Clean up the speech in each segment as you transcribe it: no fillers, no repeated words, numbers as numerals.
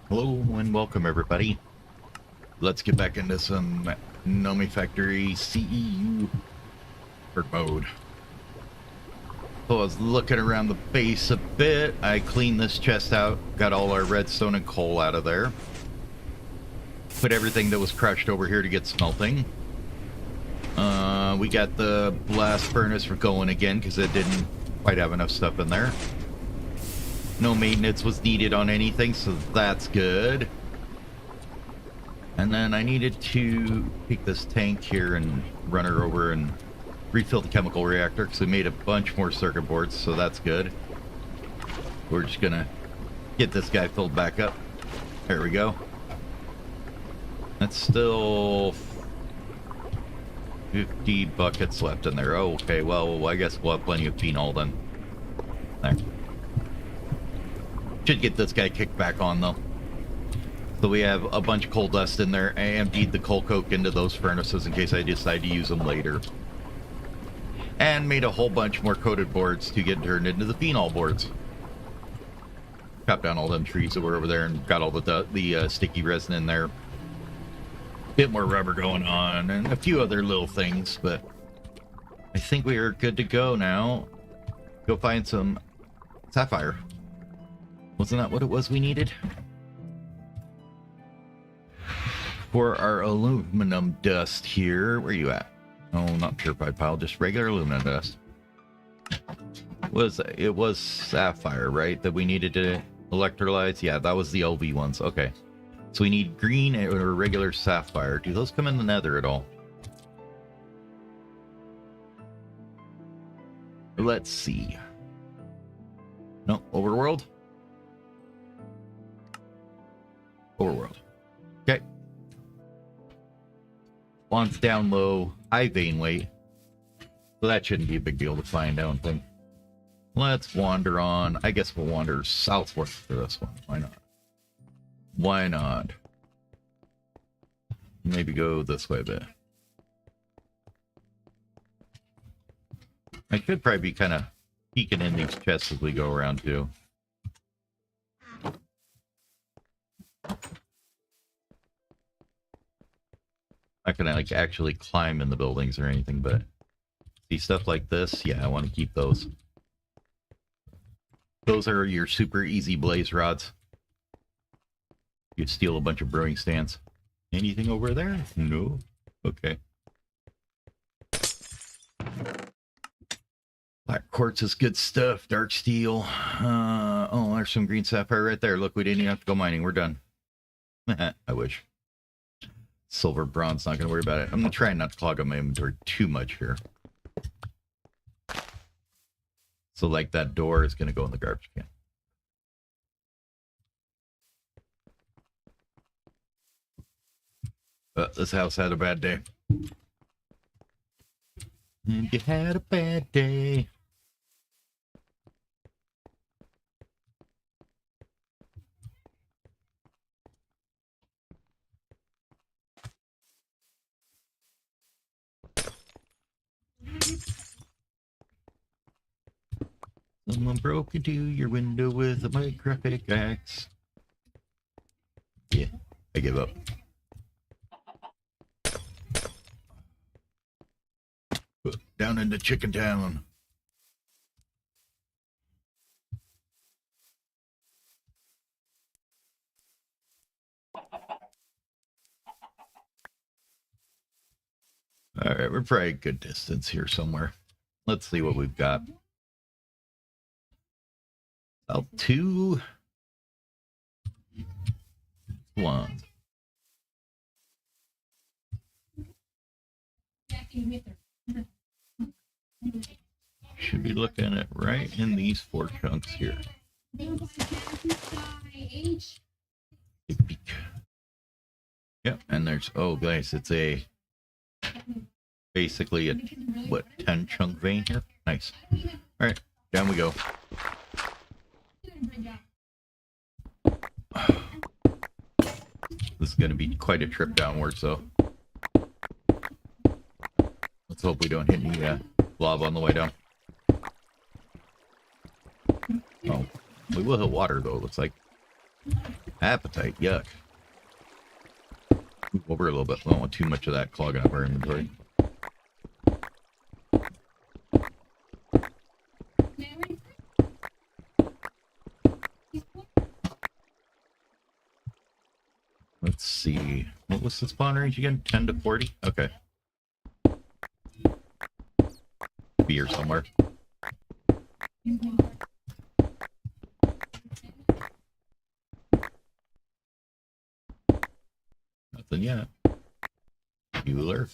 Hello and welcome everybody. Let's get back into some Nomifactory CEU mode. So I was looking around the base a bit. I cleaned this chest out, got all our redstone and coal out of there. Put everything that was crushed over here to get smelting. We got the blast furnace going again because it didn't quite have enough stuff in there. No maintenance was needed on anything, so that's good. And then I needed to take this tank here and run her over and refill the chemical reactor because we made a bunch more circuit boards, so that's good. We're just gonna get this guy filled back up. There we go. That's still 50 buckets left in there. Oh, okay, well, I guess we'll have plenty of phenol then. There. Should get this guy kicked back on though. So we have a bunch of coal dust in there. I emptied the coal coke into those furnaces in case I decide to use them later. And made a whole bunch more coated boards to get turned into the phenol boards. Chopped down all them trees that were over there and got all the sticky resin in there. Bit more rubber going on and a few other little things, but I think we are good to go now. Go find some sapphire. Wasn't that what it was we needed? For our aluminum dust here, where are you at? Oh, not purified pile, just regular aluminum dust. It was sapphire, right? That we needed to electrolyze? Yeah, that was the LV ones. Okay. So we need green or regular sapphire. Do those come in the nether at all? Let's see. No, overworld? Overworld. Okay. Spawns down low, high vein weight. So that shouldn't be a big deal to find, I don't think. Let's wander on. I guess we'll wander southward for this one. Why not? Why not? Maybe go this way a bit. I could probably be kind of peeking in these chests as we go around too. Not gonna like actually climb in the buildings or anything, but see stuff like this. Yeah, I want to keep those. Those are your super easy blaze rods. You steal a bunch of brewing stands. Anything over there? No. Okay. Black quartz is good stuff. Dark steel. Oh, there's some green sapphire right there. Look, we didn't even have to go mining. We're done. I wish. Silver, bronze, not going to worry about it. I'm going to try not to clog up my inventory too much here. So, like, that door is going to go in the garbage can. But this house had a bad day. And you had a bad day. Someone broke into your window with a micro pickaxe. Yeah, I give up. Down into Chicken Town. All right, we're probably a good distance here somewhere. Let's see what we've got. South 2, 1. Should be looking at right in these 4 chunks here. Yep, and there's, oh guys, it's a basically a what, 10 chunk vein here. Nice. All right, down we go. This is going to be quite a trip downwards, though. Let's hope we don't hit any lava on the way down. Oh, we will hit water, though, looks like. Appetite, yuck. Move over a little bit. We don't want too much of that clogging up our inventory. Let's see. What was the spawn range again? 10 to 40? Okay. Be here somewhere. Nothing yet. Bueller.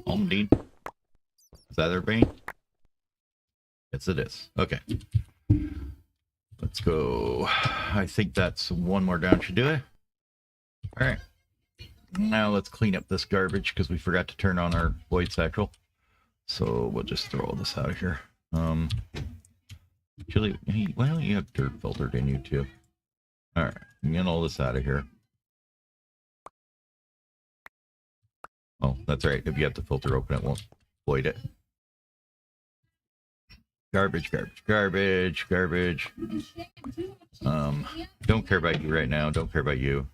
Almondine. Is that their vein? Yes, it is. Okay. Let's go. I think that's one more down should do it. All right. Now let's clean up this garbage because we forgot to turn on our void satchel. So we'll just throw all this out of here. Actually, hey, why don't you have dirt filtered in you too? All right. Get all this out of here. Oh, that's right. If you have the filter open, it won't void it. Garbage. Don't care about you right now. Don't care about you.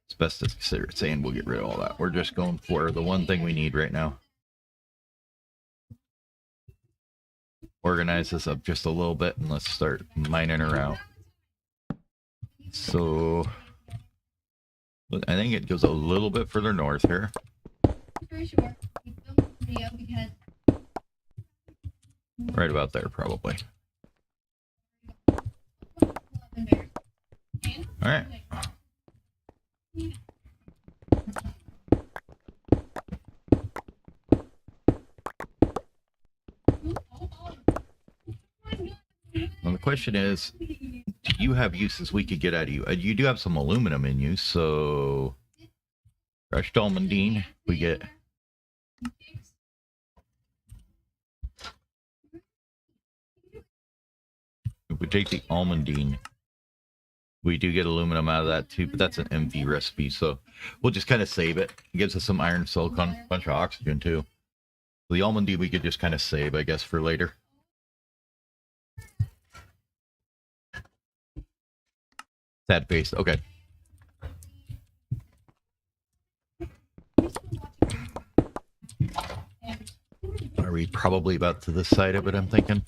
Asbestos, consider saying we'll get rid of all that. We're just going for the one thing we need right now. Organize this up just a little bit and let's start mining her out. So, I think it goes a little bit further north here. Pretty sure. Because Right about there, probably. Alright. Well, the question is, do you have uses we could get out of you? You do have some aluminum in you, so... Crushed almondine, we get... If we take the almondine, we do get aluminum out of that too, but that's an empty recipe, so we'll just kind of save it. It gives us some iron, silicon, a bunch of oxygen too. So the almondine we could just kind of save, I guess, for later. Sad face, okay. Are we probably about to this side of it, I'm thinking?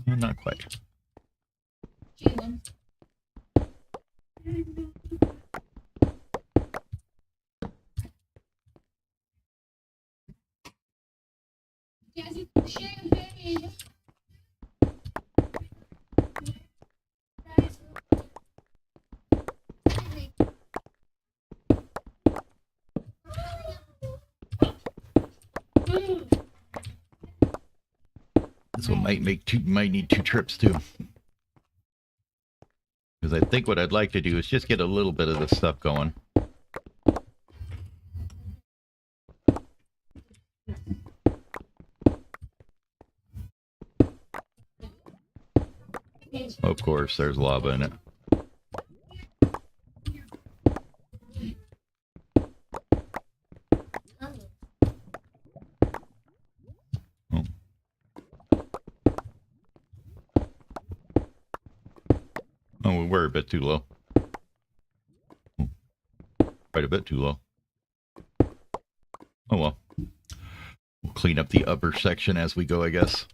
Not quite. This one might need 2 trips too. Because I think what I'd like to do is just get a little bit of this stuff going. Of course, there's lava in it. Oh, we were a bit too low. Quite a bit too low. Oh well. We'll clean up the upper section as we go, I guess.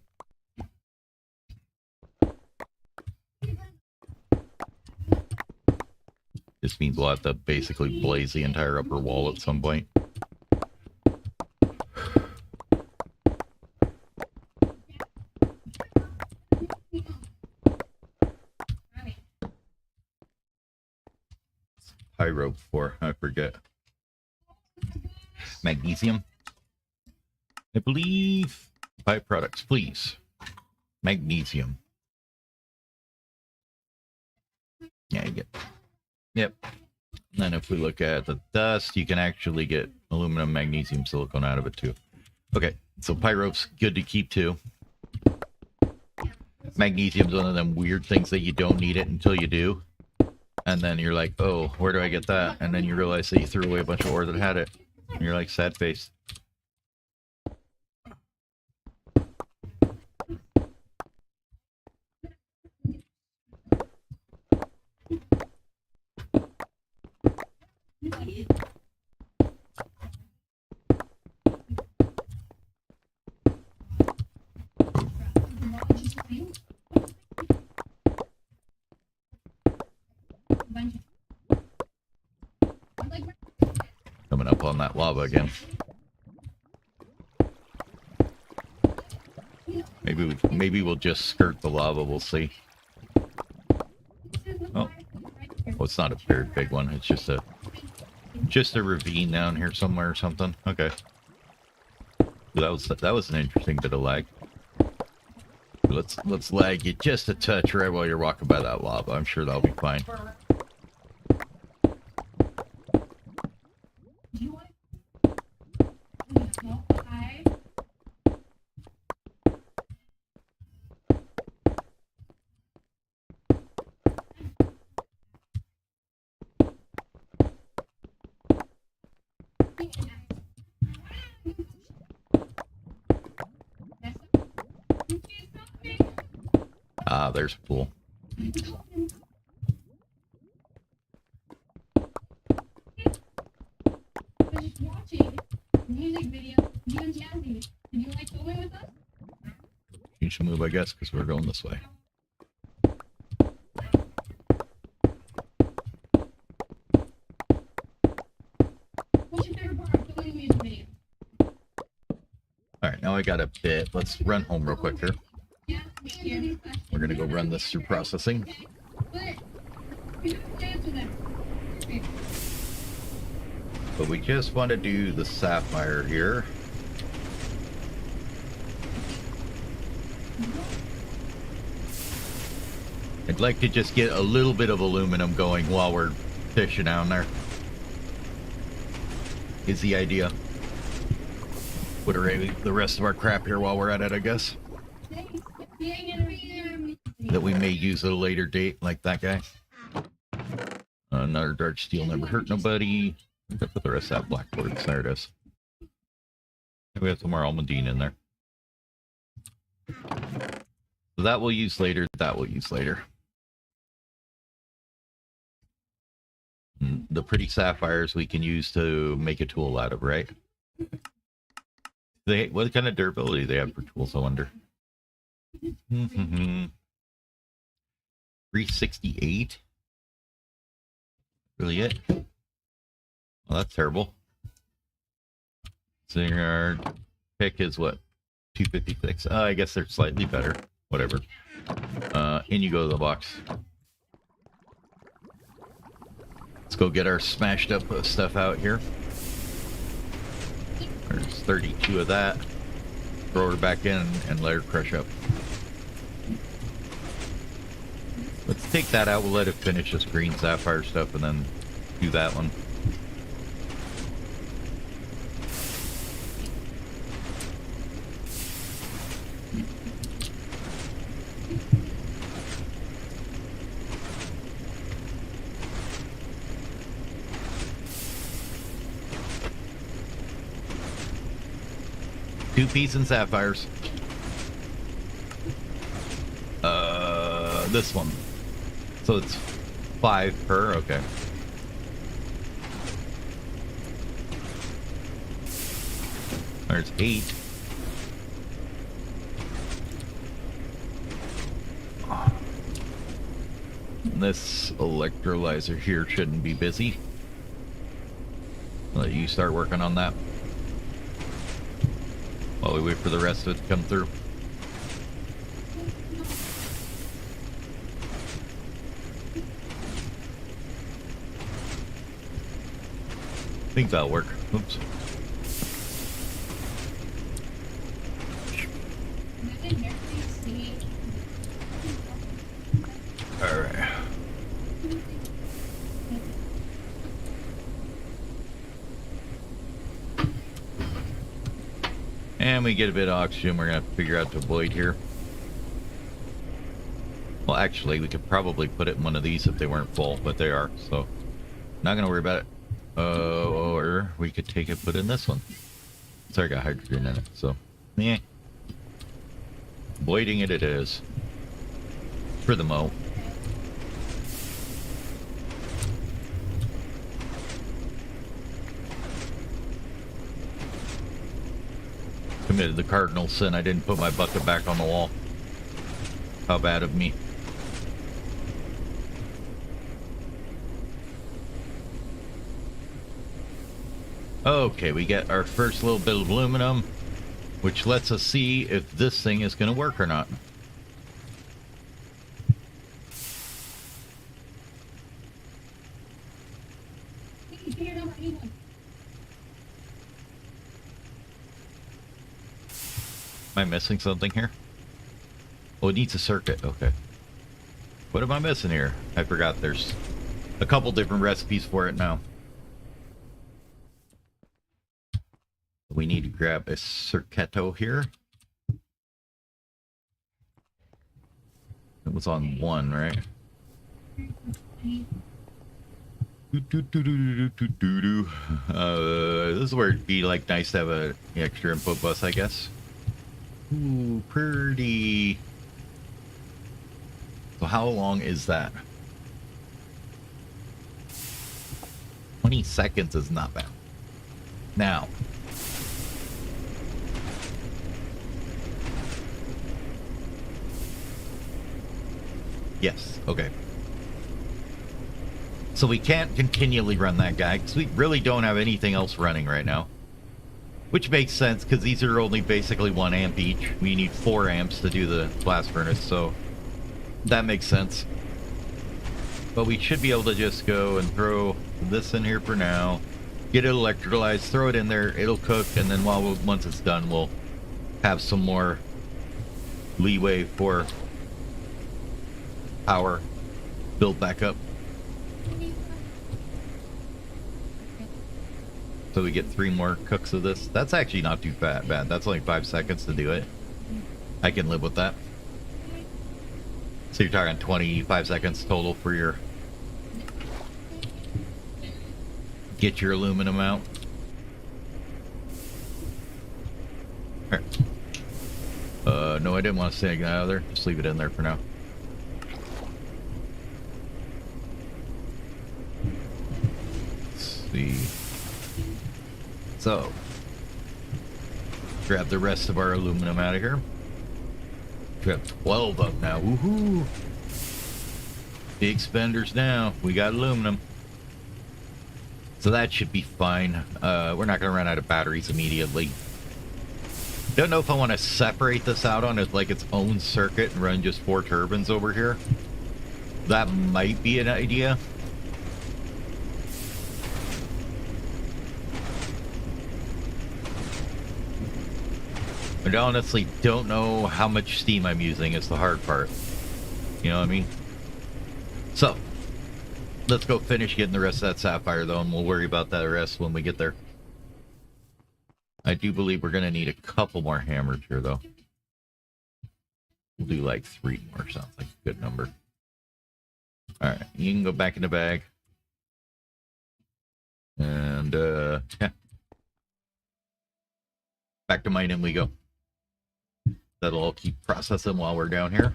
This means we'll have to basically blaze the entire upper wall at some point. Pyro before, I forget. Magnesium. I believe byproducts, please. Magnesium. Yeah, you get. Yep. And then if we look at the dust, you can actually get aluminum, magnesium, silicone out of it too. Okay, so pyrope's good to keep too. Magnesium's one of them weird things that you don't need it until you do. And then you're like, oh, where do I get that? And then you realize that you threw away a bunch of ore that had it. And you're like, sad face. Coming up on that lava again. Maybe we'll just skirt the lava, we'll see. Oh. Well, it's not a very big one, it's just a ravine down here somewhere or something. Okay. That was an interesting bit of lag. Let's lag it just a touch right while you're walking by that lava. I'm sure that'll be fine. Ah, there's a pool. You should move, I guess, because we're going this way. Alright, now I got a bit. Let's run home real quick here. We're gonna go run this through processing. But we just want to do the sapphire here. I'd like to just get a little bit of aluminum going while we're fishing down there. Is the idea. Put away the rest of our crap here while we're at it, I guess. That we may use at a later date, like that guy. Another dark steel never hurt nobody. I'm gonna put the rest of that blackboard. There it is. We have some more almandine in there. So that we'll use later. That we'll use later. And the pretty sapphires we can use to make a tool out of, right? What kind of durability do they have for tools, I wonder? 368? Really it? Well, that's terrible. So your pick is what? 256. I guess they're slightly better. Whatever. In you go to the box. Let's go get our smashed up stuff out here. There's 32 of that. Throw her back in and let her crush up. Let's take that out. We'll let it finish this green sapphire stuff and then do that one. Two peas and sapphires. This one. So it's 5 per, okay. There's 8. And this electrolyzer here shouldn't be busy. Let you start working on that while we wait for the rest of it to come through. I think that'll work. Oops. Alright. And we get a bit of oxygen we're gonna have to figure out to avoid here. Well, actually, we could probably put it in one of these if they weren't full, but they are, so not gonna worry about it. Or we could take it, put it in this one. It's already got hydrogen in it, so yeah. Avoiding it is. For the mo. Committed the cardinal sin. I didn't put my bucket back on the wall. How bad of me. Okay, we get our first little bit of aluminum, which lets us see if this thing is going to work or not. Am I missing something here? Oh, it needs a circuit. Okay. What am I missing here? I forgot there's a couple different recipes for it now. We need to grab a circuito here. It was on one, right? This is where it'd be like nice to have an extra input bus, I guess. Ooh, pretty. So how long is that? 20 seconds is not bad. Now. Yes, okay. So we can't continually run that guy because we really don't have anything else running right now. Which makes sense because these are only basically 1 amp each. We need 4 amps to do the blast furnace, so that makes sense. But we should be able to just go and throw this in here for now. Get it electrolyzed, throw it in there, it'll cook, and then once it's done, we'll have some more leeway for power build back up. So we get 3 more cooks of this. That's actually not too bad. That's only 5 seconds to do it. I can live with that. So you're talking 25 seconds total for your... Get your aluminum out. Here. No, I didn't want to say anything out of there. Just leave it in there for now. Let's see. So, grab the rest of our aluminum out of here. We have 12 up now. Woohoo! Big spenders now. We got aluminum. So that should be fine. We're not going to run out of batteries immediately. Don't know if I want to separate this out on it like its own circuit and run just 4 turbines over here. That might be an idea. I honestly don't know how much steam I'm using is the hard part. You know what I mean? So, let's go finish getting the rest of that sapphire though, and we'll worry about that rest when we get there. I do believe we're going to need a couple more hammers here though. We'll do like 3 more, sounds like a good number. Alright, you can go back in the bag. And, yeah. Back to mining we go. That'll all keep processing while we're down here.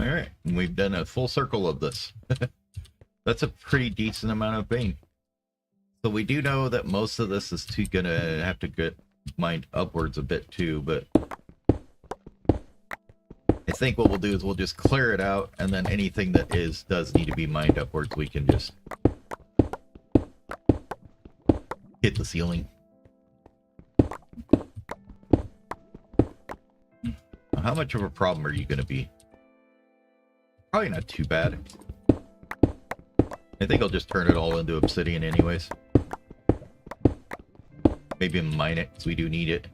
Alright, we've done a full circle of this. That's a pretty decent amount of vein. So we do know that most of this is gonna have to get mined upwards a bit too, but I think what we'll do is we'll just clear it out, and then anything that does need to be mined upwards, we can just hit the ceiling. How much of a problem are you going to be? Probably not too bad. I think I'll just turn it all into obsidian anyways. Maybe mine it, because we do need it.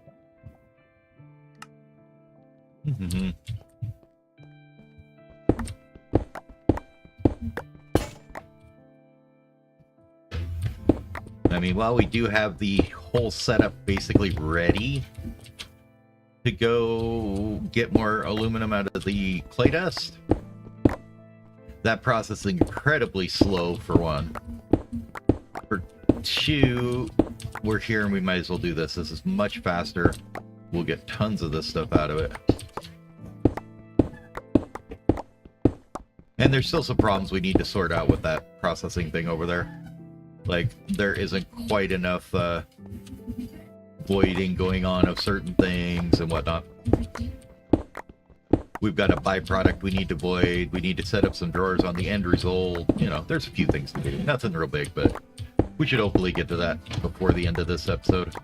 I mean, while we do have the whole setup basically ready to go get more aluminum out of the clay dust, that process is incredibly slow, for one. For two, we're here and we might as well do this. This is much faster. We'll get tons of this stuff out of it. And there's still some problems we need to sort out with that processing thing over there. Like, there isn't quite enough voiding going on of certain things and whatnot. We've got a byproduct we need to void. We need to set up some drawers on the end result. You know, there's a few things to do. Nothing real big, but we should hopefully get to that before the end of this episode.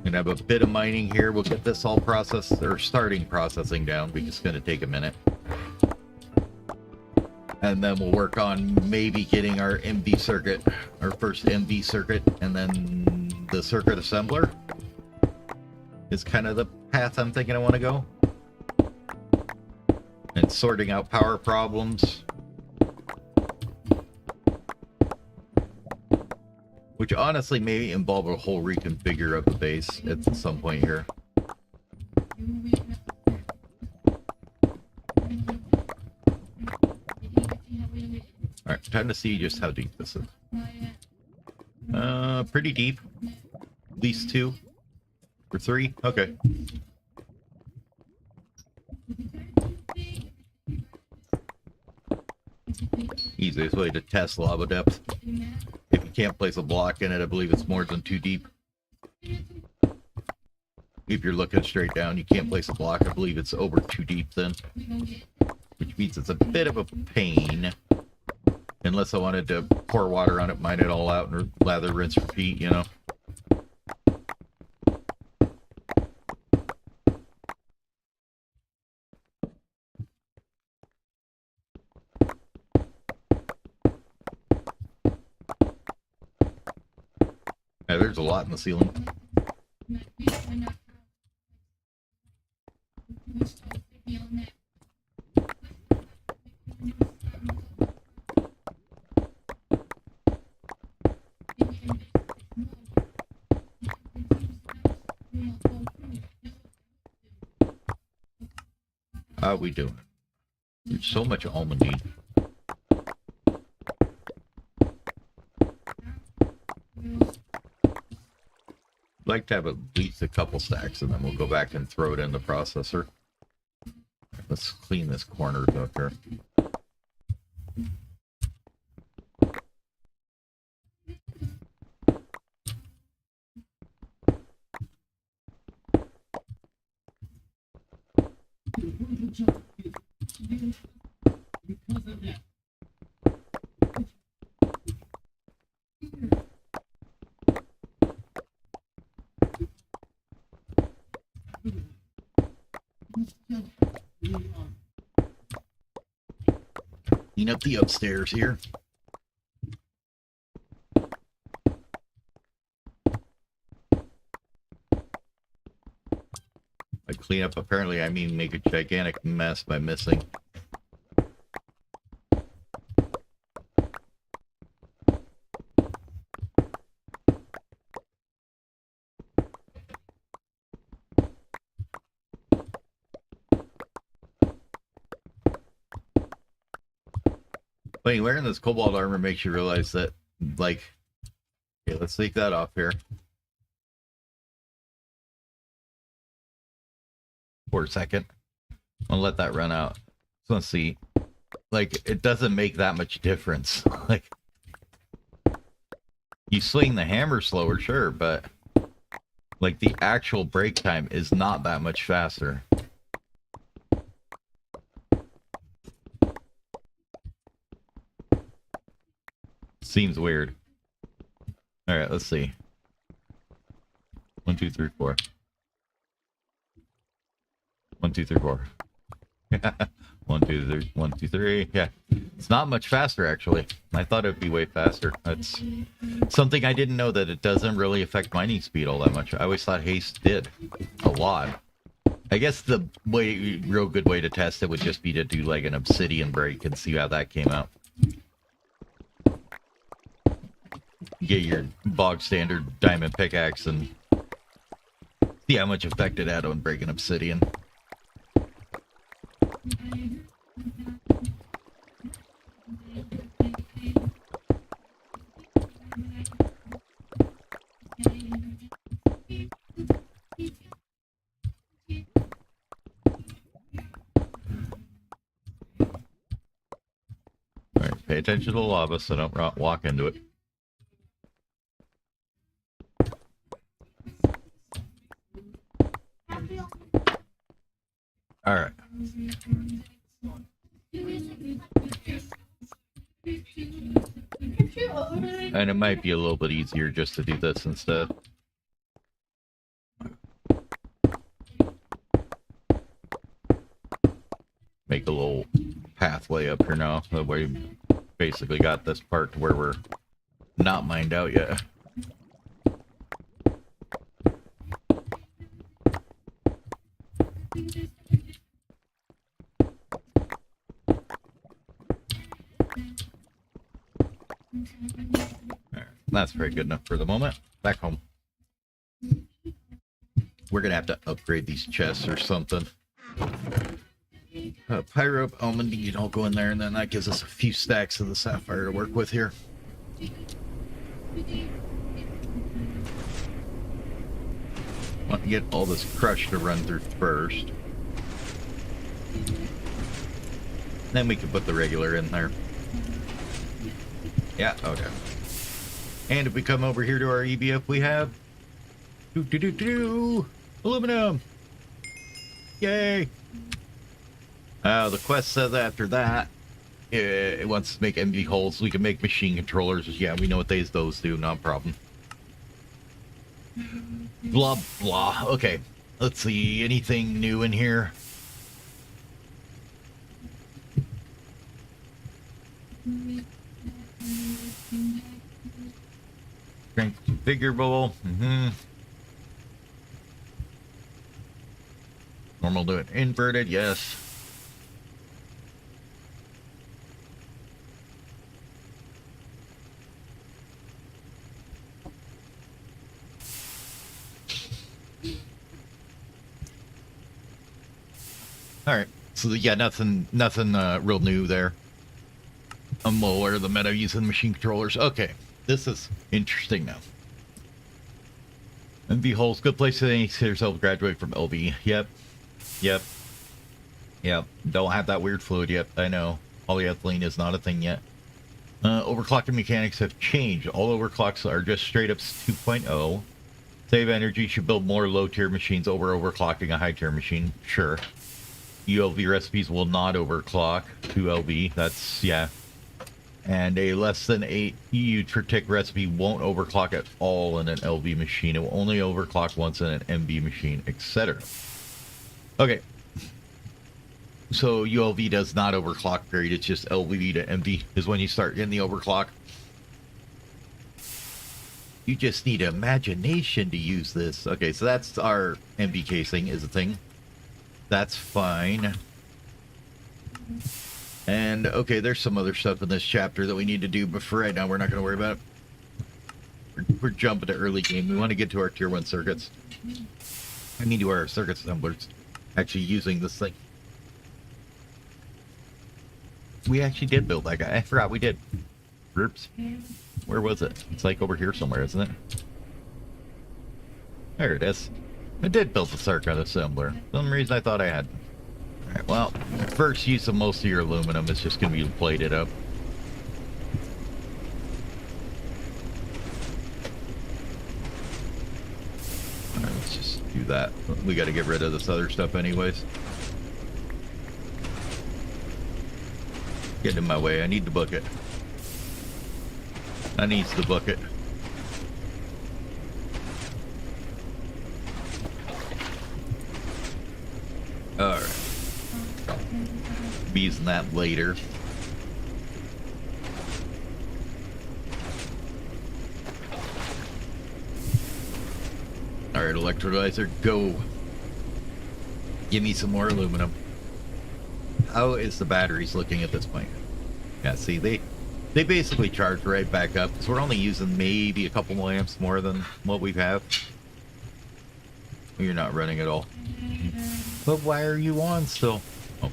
Gonna have a bit of mining here. We'll get this all processed, or starting processing down, because it's gonna take a minute. And then we'll work on maybe getting our MV circuit, our first MV circuit, and then the circuit assembler is kind of the path I'm thinking I want to go. And sorting out power problems, which honestly may involve a whole reconfigure of the base at some point here. Alright, time to see just how deep this is. Pretty deep. At least 2 or 3. Okay. Easiest way to test lava depth. If you can't place a block in it, I believe it's more than 2 deep. If you're looking straight down, you can't place a block. I believe it's over 2 deep then. Which means it's a bit of a pain. Unless I wanted to pour water on it, mine it all out, and lather, rinse, repeat, you know. Yeah, there's a lot in the ceiling. How we doing? There's so much almondine. I'd like to have at least a couple stacks, and then we'll go back and throw it in the processor. Let's clean this corner up here. Clean up the upstairs here. By clean up, apparently I mean make a gigantic mess by missing. But wearing this cobalt armor makes you realize that, like, okay, let's take that off here for a second. I'll let that run out. So let's see. like, it doesn't make that much difference. Like, you swing the hammer slower, sure, but like the actual break time is not that much faster. Seems weird. All right, let's see. 1, 2, 3, 4. 1, 2, 3, 4. 1, 2, 3. 1, 2, 3. Yeah, it's not much faster actually. I thought it'd be way faster. That's something I didn't know, that it doesn't really affect mining speed all that much. I always thought haste did a lot. I guess the real good way to test it would just be to do like an obsidian break and see how that came out. Get your bog standard diamond pickaxe and see how much effect it had on breaking obsidian. Alright, pay attention to the lava so don't walk into it. Alright. And it might be a little bit easier just to do this instead. Make a little pathway up here now. That way we basically got this part to where we're not mined out yet. That's very good enough for the moment. Back home. We're gonna have to upgrade these chests or something. Pyro, almond, I'll go in there, and then that gives us a few stacks of the sapphire to work with here. Want to get all this crush to run through first. Then we can put the regular in there. Yeah, okay. And if we come over here to our EBF, we have aluminum. Yay! The quest says after that, it wants to make MV holes. We can make machine controllers. Yeah, we know what those do. No problem. Blah blah. Okay, let's see. Anything new in here? Strength configurable. Normal do it inverted, yes. All right. So yeah, nothing real new there. I'm well aware of the meta using machine controllers. Okay. This is interesting now. MV holes, good place to consider yourself graduate from LV. Yep. Don't have that weird fluid yet. I know. Polyethylene is not a thing yet. Overclocking mechanics have changed. All overclocks are just straight up 2.0. Save energy, should build more low tier machines over overclocking a high tier machine. Sure. ULV recipes will not overclock to LV. That's, yeah. And a less than 8 EU tick recipe won't overclock at all in an LV machine. It will only overclock once in an MV machine, etc. Okay. So ULV does not overclock, period. It's just LV to MV is when you start getting the overclock. You just need imagination to use this. Okay, so that's our MV casing is a thing. That's fine. And, okay, there's some other stuff in this chapter that we need to do, but for right now, we're not going to worry about it. We're jumping to early game. We want to get to our tier 1 circuits. I mean, to our circuit assemblers. Actually using this thing. We actually did build that guy. I forgot we did. Oops. Where was it? It's like over here somewhere, isn't it? There it is. I did build the circuit assembler. For some reason I thought I had. Alright, well, first use of most of your aluminum is just going to be to plate it up. Alright, let's just do that. We got to get rid of this other stuff anyways. Get in my way. I need the bucket. I needs the bucket. Alright. Be using that later. Alright, electrolyzer, go. Give me some more aluminum. How is the batteries looking at this point? Yeah, see, they basically charge right back up, because we're only using maybe a couple more amps more than what we have. You're not running at all. But why are you on still? Oh.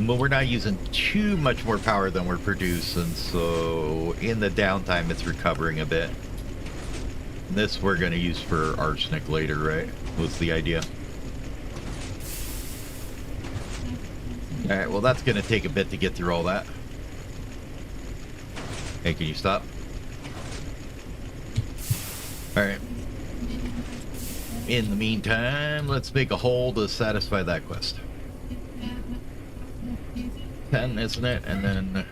Well, we're not using too much more power than we're producing, so in the downtime it's recovering a bit. This we're going to use for arsenic later, right? Was the idea. Alright, well that's going to take a bit to get through all that. Hey, can you stop? Alright. In the meantime, let's make a hole to satisfy that quest. 10, isn't it? And then...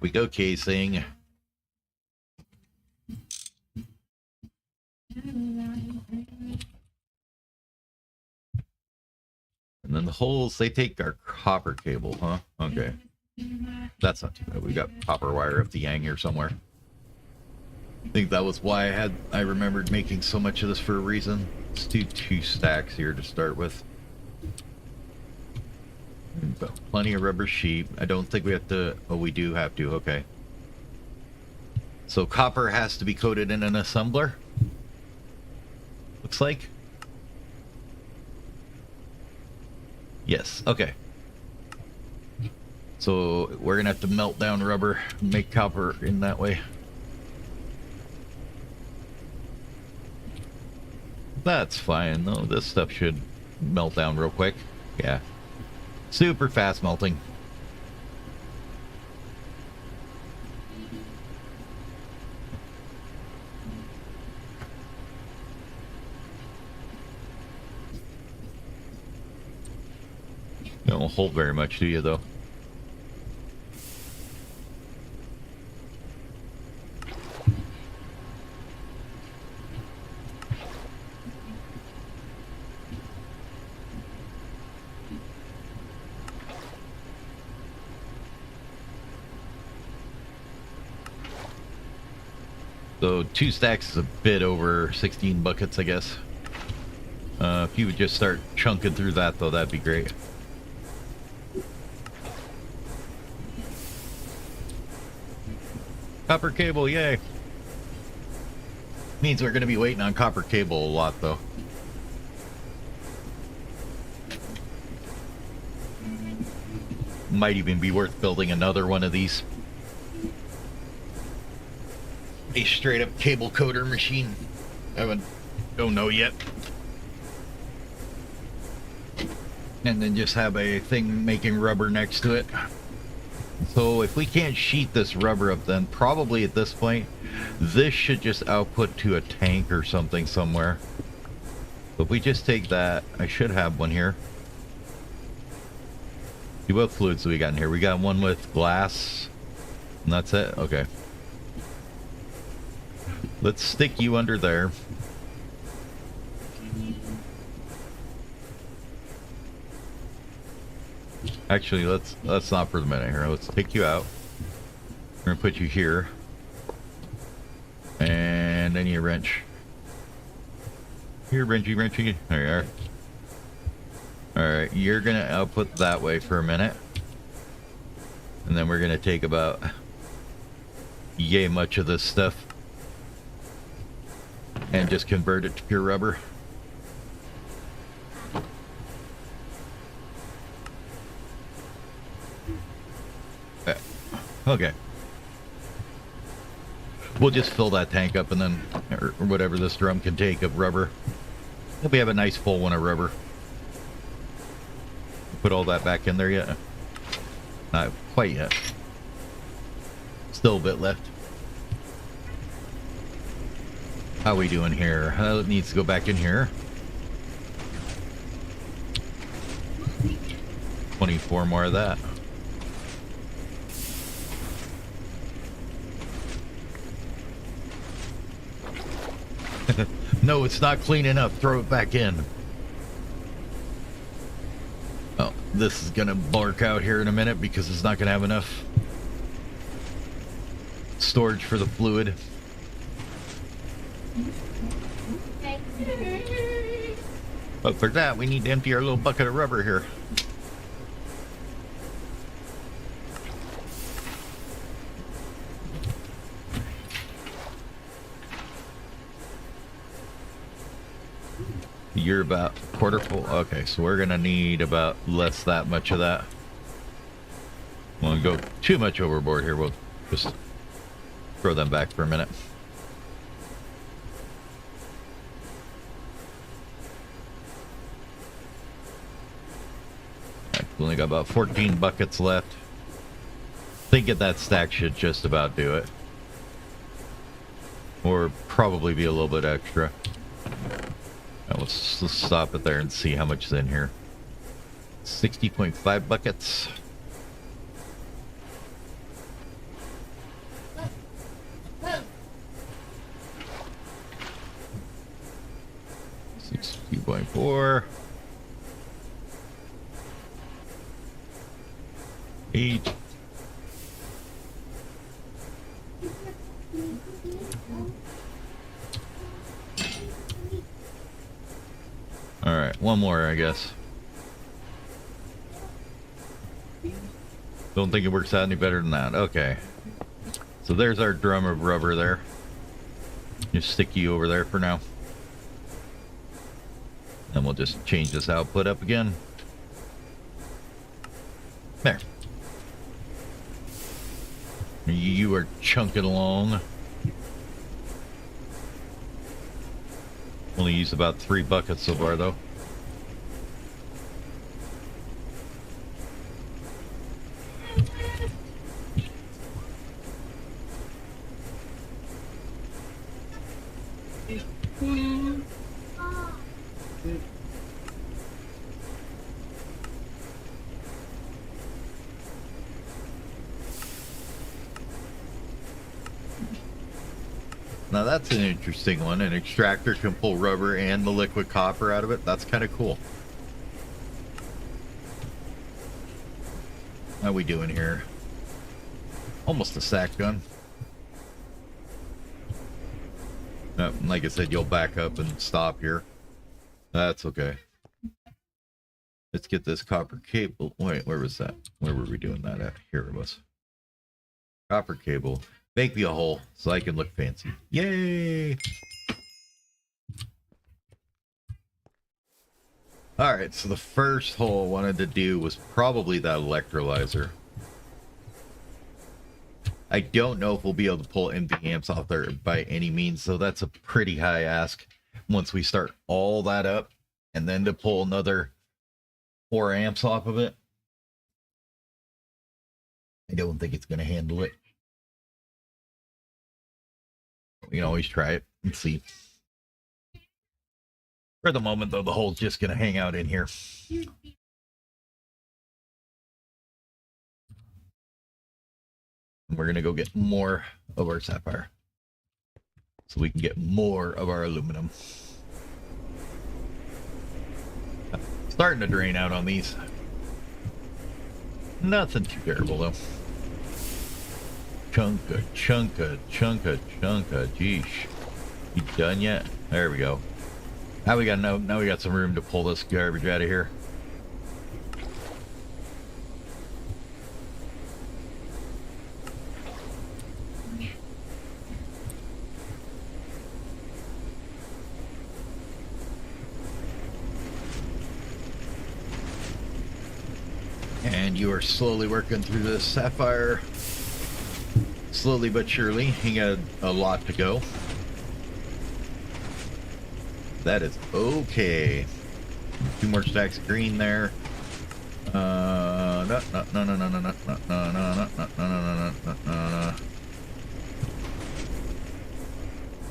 we go casing. And then the holes, they take our copper cable, huh? Okay. That's not too bad. We got copper wire up the yang here somewhere. I think that was why I remembered making so much of this for a reason. Let's do 2 stacks here to start with. We've got plenty of rubber sheet. I don't think we have to... oh, we do have to. Okay. So copper has to be coated in an assembler? Looks like. Yes. Okay. So we're going to have to melt down rubber and make copper in that way. That's fine, though. This stuff should melt down real quick. Yeah. Super fast melting. You don't hold very much, do you, though? So 2 stacks is a bit over 16 buckets, I guess. If you would just start chunking through that, though, that'd be great. Copper cable, yay! Means we're going to be waiting on copper cable a lot, though. Might even be worth building another one of these. A straight up cable coater machine. Don't know yet. And then just have a thing making rubber next to it. So if we can't sheet this rubber up, then probably at this point this should just output to a tank or something somewhere. But if we just take that, I should have one here. See what fluids do we got in here? We got one with glass, and that's it. Okay. Let's stick you under there. Actually, let's not for the minute here. Let's take you out. We're gonna put you here. And then you wrench. Here, wrenchy. There you are. Alright, you're gonna output that way for a minute. And then we're gonna take about yay much of this stuff and just convert it to pure rubber. Okay. We'll just fill that tank up and then, or whatever this drum can take of rubber. Hope we have a nice full one of rubber. Put all that back in there yet? Not quite yet. Still a bit left. How we doing here? It needs to go back in here. 24 more of that. No, it's not clean enough. Throw it back in. Oh, this is gonna bark out here in a minute because it's not gonna have enough storage for the fluid. But for that, we need to empty our little bucket of rubber here. You're about a quarter full. Okay, so we're gonna need about less that much of that. Won't go too much overboard here. We'll just throw them back for a minute. We only got about 14 buckets left. Thinking that stack should just about do it. Or probably be a little bit extra. Now let's stop it there and see how much is in here. 60.5 buckets. $62.4. 8. All right, one more, I guess. Don't think it works out any better than that. Okay. So there's our drum of rubber there. Just stick you over there for now. And we'll just change this output up again. There. You are chunking along. Only used about 3 buckets so far, though. Now that's an interesting one. An extractor can pull rubber and the liquid copper out of it. That's kind of cool. How we doing here? Almost a sack gun. Like I said, you'll back up and stop here. That's okay. Let's get this copper cable. Wait, where was that? Where were we doing that at? Here it was. Copper cable. Make me a hole so I can look fancy. Yay! Alright, so the first hole I wanted to do was probably that electrolyzer. I don't know if we'll be able to pull empty amps off there by any means, so that's a pretty high ask once we start all that up, and then to pull another 4 amps off of it. I don't think it's going to handle it. We can always try it and see. For the moment, though, the hole's just going to hang out in here. And we're going to go get more of our sapphire so we can get more of our aluminum. Starting to drain out on these. Nothing too terrible, though. Chunka, chunka, chunka, chunka. Geesh. You done yet? There we go. Now we got some room to pull this garbage out of here. And you are slowly working through this sapphire. Slowly but surely, he got a lot to go. That is okay. 2 more stacks of green there. No.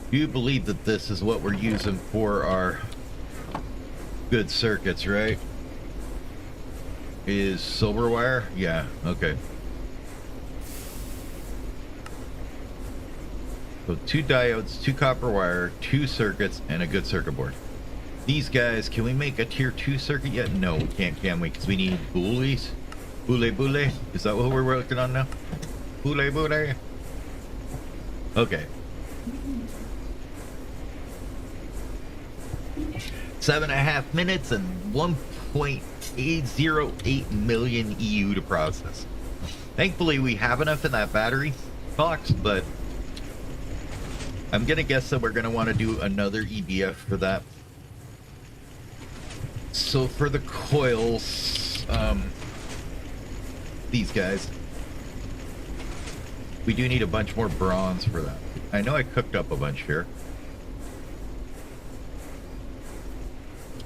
Do you believe that this is what we're using for our good circuits, right? Is silver wire? Yeah, okay. So 2 diodes, 2 copper wire, 2 circuits, and a good circuit board. These guys, can we make a tier 2 circuit yet? No, we can't, can we? Because we need bullies. Boule. Is that what we're working on now? Boule. Okay. 7.5 minutes and 1.808 million EU to process. Thankfully, we have enough in that battery box, but I'm gonna guess that we're gonna want to do another EBF for that. So for the coils, these guys, we do need a bunch more bronze for that. I know I cooked up a bunch here.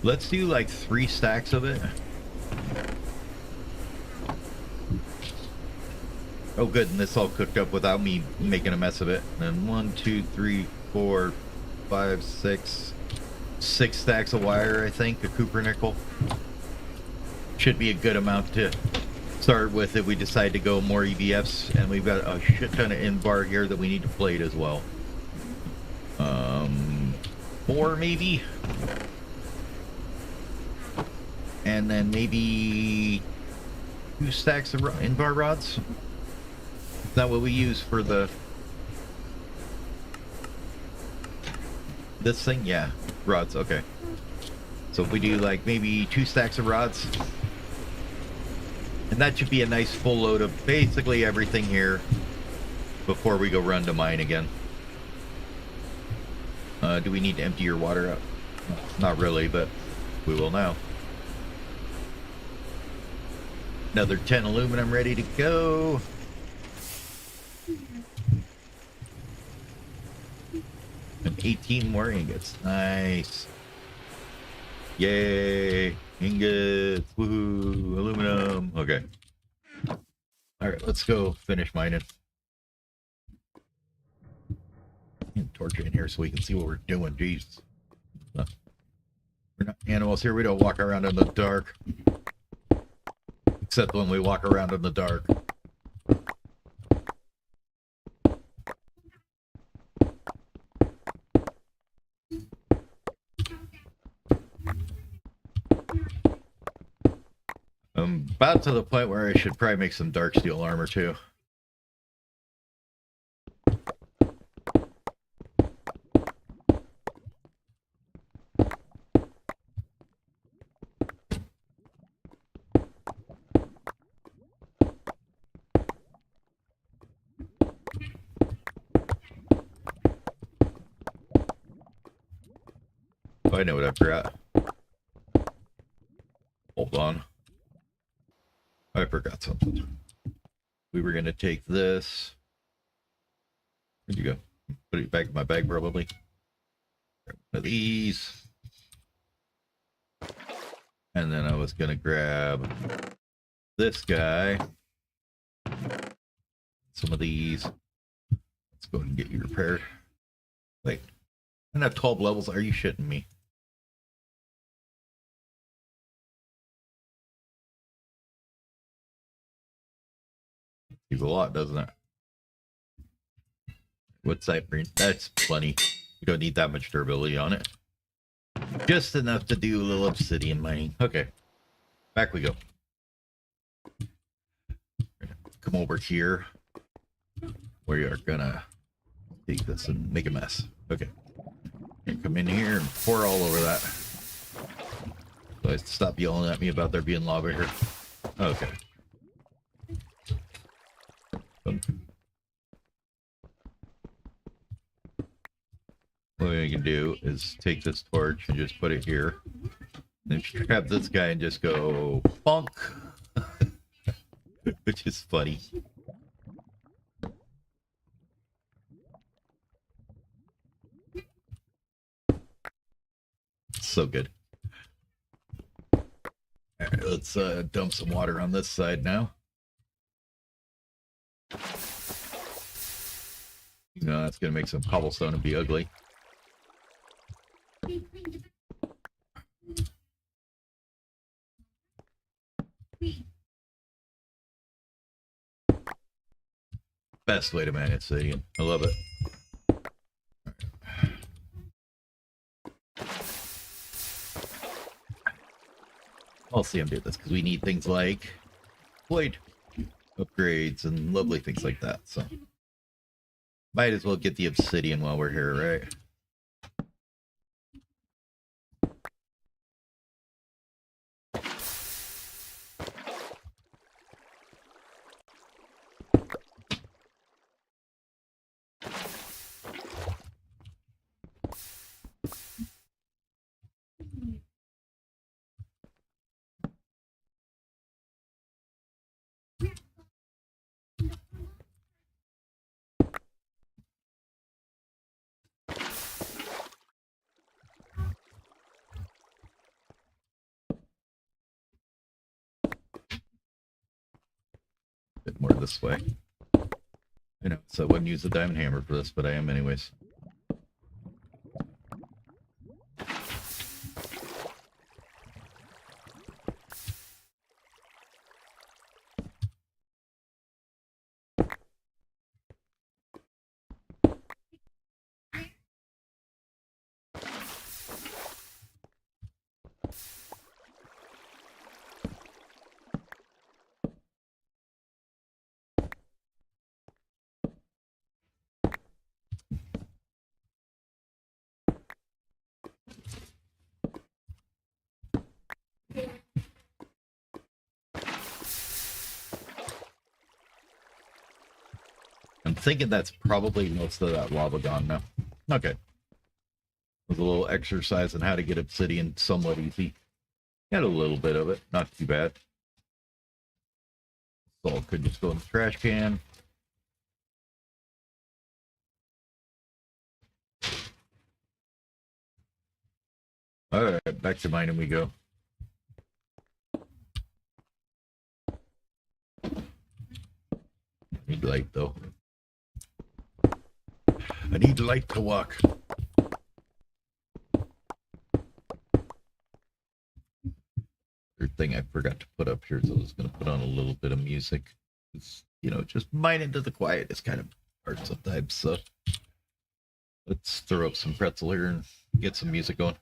Let's do like 3 stacks of it. Oh good, and this all cooked up without me making a mess of it. And then 1, 2, 3, 4, 5, 6 stacks of wire, I think, a copper nickel. Should be a good amount to start with if we decide to go more EBFs, and we've got a shit ton of in-bar here that we need to plate as well. 4 maybe? And then maybe 2 stacks of in-bar rods? Is that what we use for the... this thing? Yeah, rods, okay. So if we do like maybe 2 stacks of rods, and that should be a nice full load of basically everything here before we go run to mine again. Do we need to empty your water out? Not really, but we will now. Another 10 aluminum ready to go. And 18 more ingots. Nice. Yay. Ingots. Woohoo. Aluminum. Okay. Alright, let's go finish mining. Torch it in here so we can see what we're doing. Jeez. We're not animals here. We don't walk around in the dark. Except when we walk around in the dark. I'm about to the point where I should probably make some dark steel armor too. Oh, I know what I forgot. Hold on. I forgot something. We were going to take this. Where'd you go? Put it back in my bag, probably. Grab one of these. And then I was going to grab this guy. Some of these. Let's go ahead and get you repaired. Wait. I don't have 12 levels. Are you shitting me? It's a lot, doesn't it? What's that green? That's plenty. You don't need that much durability on it. Just enough to do a little obsidian mining. Okay. Back we go. Come over here. We are gonna take this and make a mess. Okay. And come in here and pour all over that. So I stop yelling at me about there being lava here. Okay. What we can do is take this torch and just put it here. Then grab this guy and just go bonk. Which is funny. So good. Alright, let's dump some water on this side now. You know, that's gonna make some cobblestone and be ugly. Best way to manage city. I love it. I'll see him do this because we need things like blade upgrades and lovely things like that. So might as well get the obsidian while we're here, right? Bit more this way. I know, so I wouldn't use the diamond hammer for this, but I am anyways. I'm thinking that's probably most of that lava gone now. Okay. With a little exercise on how to get obsidian somewhat easy. Got a little bit of it, not too bad. Salt could just go in the trash can. Alright, back to mining we go. Need light though. I need light to walk. Third thing I forgot to put up here is I was going to put on a little bit of music. It's, you know, just mining to the quiet is kind of hard sometimes. So let's throw up some pretzel here and get some music going.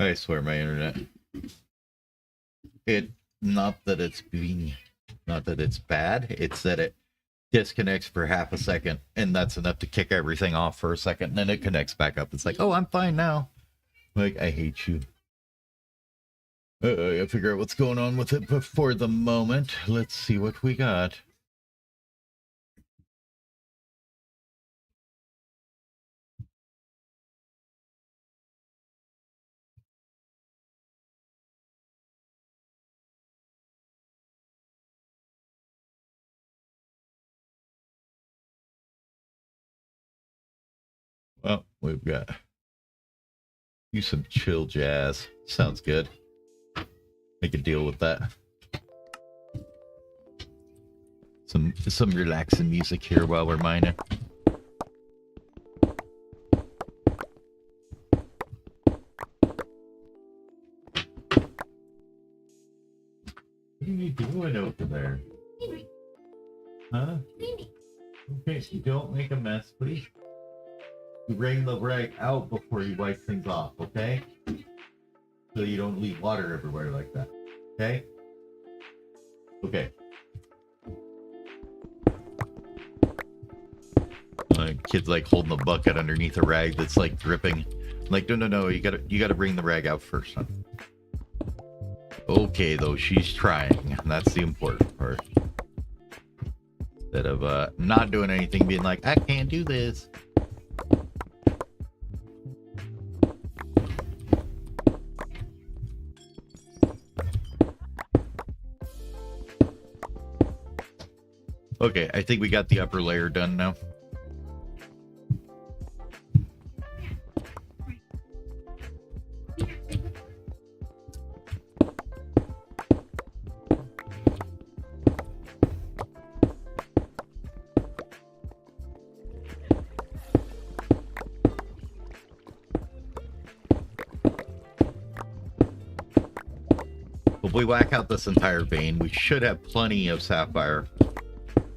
I swear my internet. Not that it's bad, it's that it disconnects for half a second, and that's enough to kick everything off for a second, and then it connects back up. It's like, oh, I'm fine now. Like, I hate you. I gotta figure out what's going on with it, but for the moment, let's see what we got. Well, we've got do some chill jazz. Sounds good. I can deal with that. Some relaxing music here while we're mining. What are you doing over there? Huh? Okay, so don't make a mess, please. You wring the rag out before you wipe things off, okay? So you don't leave water everywhere like that, okay? Okay. Kid's like holding the bucket underneath a rag that's like dripping. Like, no, you gotta bring the rag out first, huh? Okay, though, she's trying. That's the important part. Instead of not doing anything, being like, I can't do this. Okay, I think we got the upper layer done now. If we whack out this entire vein, we should have plenty of sapphire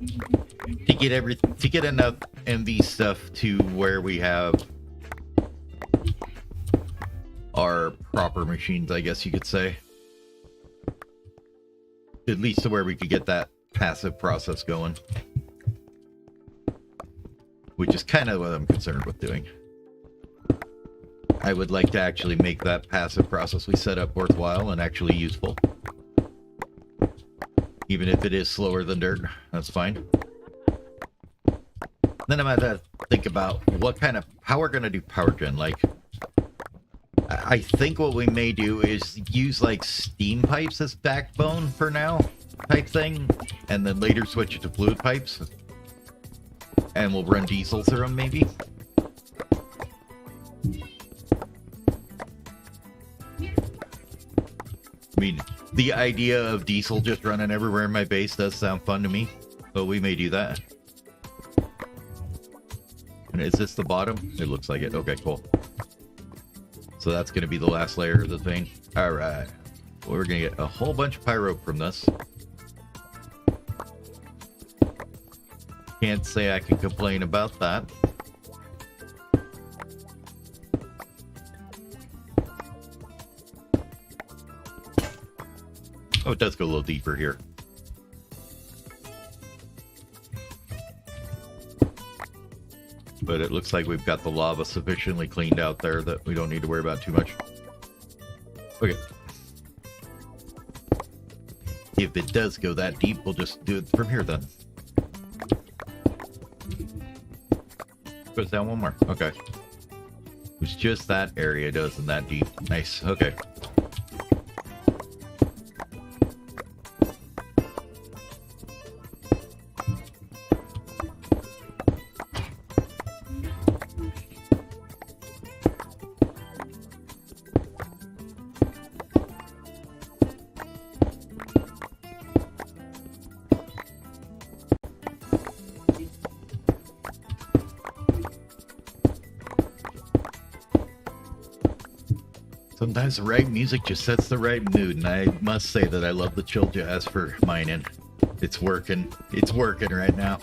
to get enough MV stuff to where we have our proper machines, I guess you could say. At least to where we could get that passive process going. Which is kind of what I'm concerned with doing. I would like to actually make that passive process we set up worthwhile and actually useful. Even if it is slower than dirt, that's fine. Then I'm gonna think about how we're gonna do power gen. Like, I think what we may do is use like steam pipes as backbone for now, type thing, and then later switch it to fluid pipes, and we'll run diesel through them maybe. I mean, the idea of diesel just running everywhere in my base does sound fun to me, so we may do that. And is this the bottom? It looks like it. Okay, cool. So that's going to be the last layer of the thing. All right. Well, we're going to get a whole bunch of pyro from this. Can't say I can complain about that. Oh, it does go a little deeper here. But it looks like we've got the lava sufficiently cleaned out there that we don't need to worry about too much. Okay. If it does go that deep, we'll just do it from here then. Goes down one more. Okay. It's just that area doesn't that deep. Nice. Okay. Sometimes the right music just sets the right mood, and I must say that I love the chill jazz for mining. It's working. It's working right now.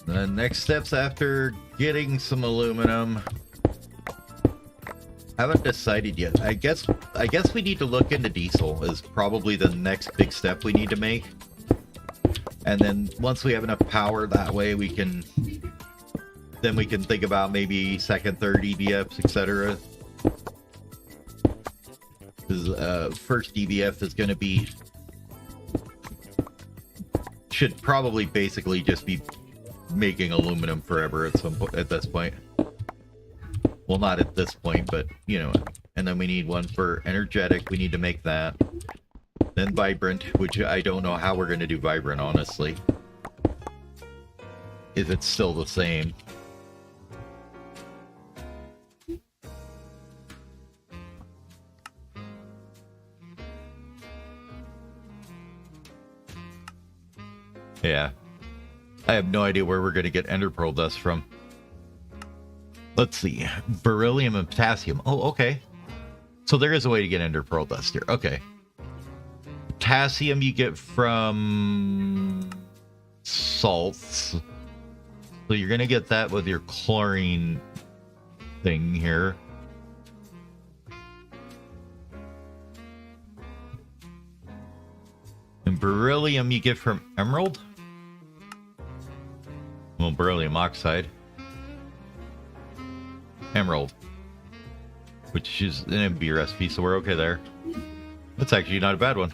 The next steps after getting some aluminum. Haven't decided yet. I guess we need to look into diesel is probably the next big step we need to make. And then once we have enough power that way we can think about maybe second, third EVFs, etc. Because first EVF is going to be should probably basically just be making aluminum forever at this point. Well, not at this point, but, you know, and then we need one for energetic. We need to make that. Then vibrant, which I don't know how we're going to do vibrant, honestly. If it's still the same. Yeah. I have no idea where we're going to get ender pearl dust from. Let's see. Beryllium and potassium. Oh, okay. So there is a way to get ender pearl dust here. Okay. Potassium you get from salts. So you're going to get that with your chlorine thing here. And beryllium you get from emerald? Well, beryllium oxide. Emerald, which is an MB recipe, so we're okay there. That's actually not a bad one.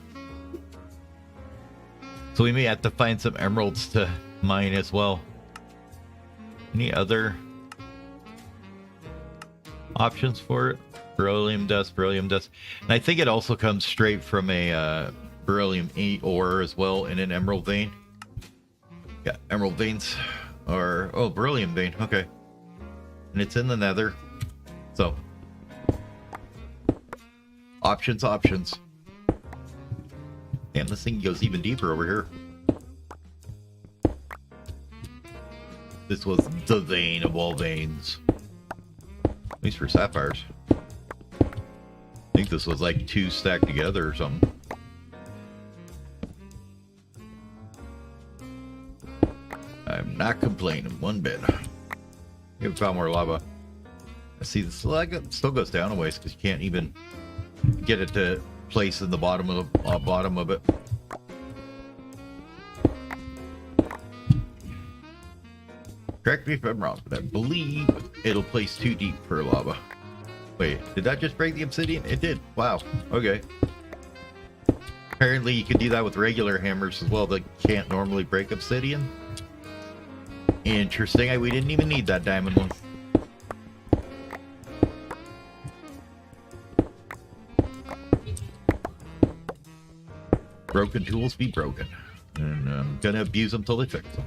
So we may have to find some emeralds to mine as well. Any other options for it? Beryllium dust. And I think it also comes straight from a beryllium 8 ore as well in an emerald vein. Yeah, emerald veins. Oh, beryllium vein, okay. And it's in the nether. So options. Damn, this thing goes even deeper over here. This was the vein of all veins. At least for sapphires. I think this was like 2 stacked together or something. I'm not complaining one bit. We found more lava. I see this still goes down a ways because you can't even get it to place in the bottom of the bottom of it. Correct me if I'm wrong, but I believe it'll place too deep for lava. Wait, did that just break the obsidian? It did. Wow. Okay. Apparently you can do that with regular hammers as well that can't normally break obsidian. Interesting. We didn't even need that diamond one. Broken tools be broken. And I'm gonna abuse them till they fix them.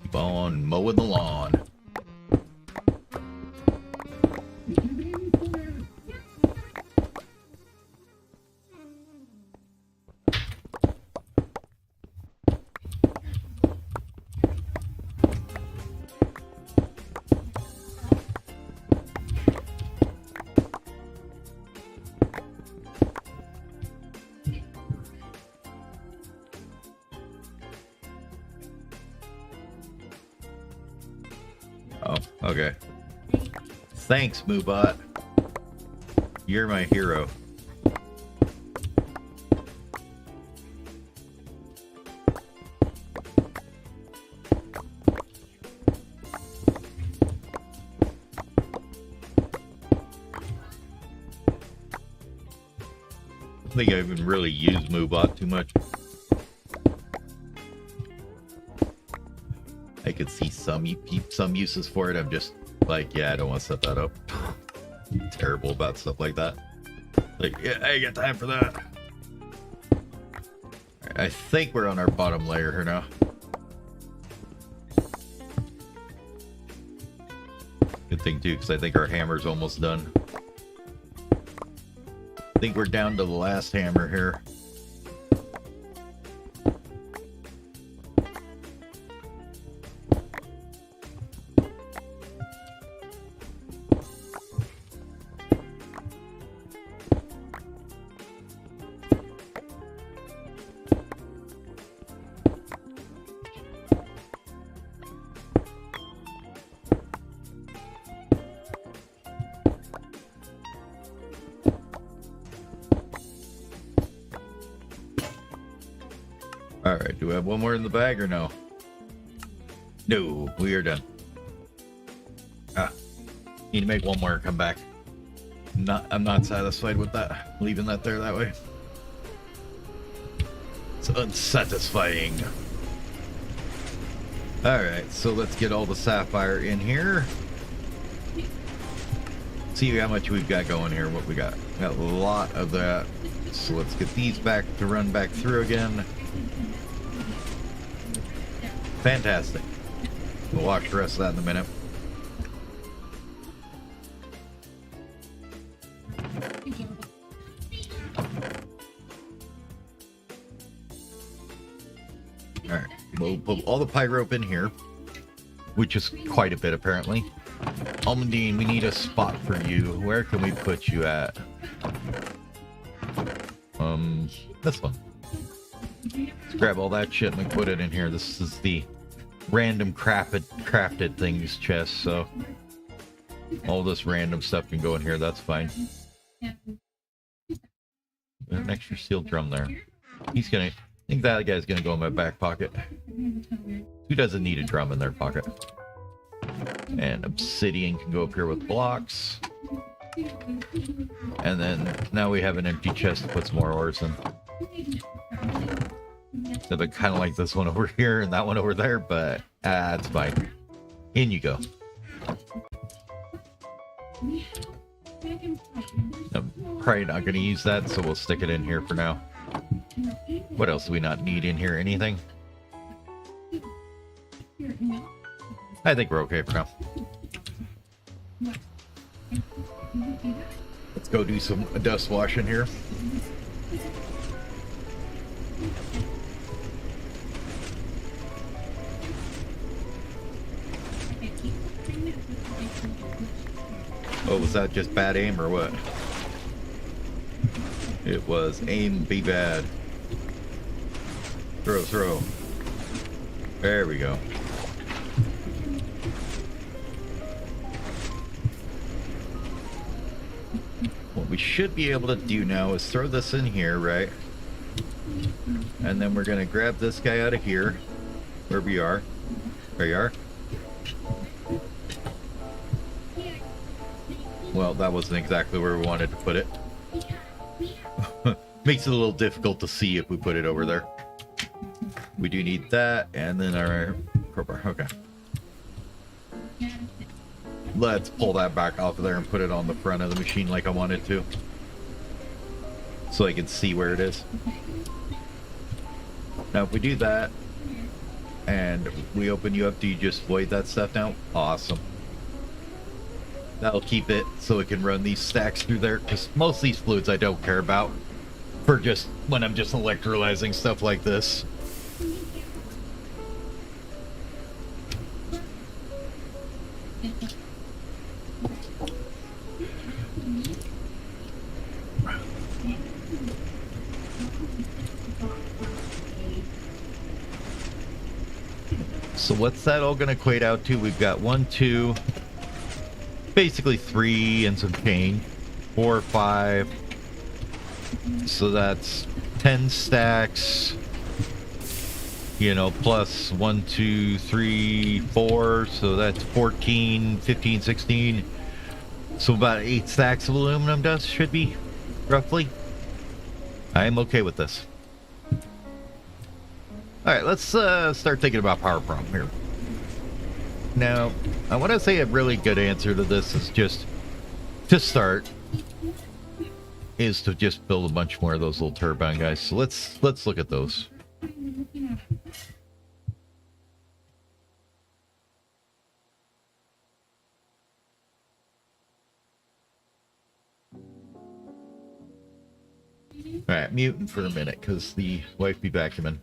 Keep on mowing the lawn. Oh, okay. Thanks, Moobot. You're my hero. I think I haven't really used Moobot too much. I could see some uses for it. I'm just like, yeah, I don't want to set that up. I'm terrible about stuff like that. Like, yeah, I ain't got time for that. Right, I think we're on our bottom layer here now. Good thing too, because I think our hammer's almost done. I think we're down to the last hammer here. Alright, do we have one more in the bag or no? No, we are done. Need to make one more and come back. I'm not satisfied with that. Leaving that there that way. It's unsatisfying. Alright, so let's get all the sapphire in here. See how much we've got going here, what we got. Got a lot of that. So let's get these back to run back through again. Fantastic. We'll watch the rest of that in a minute. Alright, we'll put all the pie rope in here, which is quite a bit apparently. Almondine, we need a spot for you. Where can we put you at? This one. Let's grab all that shit and we put it in here. This is the random crafted things chest, so all this random stuff can go in here. That's fine. An extra steel drum there. He's gonna. I think that guy's gonna go in my back pocket. Who doesn't need a drum in their pocket? And obsidian can go up here with blocks. And then now we have an empty chest to put some more ores in. So they're kind of like this one over here and that one over there, but that's fine. In you go. I'm probably not going to use that, so we'll stick it in here for now. What else do we not need in here? Anything? I think we're okay for now. Let's go do some dust washing here. Oh, was that just bad aim or what? It was aim be bad. Throw, throw. There we go. What we should be able to do now is throw this in here, right? And then we're gonna grab this guy out of here. Where we are. There you are. Well, that wasn't exactly where we wanted to put it. Makes it a little difficult to see if we put it over there. We do need that, and then our crowbar. Okay. Let's pull that back off of there and put it on the front of the machine like I wanted to. So I can see where it is. Now if we do that, and we open you up, do you just void that stuff now? Awesome. That'll keep it so it can run these stacks through there, because most of these fluids I don't care about for just when I'm just electrolyzing stuff like this. So what's that all going to equate out to? We've got 1, 2, basically 3 and some change. 4, 5. So that's 10 stacks. You know, plus 1, 2, 3, 4. So that's 14, 15, 16. So about 8 stacks of aluminum dust should be, roughly. I am okay with this. Alright, let's start thinking about power prompt here. Now, I want to say a really good answer to this is just, to start, is to just build a bunch more of those little turbine guys. So let's look at those. Alright, muting for a minute, because the wife be vacuuming.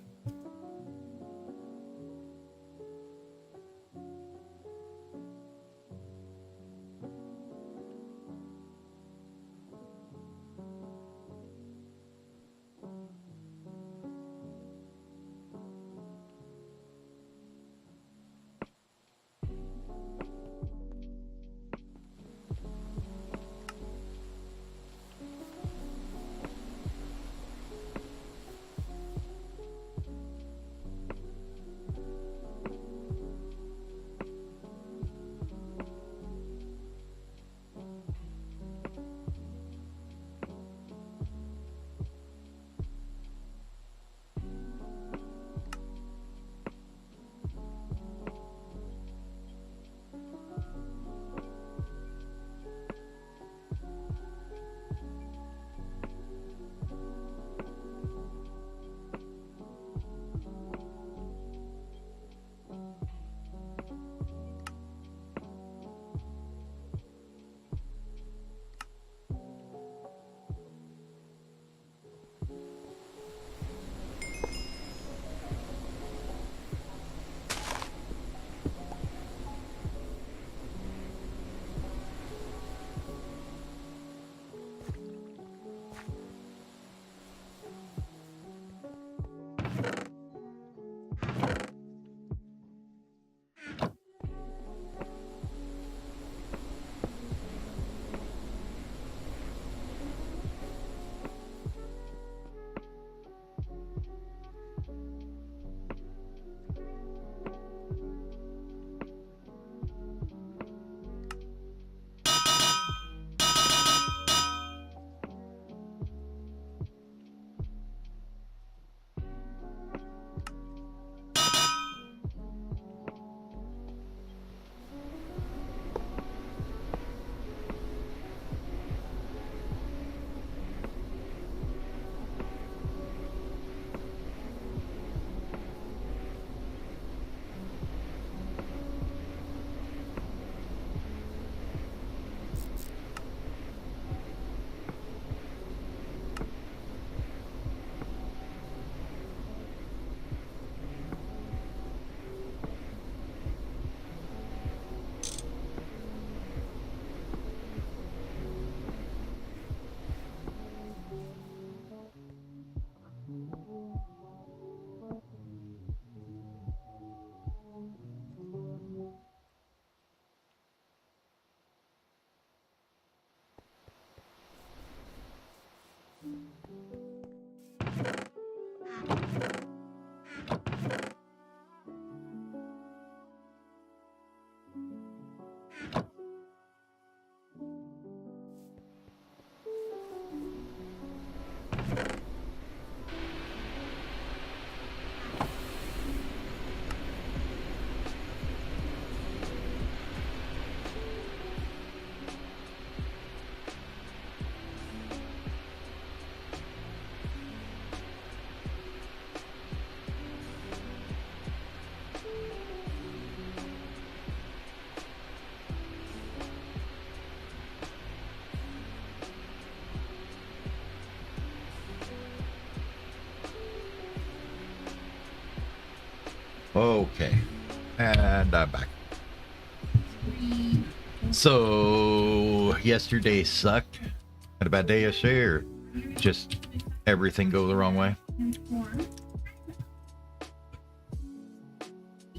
Okay. And I'm back. 3, So, yesterday sucked. Had a bad day yesterday, or just everything go the wrong way? and 4.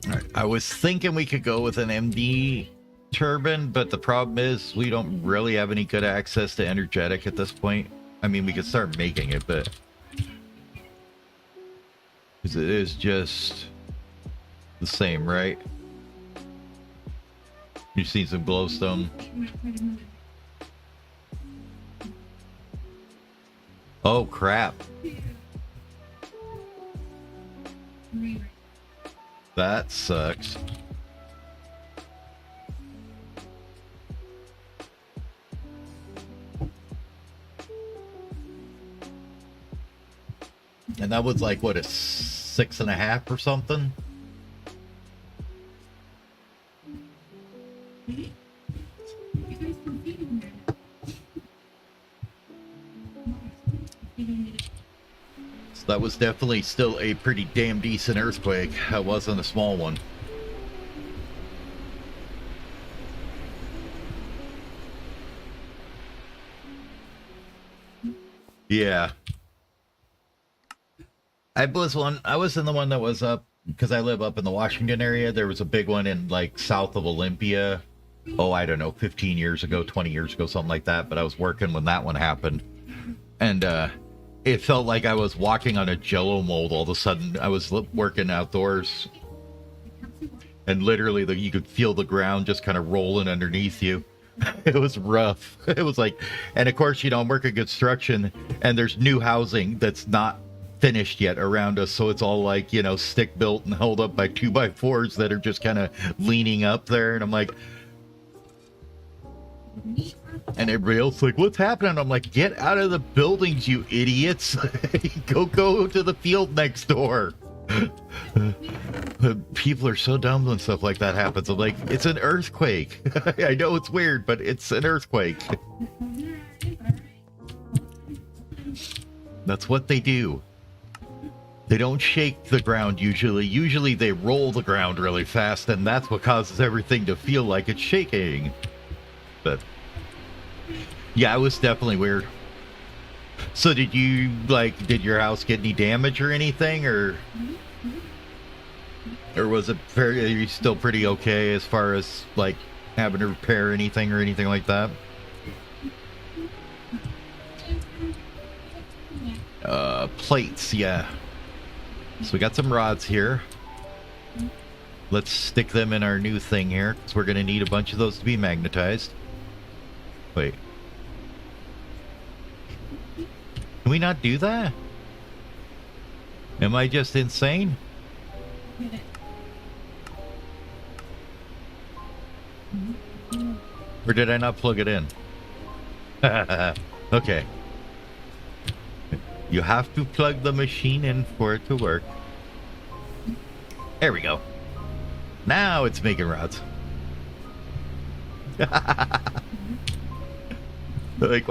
Alright, I was thinking we could go with an MD turbine, but the problem is we don't really have any good access to energetic at this point. I mean, we could start making it, but... because it is just the same, right? You've seen some glowstone. Oh, crap. That sucks. And that was like, what, a 6.5 or something? So that was definitely still a pretty damn decent earthquake. That wasn't a small one. Yeah. I was in the one that was up, because I live up in the Washington area. There was a big one in like south of Olympia. Oh, I don't know, 15 years ago, 20 years ago, something like that. But I was working when that one happened. And it felt like I was walking on a jello mold all of a sudden. I was working outdoors. And literally you could feel the ground just kind of rolling underneath you. It was rough. It was like, and of course, I'm working construction and there's new housing that's not finished yet around us, so it's all like, stick built and held up by 2x4s that are just kind of leaning up there, and I'm like, and everybody else like, what's happening? I'm like, get out of the buildings, you idiots. go to the field next door. People are so dumb when stuff like that happens. I'm like, it's an earthquake. I know it's weird, but it's an earthquake. That's what they do. They don't shake the ground usually. Usually they roll the ground really fast, and that's what causes everything to feel like it's shaking. But yeah, it was definitely weird. So did your house get any damage or anything, or was it are you still pretty okay as far as like having to repair anything or anything like that? Plates, yeah. So we got some rods here. Let's stick them in our new thing here, because we're going to need a bunch of those to be magnetized. Wait. Can we not do that? Am I just insane? Or did I not plug it in? Okay. You have to plug the machine in for it to work. There we go. Now it's making rods. Like,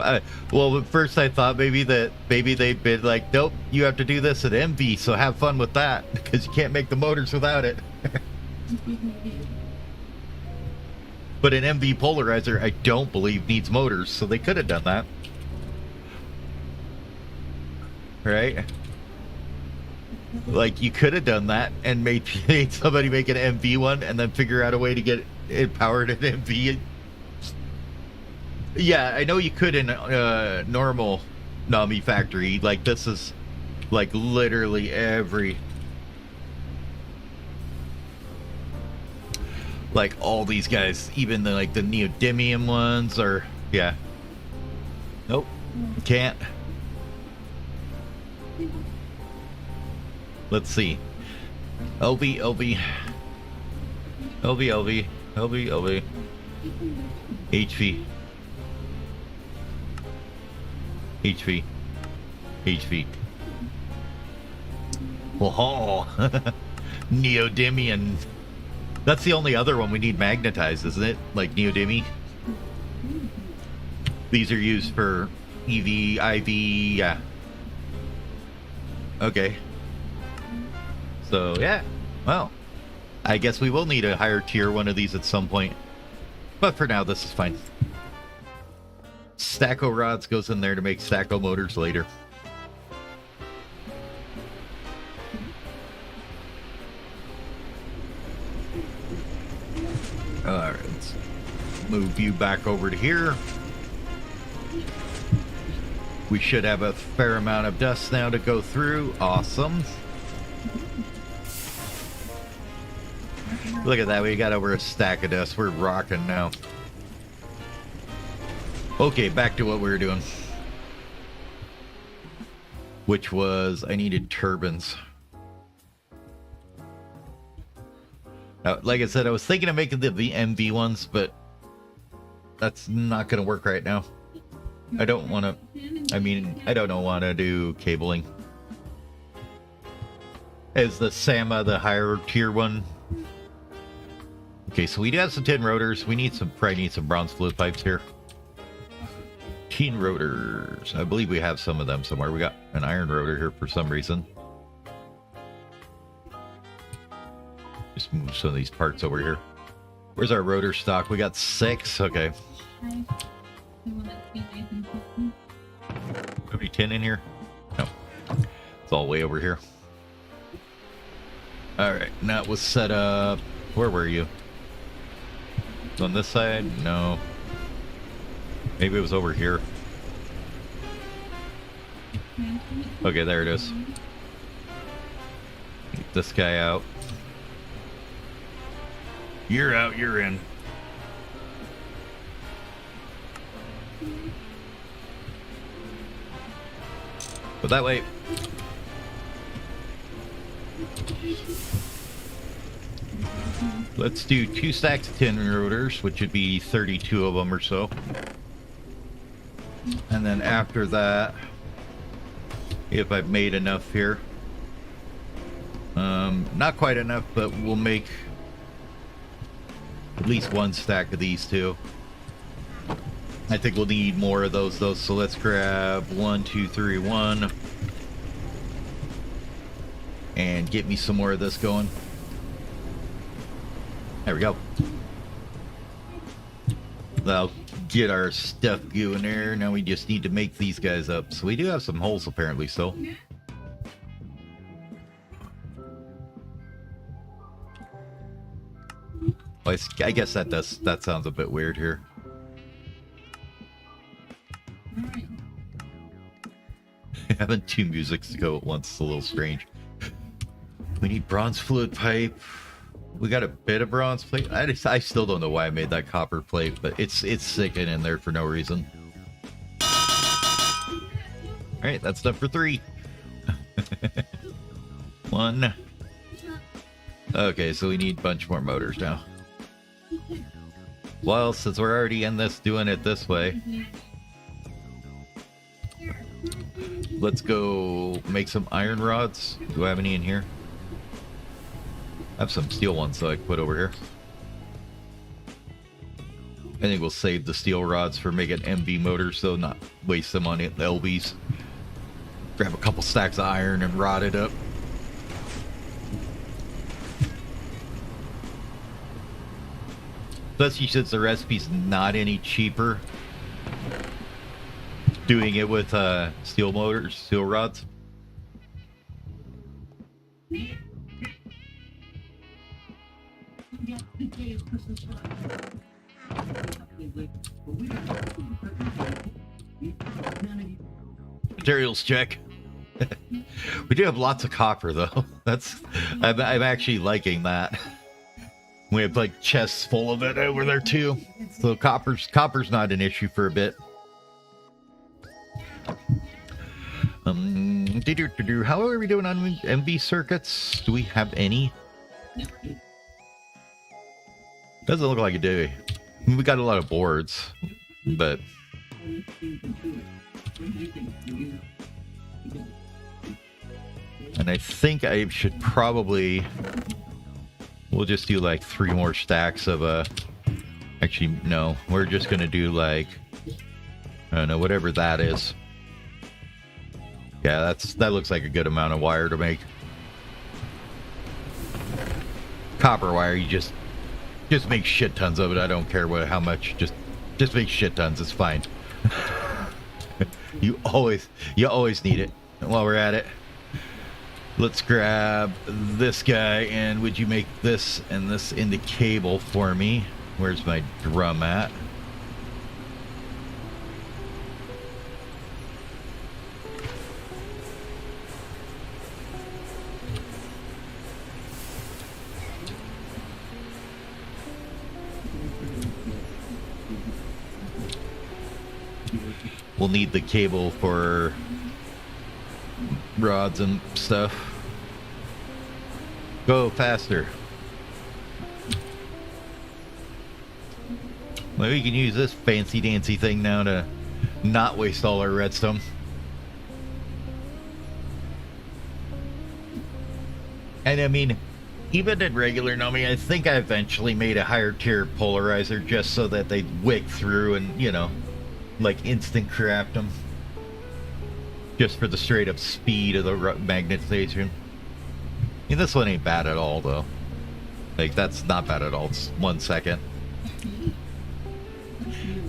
well, at first I thought maybe they'd been like, nope, you have to do this at MV, so have fun with that, because you can't make the motors without it. But an MV polarizer, I don't believe needs motors, so they could have done that. Right? Like, you could have done that and made somebody make an MV one and then figure out a way to get it powered at MV. Yeah, I know you could in normal Nomifactory. Like, this is like literally every, like all these guys, even the neodymium ones are, yeah. Nope, can't. Let's see. LV, LV. LV, LV. LV, LV. HV. HV. HV. Oh, neodymium. That's the only other one we need magnetized, isn't it? Like neodymium. These are used for EV, IV, yeah. Okay. So, yeah. Well, I guess we will need a higher tier one of these at some point. But for now, this is fine. Stacko rods goes in there to make stacko motors later. Alright, let's move you back over to here. We should have a fair amount of dust now to go through. Awesome. Look at that, we got over a stack of dust. We're rocking now. Okay, back to what we were doing. Which was, I needed turbines. Now, like I said, I was thinking of making the MV ones, but that's not going to work right now. I don't want to, I don't want to do cabling. Is the Sama the higher tier one? Okay, so we do have some tin rotors. We need probably need some bronze fluid pipes here. Tin rotors. I believe we have some of them somewhere. We got an iron rotor here for some reason. Just move some of these parts over here. Where's our rotor stock? We got 6. Okay. Any tin in here? No. It's all way over here. Alright, now it was set up. Where were you? On this side? No. Maybe it was over here. Okay, there it is. Get this guy out. You're out, you're in. But that way. Let's do 2 stacks of tin rotors, which would be 32 of them or so. And then after that, if I've made enough here, not quite enough, but we'll make at least 1 stack of these 2. I think we'll need more of those though, so let's grab 1, 2, 3, 1, and get me some more of this going. There we go. That'll get our stuff going there. Now we just need to make these guys up. So we do have some holes apparently still. Well, I guess that sounds a bit weird here. Having 2 musics to go at once is a little strange. We need bronze fluid pipe. We got a bit of bronze plate. I still don't know why I made that copper plate, but it's sticking in there for no reason. All right, that's enough for 3. 1. Okay, so we need a bunch more motors now. Well, since we're already in this, doing it this way, let's go make some iron rods. Do I have any in here? I have some steel ones that I can put over here. I think we'll save the steel rods for making MV motors, so not waste them on the LBs. Grab a couple stacks of iron and rod it up. Especially since the recipe's not any cheaper doing it with steel motors, steel rods. Materials check. We do have lots of copper though. I'm actually liking that. We have like chests full of it over there too. So copper's not an issue for a bit. How are we doing on MV circuits? Do we have any? Doesn't look like it, do we? We got a lot of boards, but and I think I should probably, we'll just do like 3 more stacks of actually no, we're just gonna do like, I don't know, whatever that is. Yeah, that looks like a good amount of wire to make. copper wire, you just make shit tons of it. I don't care how much. Just make shit tons. It's fine. you always need it. While we're at it, let's grab this guy, and would you make this and this into cable for me? Where's my drum at? We'll need the cable for rods and stuff. Go faster. Maybe we can use this fancy dancy thing now to not waste all our redstone. And I mean, even in regular Nomi, I think I eventually made a higher tier polarizer just so that they'd wick through and, you know, like instant craft them. Just for the straight up speed of the magnetization. I mean, this one ain't bad at all, though. Like, that's not bad at all. It's 1 second.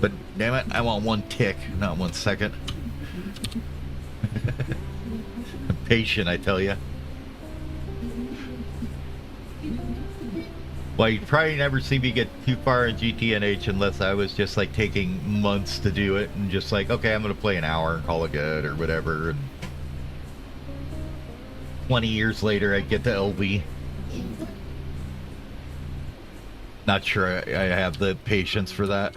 But damn it, I want 1 tick, not 1 second. I'm patient, I tell you. Well, you'd probably never see me get too far in GTNH unless I was just like taking months to do it and just like, okay, I'm gonna play an hour and call it good or whatever. And 20 years later, I get to LV. Not sure I have the patience for that.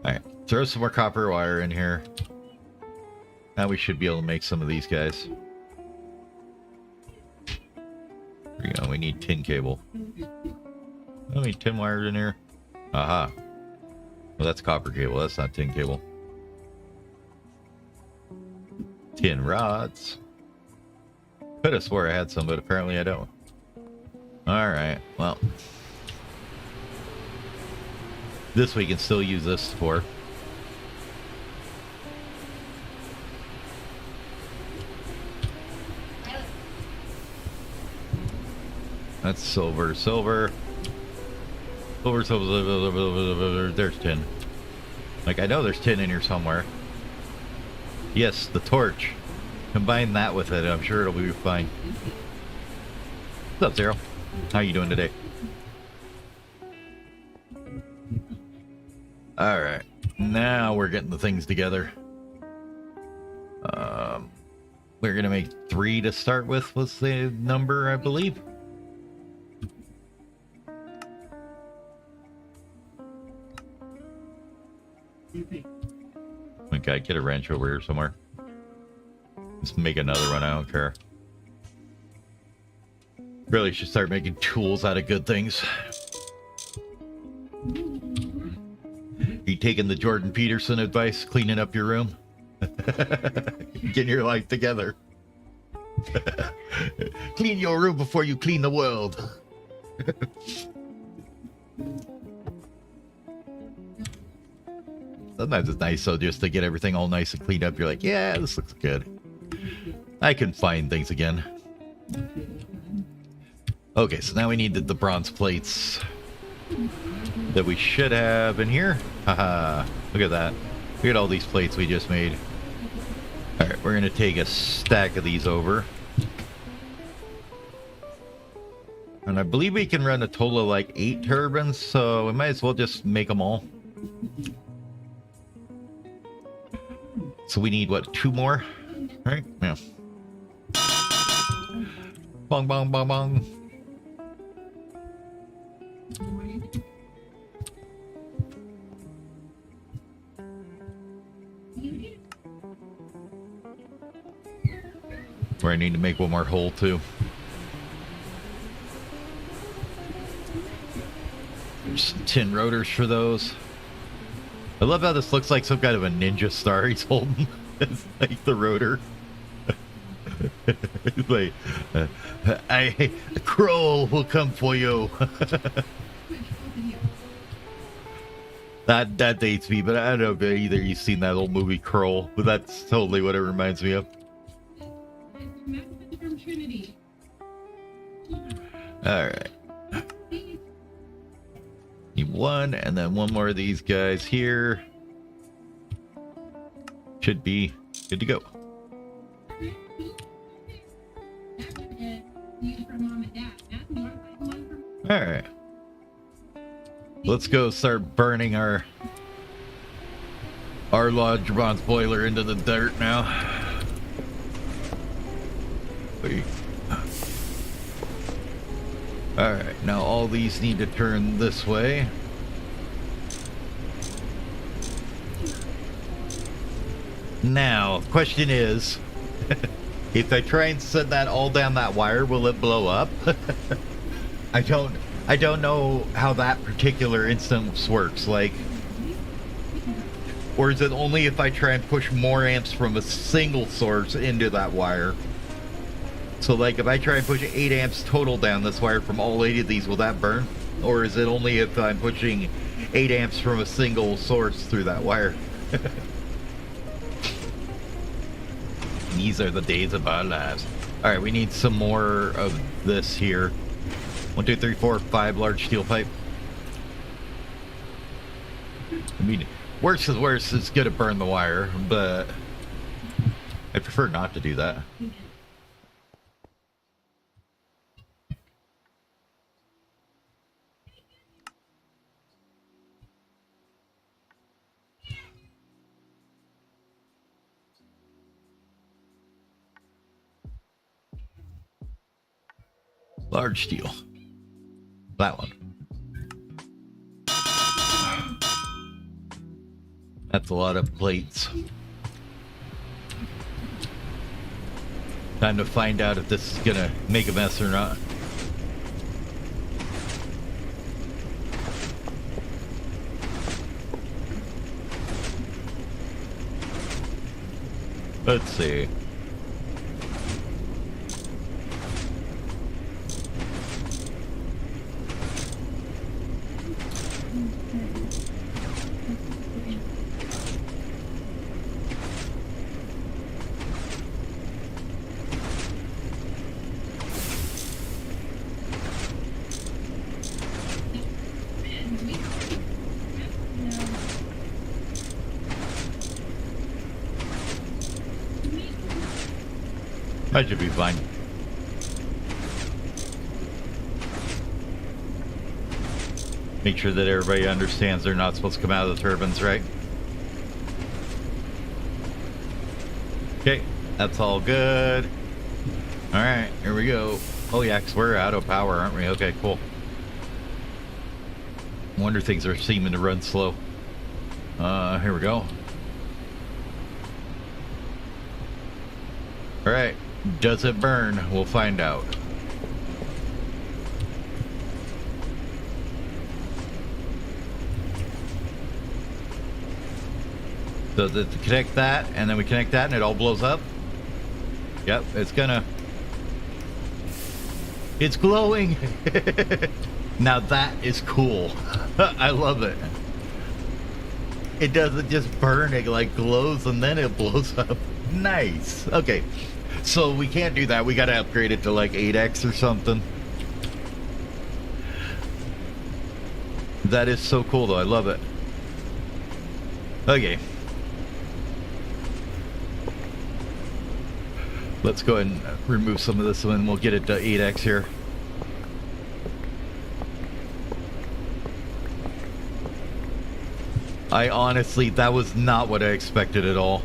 Alright, throw some more copper wire in here. Now we should be able to make some of these guys. There we go, we need tin cable. I need tin wires in here. Aha. Well, that's copper cable, that's not tin cable. Tin rods. Could have swore I had some, but apparently I don't. Alright, well. This we can still use this for. That's silver, silver. Silver, silver, there's tin. Like, I know there's tin in here somewhere. Yes, the torch. Combine that with it, I'm sure it'll be fine. What's up, Zero? How you doing today? Alright. Now we're getting the things together. We're gonna make 3 to start with, was the number, I believe. Okay, get a wrench over here somewhere. Let's make another one, I don't care. Really should start making tools out of good things. Are you taking the Jordan Peterson advice, cleaning up your room? Getting your life together. Clean your room before you clean the world. Sometimes it's nice, though, just to get everything all nice and cleaned up. You're like, yeah, this looks good. I can find things again. Okay, so now we need the bronze plates that we should have in here. Haha, look at that. Look at all these plates we just made. Alright, we're going to take a stack of these over. And I believe we can run a total of like 8 turbines, so we might as well just make them all. So we need, what, 2 more? Right? Yeah. Bong, bong, bong, bong. Where I need to make 1 more hole, too. There's tin rotors for those. I love how this looks like some kind of a ninja star he's holding. It's like the rotor. It's like, a Kroll will come for you. That dates me, but I don't know if either you've seen that old movie Kroll, but that's totally what it reminds me of. From Trinity. Alright. Need one, and then one more of these guys here. Should be good to go. Alright. Let's go start burning our large bronze boiler into the dirt now. Wait. Alright, now all these need to turn this way. Now, question is, if I try and send that all down that wire, will it blow up? I don't know how that particular instance works, like, or is it only if I try and push more amps from a single source into that wire? So like if I try and push 8 amps total down this wire from all 8 of these, will that burn? Or is it only if I'm pushing 8 amps from a single source through that wire? These are the days of our lives. Alright, we need some more of this here. 1, 2, 3, 4, 5 large steel pipe. I mean, worse is worse, it's gonna burn the wire, but I prefer not to do that. Large steel. That one. That's a lot of plates. Time to find out if this is gonna make a mess or not. Let's see. That should be fine. Make sure that everybody understands they're not supposed to come out of the turbines, right? Okay, that's all good. Alright, here we go. Oh yeah, 'cause we're out of power, aren't we? Okay, cool. Wonder things are seeming to run slow. Here we go. Alright. Does it burn? We'll find out. So to connect that, and then we connect that, and it all blows up. Yep, it's gonna. It's glowing. Now that is cool. I love it. It doesn't just burn; it like glows, and then it blows up. Nice. Okay. So we can't do that. We gotta upgrade it to like 8x or something. That is so cool though. I love it. Okay. Let's go ahead and remove some of this and we'll get it to 8x here. I honestly, that was not what I expected at all.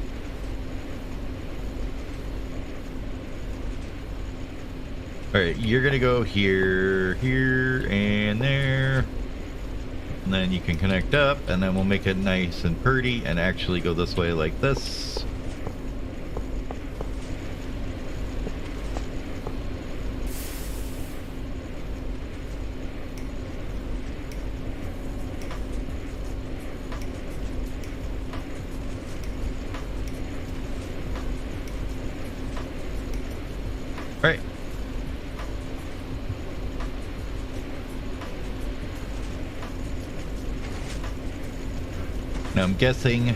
Alright, you're gonna go here, here, and there. And then you can connect up, and then we'll make it nice and pretty, and actually go this way like this. Alright. Now I'm guessing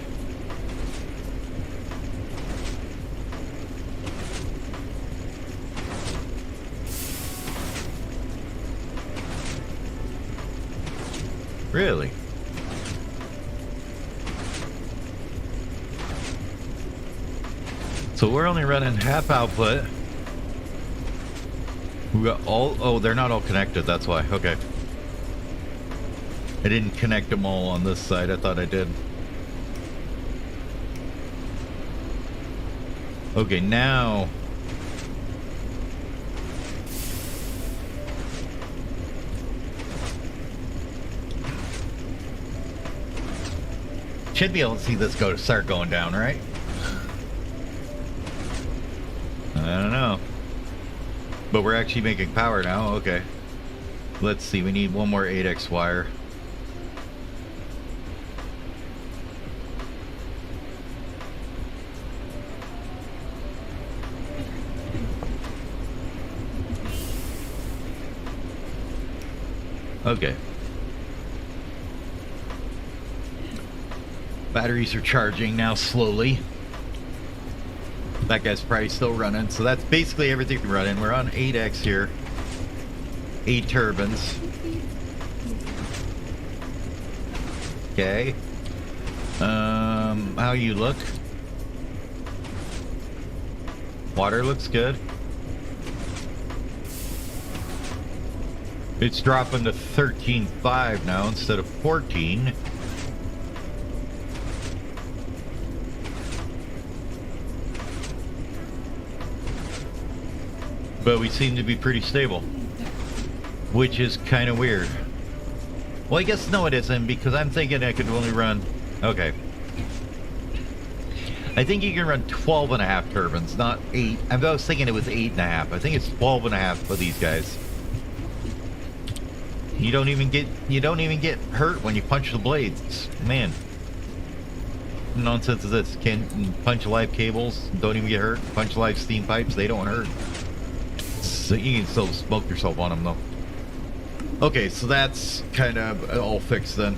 Really? So we're only running half output. We got all... Oh, they're not all connected. That's why. Okay. I didn't connect them all on this side. I thought I did. Okay, now... Should be able to see this start going down, right? I don't know. But we're actually making power now. Okay. Let's see. We need one more 8x wire. Okay. Batteries are charging now slowly. That guy's probably still running. So that's basically everything running. We're on 8x here. 8 turbines. Okay. How you look? Water looks good. It's dropping to 13.5 now instead of 14. But we seem to be pretty stable, which is kind of weird. Well, I guess no, it isn't, because I'm thinking I could only run... Okay. I think you can run 12 and a half turbines, not 8. I was thinking it was 8 and a half. I think it's 12 and a half for these guys. You don't even get hurt when you punch the blades. Man. What nonsense is this? Can punch live cables, don't even get hurt. Punch live steam pipes, they don't hurt. So you can still smoke yourself on them though. Okay, so that's kind of all fixed then.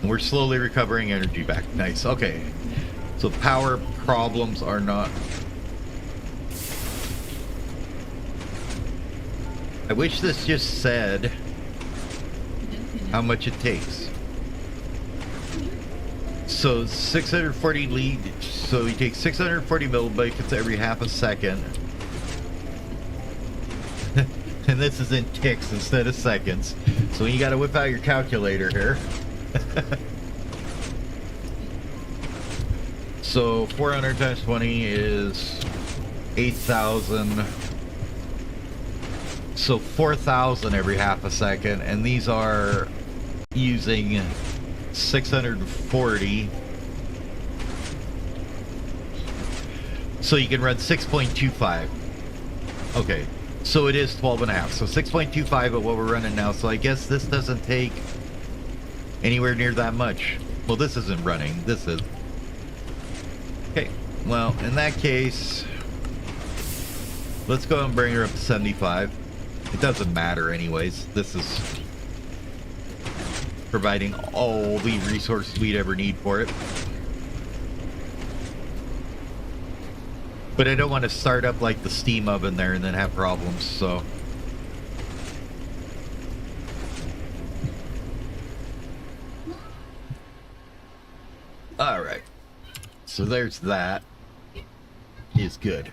We're slowly recovering energy back. Nice. Okay. So power problems are not... I wish this just said how much it takes. So 640 lead. So you take 640 milliseconds every half a second. And this is in ticks instead of seconds. So you got to whip out your calculator here. So 400 times 20 is 8,000. So 4,000 every half a second, and these are using 640. So you can run 6.25. Okay, so it is 12 and a half. So 6.25 at what we're running now. So I guess this doesn't take anywhere near that much. Well, this isn't running. This is. Okay, well, in that case, let's go and bring her up to 75. It doesn't matter anyways. This is providing all the resources we'd ever need for it. But I don't want to start up like the steam oven there and then have problems, so. All right. So there's that. Is good.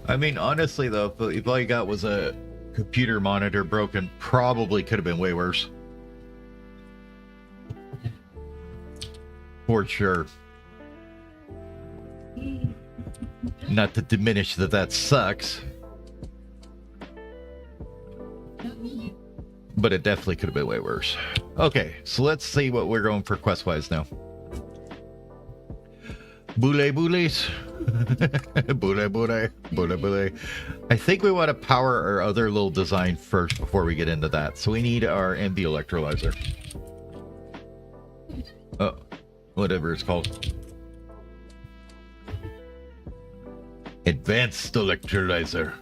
I mean, honestly, though, if all you got was a computer monitor broken, probably could have been way worse. For sure. Not to diminish that sucks. But it definitely could have been way worse. Okay, so let's see what we're going for quest-wise now. Boule boules. Boule boule. Boule boule. I think we want to power our other little design first before we get into that. So we need our MB electrolyzer. Oh, whatever it's called. Advanced electrolyzer.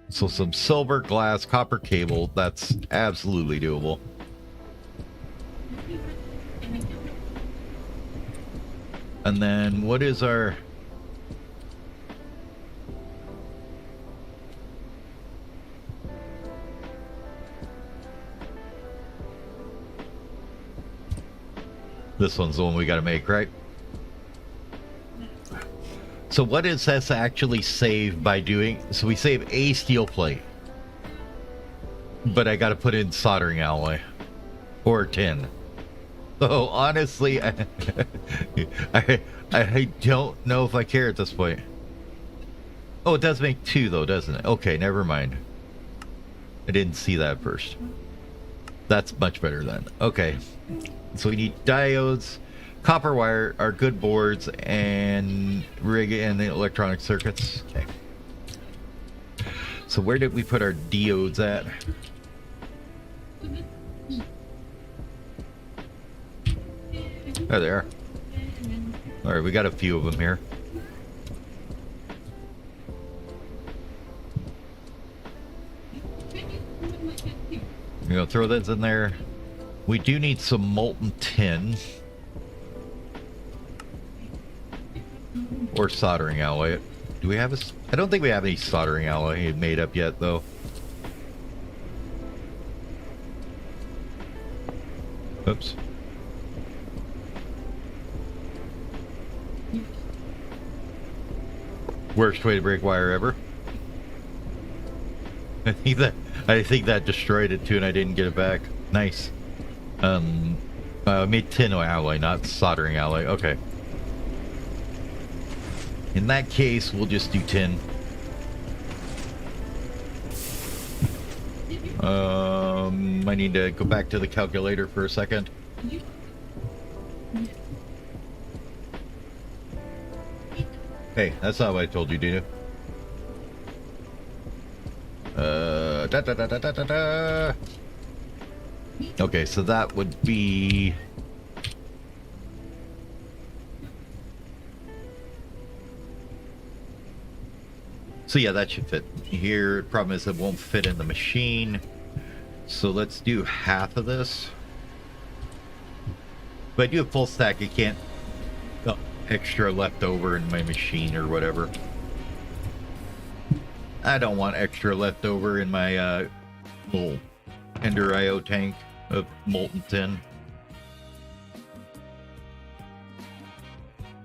So some silver, glass, copper cable. That's absolutely doable. And then what is our... This one's the one we got to make, right? So what is this actually save by doing? So we save a steel plate. But I got to put in soldering alloy. Or tin. Oh, honestly, I don't know if I care at this point. Oh, it does make 2 though, doesn't it? Okay, never mind. I didn't see that first. That's much better then. Okay. So we need diodes, copper wire, our good boards, and rig and the electronic circuits. Okay. So where did we put our diodes at? Oh, they are. All right, we got a few of them here. You're gonna throw those in there. We do need some molten tin. Or soldering alloy. Do we have a... I don't think we have any soldering alloy made up yet, though. Oops. Worst way to break wire ever. I think that destroyed it too, and I didn't get it back. Nice. Made tin alloy, not soldering alloy. Okay. In that case, we'll just do tin. I need to go back to the calculator for a second. Hey, that's not what I told you, Dina. Okay, so that would be... So yeah, that should fit here. Problem is it won't fit in the machine. So let's do half of this. But I do a full stack, I can't... Oh, extra left over in my machine or whatever. I don't want extra left over in my little Ender IO tank of molten tin.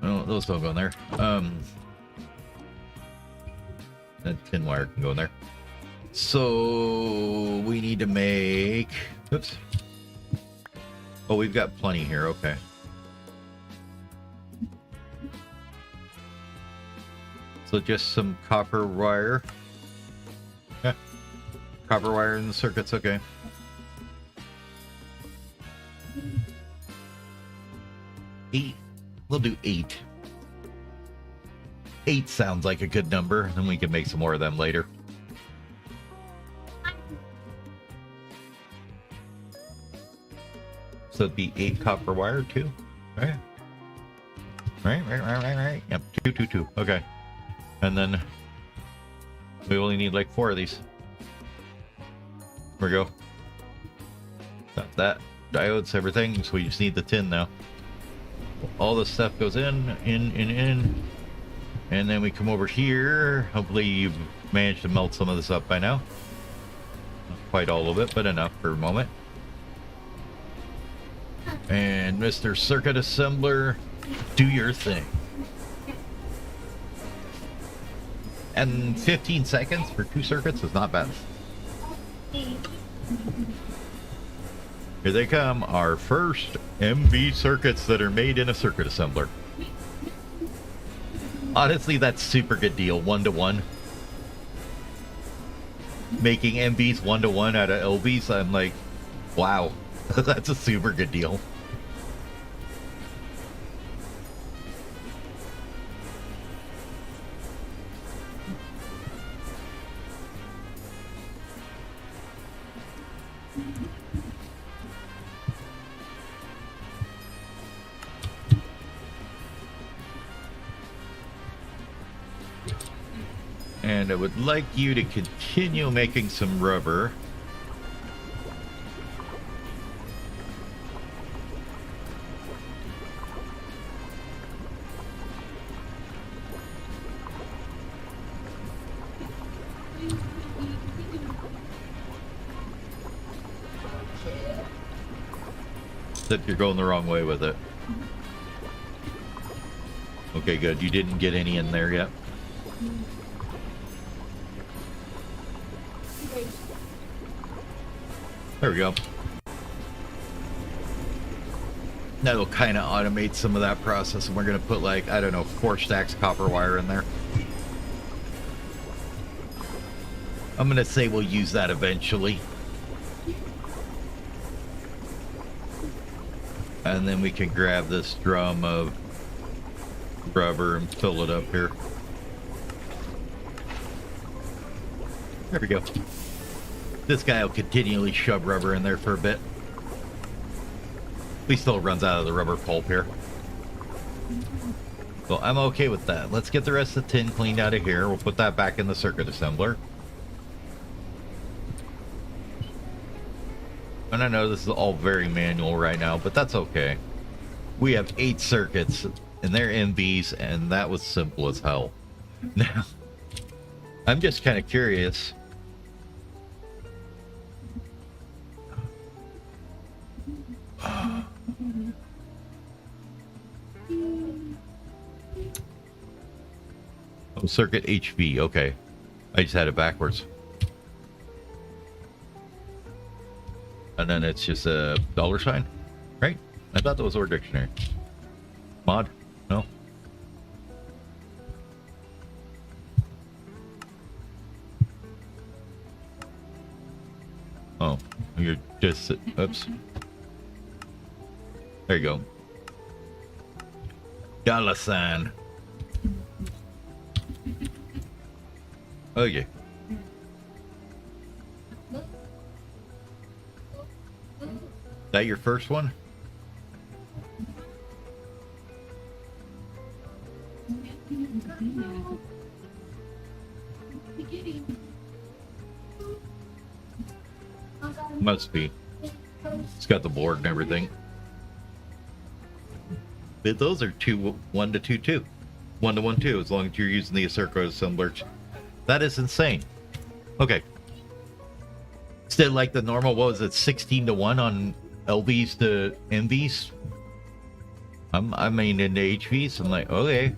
Oh, those don't go in there. That tin wire can go in there. So we need to make... Oops. Oh, we've got plenty here. Okay. So just some copper wire. Yeah. Copper wire in the circuits. Okay. Eight. We'll do 8. 8 sounds like a good number, and we can make some more of them later. So it'd be 8 copper wire too, right? Right. Yep, 2. Okay, and then we only need like 4 of these. Here we go. Got that, diodes, everything. So we just need the tin now. All this stuff goes in, and then we come over here. Hopefully you've managed to melt some of this up by now. Not quite all of it, but enough for a moment. And Mr. Circuit Assembler, do your thing. And 15 seconds for 2 circuits is not bad. Here they come, our first MV circuits that are made in a circuit assembler. Honestly, that's super good deal, 1-to-1. Making MVs 1-to-1 out of LVs, I'm like, wow, that's a super good deal. And I would like you to continue making some rubber. That you're going the wrong way with it. Okay, good. You didn't get any in there yet. There we go. That'll kind of automate some of that process, and we're going to put, like, I don't know, 4 stacks copper wire in there. I'm going to say we'll use that eventually. And then we can grab this drum of rubber and fill it up here. There we go. This guy will continually shove rubber in there for a bit. At least till it runs out of the rubber pulp here. So I'm okay with that. Let's get the rest of the tin cleaned out of here. We'll put that back in the circuit assembler. And I know this is all very manual right now, but that's okay. We have 8 circuits, and they're MVs, and that was simple as hell. Now, I'm just kind of curious. Oh, circuit HV, okay. I just had it backwards. And then it's just a $sign, right? I thought that was our dictionary. Mod? No? Oh, you're just... Oops. There you go. $sign. Okay. That your first one? Must be. It's got the board and everything. But those are 1 to 2 2. 1 to 1 2, as long as you're using the circuit assembler. That is insane. Okay. Instead of like the normal, what was it, 16 to 1 on LVs to MVs? I mean, into HVs, I'm like, okay.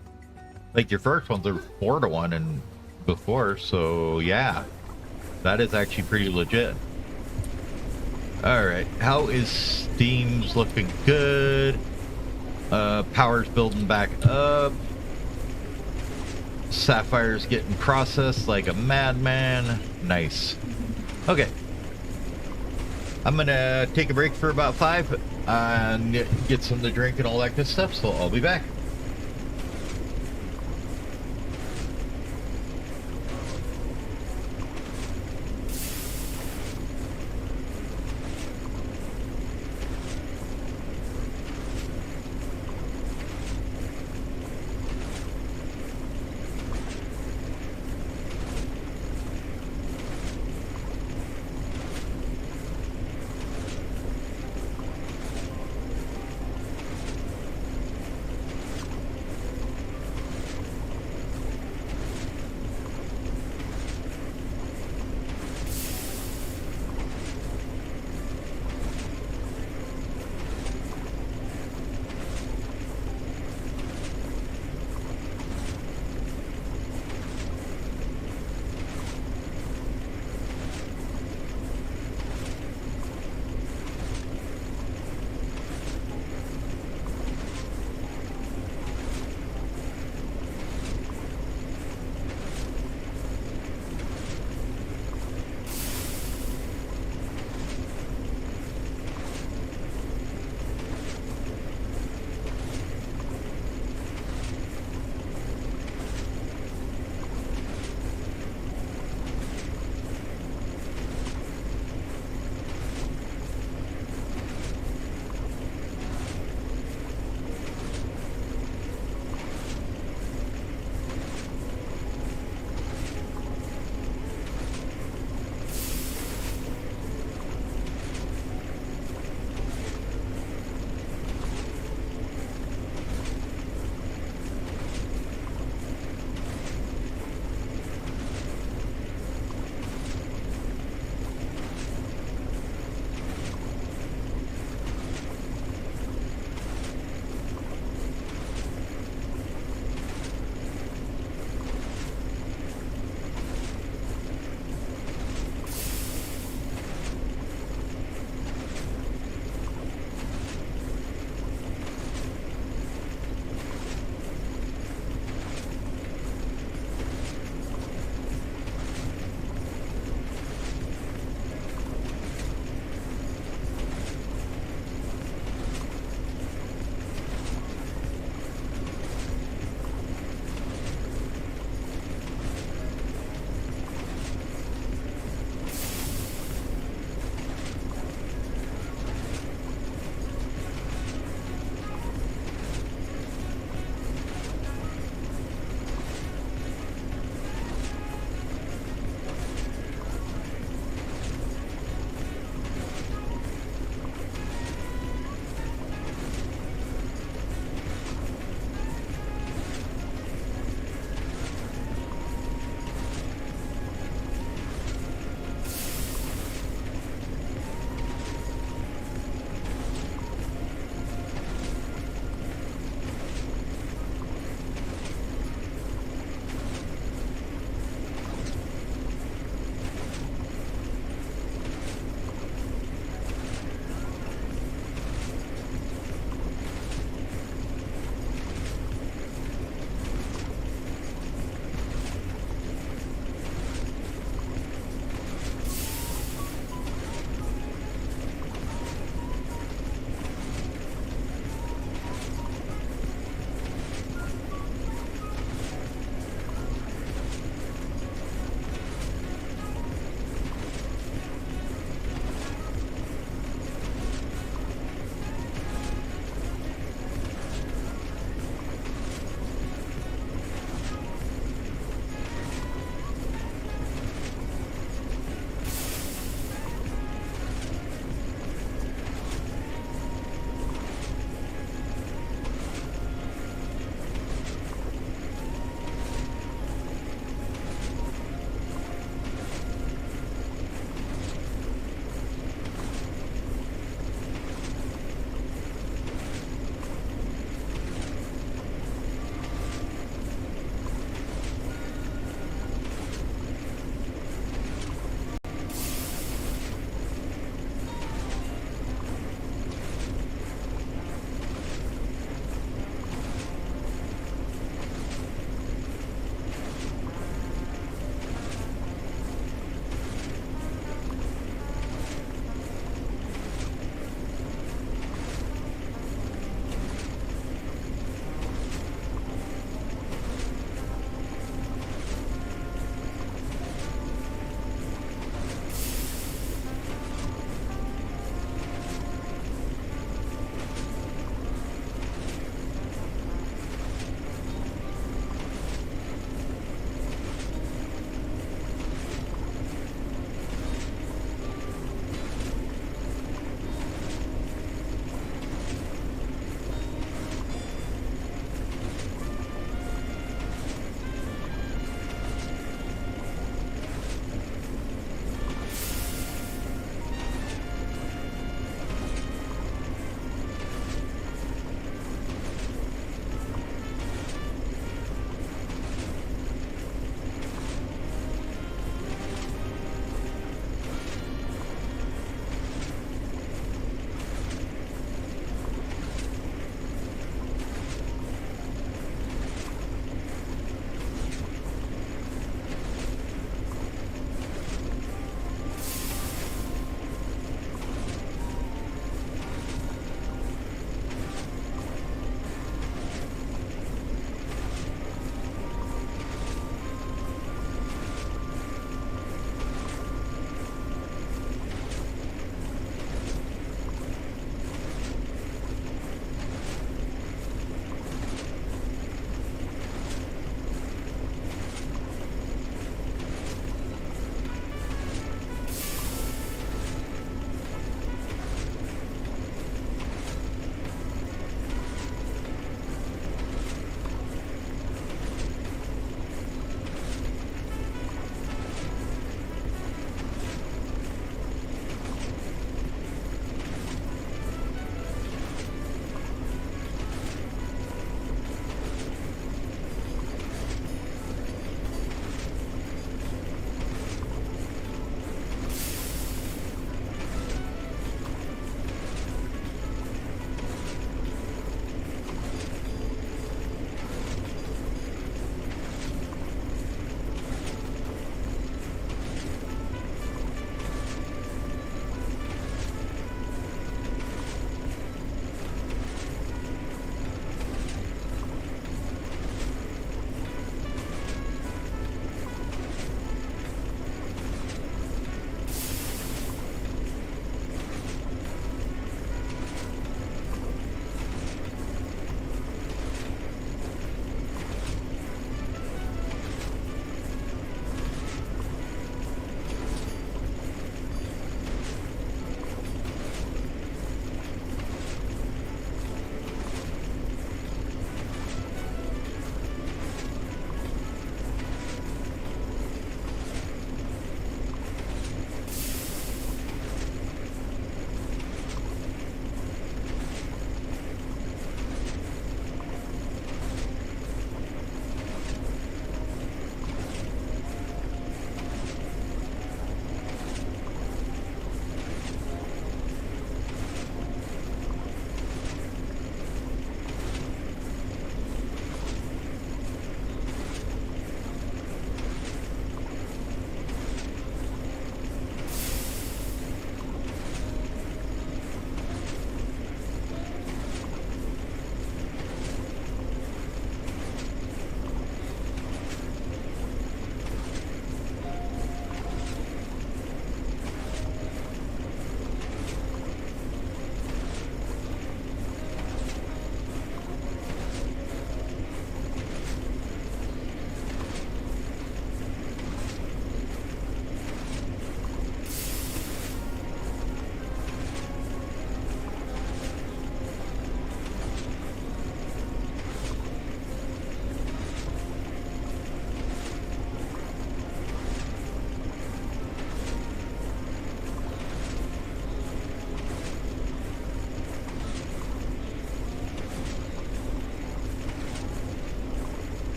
Like your first ones are 4 to 1 and before, so yeah. That is actually pretty legit. Alright, how is Steam's looking? Good. Power's building back up. Sapphire's getting processed like a madman. Nice. Okay. I'm gonna take a break for about 5 and get something to drink and all that good stuff, so I'll be back.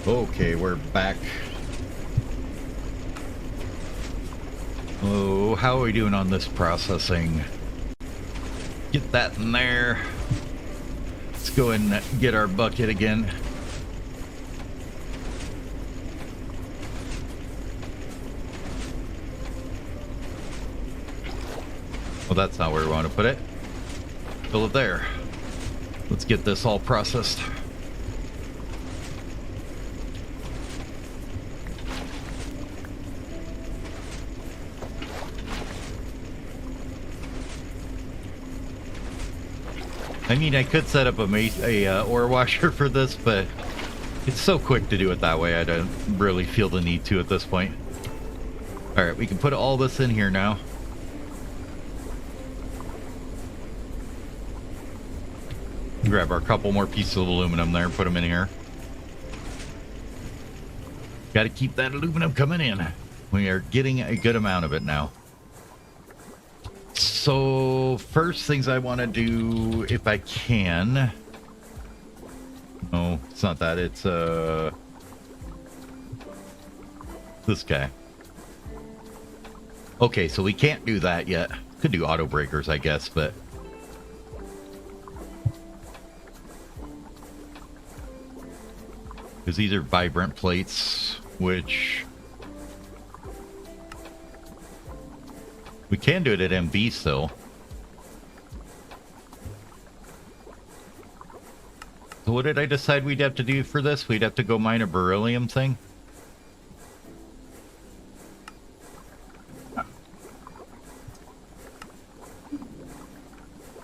Okay, we're back. Oh, how are we doing on this processing? Get that in there. Let's go and get our bucket again. Well, that's not where we want to put it. Fill it there. Let's get this all processed. I mean, I could set up a ore washer for this, but it's so quick to do it that way. I don't really feel the need to at this point. All right, we can put all this in here now. Grab our couple more pieces of aluminum there and put them in here. Got to keep that aluminum coming in. We are getting a good amount of it now. So first things I want to do, if I can. No, it's not that. It's this guy. Okay, so we can't do that yet. Could do auto breakers, I guess, but because these are vibrant plates, which we can do it at MV still. So what did I decide we'd have to do for this? We'd have to go mine a beryllium thing.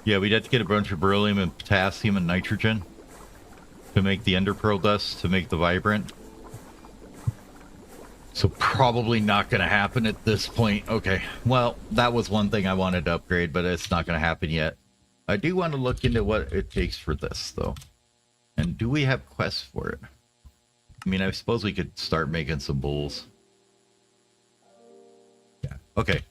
Yeah, we'd have to get a bunch of beryllium and potassium and nitrogen to make the ender pearl dust, to make the vibrant. So probably not going to happen at this point. Okay, well, that was one thing I wanted to upgrade, but it's not going to happen yet. I do want to look into what it takes for this, though. And do we have quests for it? I mean, I suppose we could start making some bulls. Yeah, okay.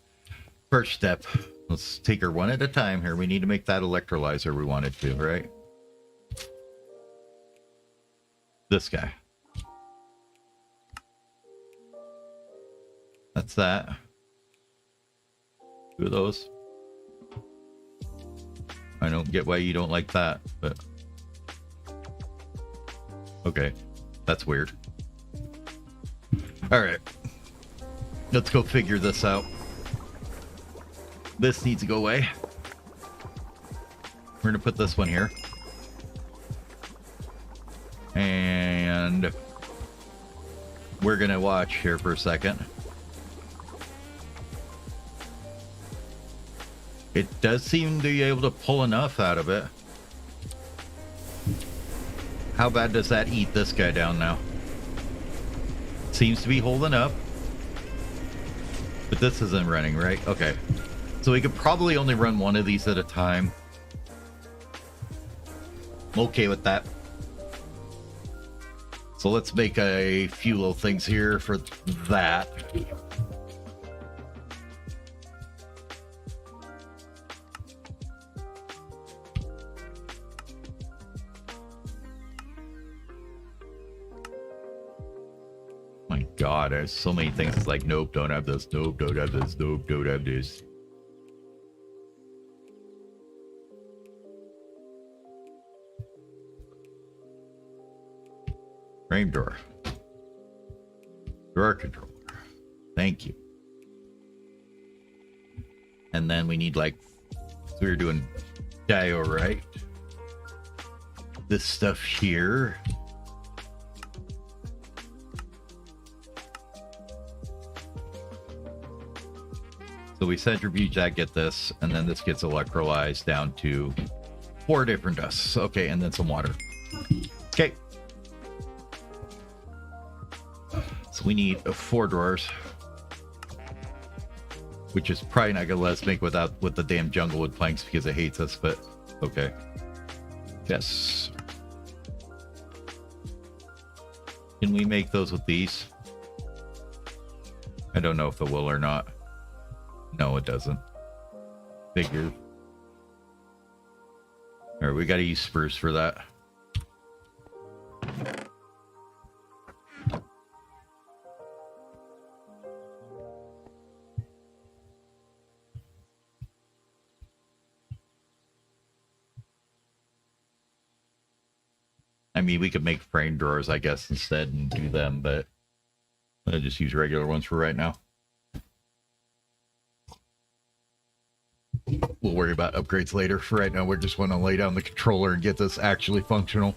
First step. Let's take her one at a time here. We need to make that electrolyzer we wanted to, right? This guy. That's that. Two of those. I don't get why you don't like that, but okay. That's weird. All right. Let's go figure this out. This needs to go away. We're gonna put this one here. And we're gonna watch here for a second. It does seem to be able to pull enough out of it. How bad does that eat this guy down now? Seems to be holding up. But this isn't running, right? Okay. So we could probably only run one of these at a time. I'm okay with that. So let's make a few little things here for that. My God, there's so many things. It's like, nope, don't have this. Nope, don't have this. Nope, don't have this. Frame door. Drawer controller. Thank you. And then we need, like, so we were doing diorite. This stuff here. So we centrifuge that, get this, and then this gets electrolyzed down to 4 different dusts. Okay, and then some water. Okay. So we need 4 drawers, which is probably not gonna let us make with the damn jungle wood planks because it hates us, but okay. Yes. Can we make those with these? I don't know if it will or not. No, it doesn't. Figure. All right, we got to use spruce for that. I mean, we could make frame drawers, I guess, instead and do them, but I'll just use regular ones for right now. We'll worry about upgrades later. For right now, we just want to lay down the controller and get this actually functional.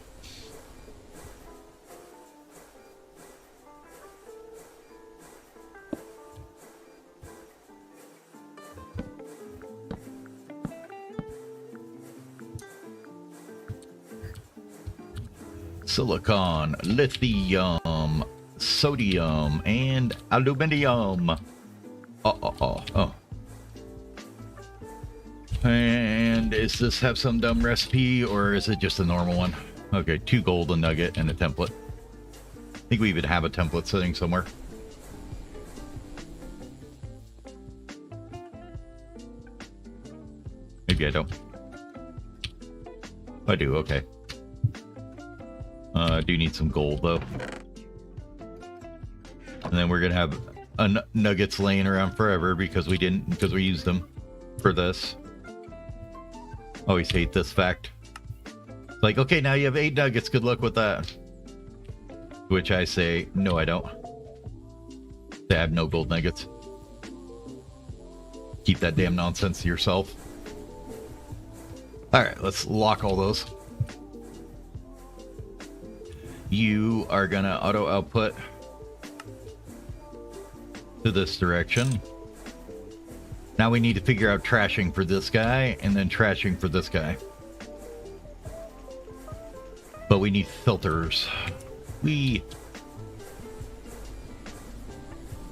Silicon, lithium, sodium, and aluminum. Oh. And does this have some dumb recipe, or is it just a normal one? Okay, 2 gold, a nugget, and a template. I think we even have a template sitting somewhere. Maybe I don't. I do, okay. I do need some gold, though. And then we're gonna have nuggets laying around forever because we used them for this. Always hate this fact. Like, okay, now you have 8 nuggets. Good luck with that. Which I say, no, I don't. They have no gold nuggets. Keep that damn nonsense to yourself. All right, let's lock all those. You are gonna auto output to this direction. Now we need to figure out trashing for this guy and then trashing for this guy. But we need filters. Did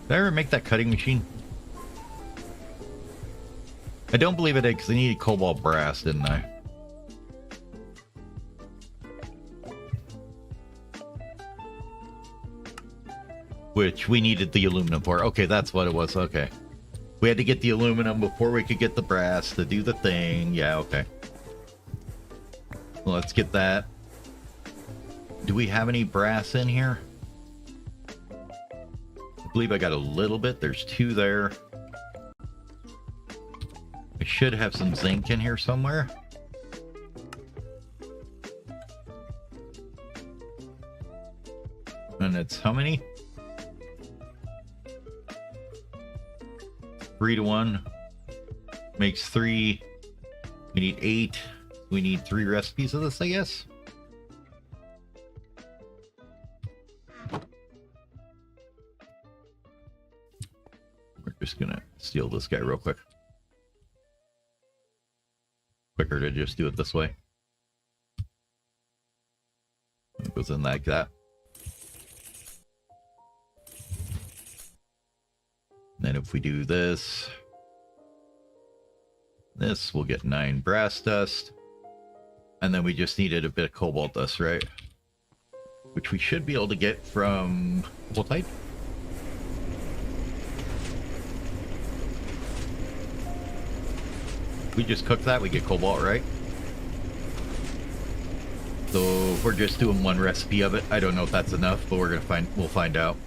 I ever make that cutting machine? I don't believe it did because I needed cobalt brass, didn't I? Which we needed the aluminum for. Okay, that's what it was. Okay. We had to get the aluminum before we could get the brass to do the thing. Yeah, okay. Well, let's get that. Do we have any brass in here? I believe I got a little bit. There's 2 there. I should have some zinc in here somewhere. And it's how many? 3 to 1 makes 3. We need 8. We need 3 recipes of this, I guess. We're just gonna steal this guy real quick. Quicker to just do it this way. It goes in like that. Then if we do this, we'll get 9 brass dust. And then we just needed a bit of cobalt dust, right? Which we should be able to get from cobaltite. If we just cook that, we get cobalt, right? So if we're just doing 1 recipe of it, I don't know if that's enough, but we'll find out.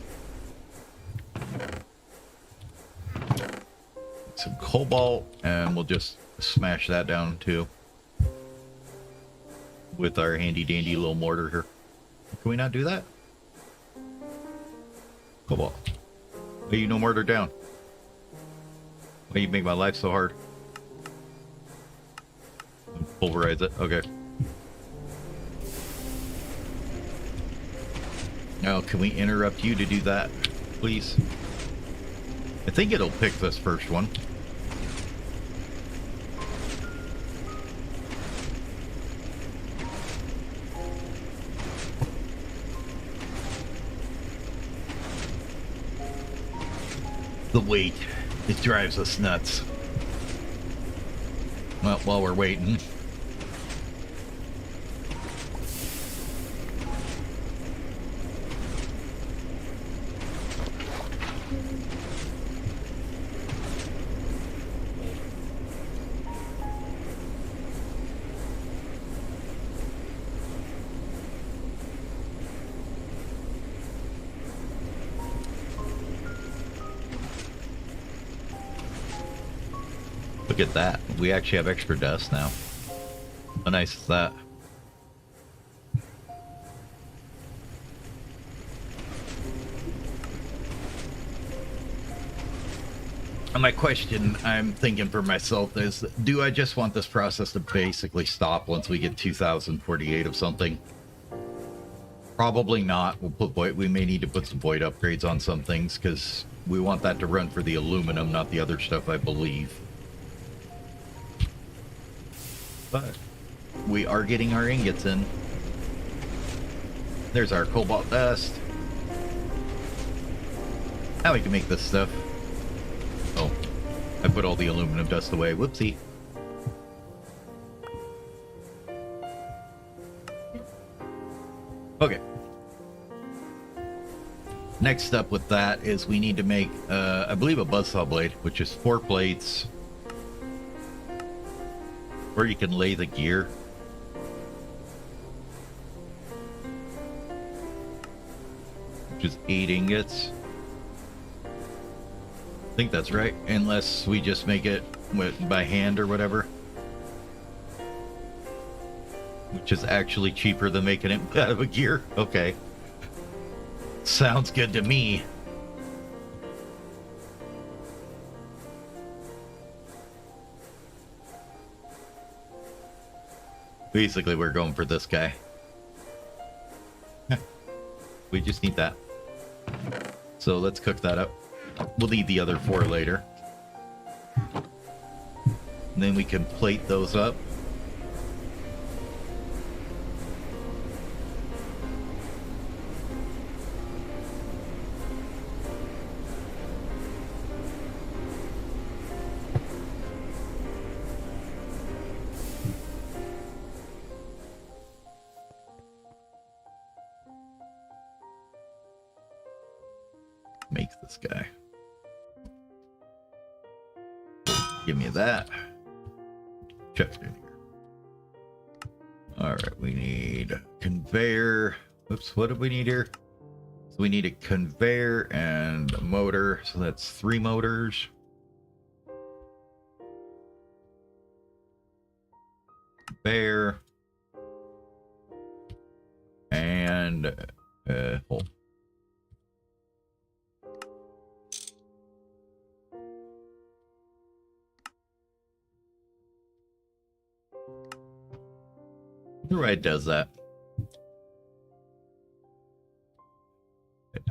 Some cobalt, and we'll just smash that down too with our handy dandy little mortar here. Can we not do that? Cobalt. Why you no mortar down? Why you make my life so hard? Pulverize it. Okay. Now, can we interrupt you to do that, please? I think it'll pick this first one. The weight, it drives us nuts. Well, while we're waiting. Look at that. We actually have extra dust now. How nice is that? My question I'm thinking for myself is, do I just want this process to basically stop once we get 2048 of something? Probably not. We'll put void. We may need to put some void upgrades on some things because we want that to run for the aluminum, not the other stuff, I believe. But we are getting our ingots in. There's our cobalt dust. Now we can make this stuff. Oh, I put all the aluminum dust away. Whoopsie. Okay. Next up with that is we need to make, I believe, a buzzsaw blade, which is 4 plates. Or you can lay the gear. Which is 8 ingots. I think that's right, unless we just make it by hand or whatever. Which is actually cheaper than making it out of a gear. Okay. Sounds good to me. Basically, we're going for this guy. We just need that. So let's cook that up. We'll need the other 4 later. And then we can plate those up. Make this guy. Give me that. Check it in here. Alright, we need conveyor. Oops, what do we need here? So we need a conveyor and a motor. So that's 3 motors. Conveyor. And hold. Right, does that.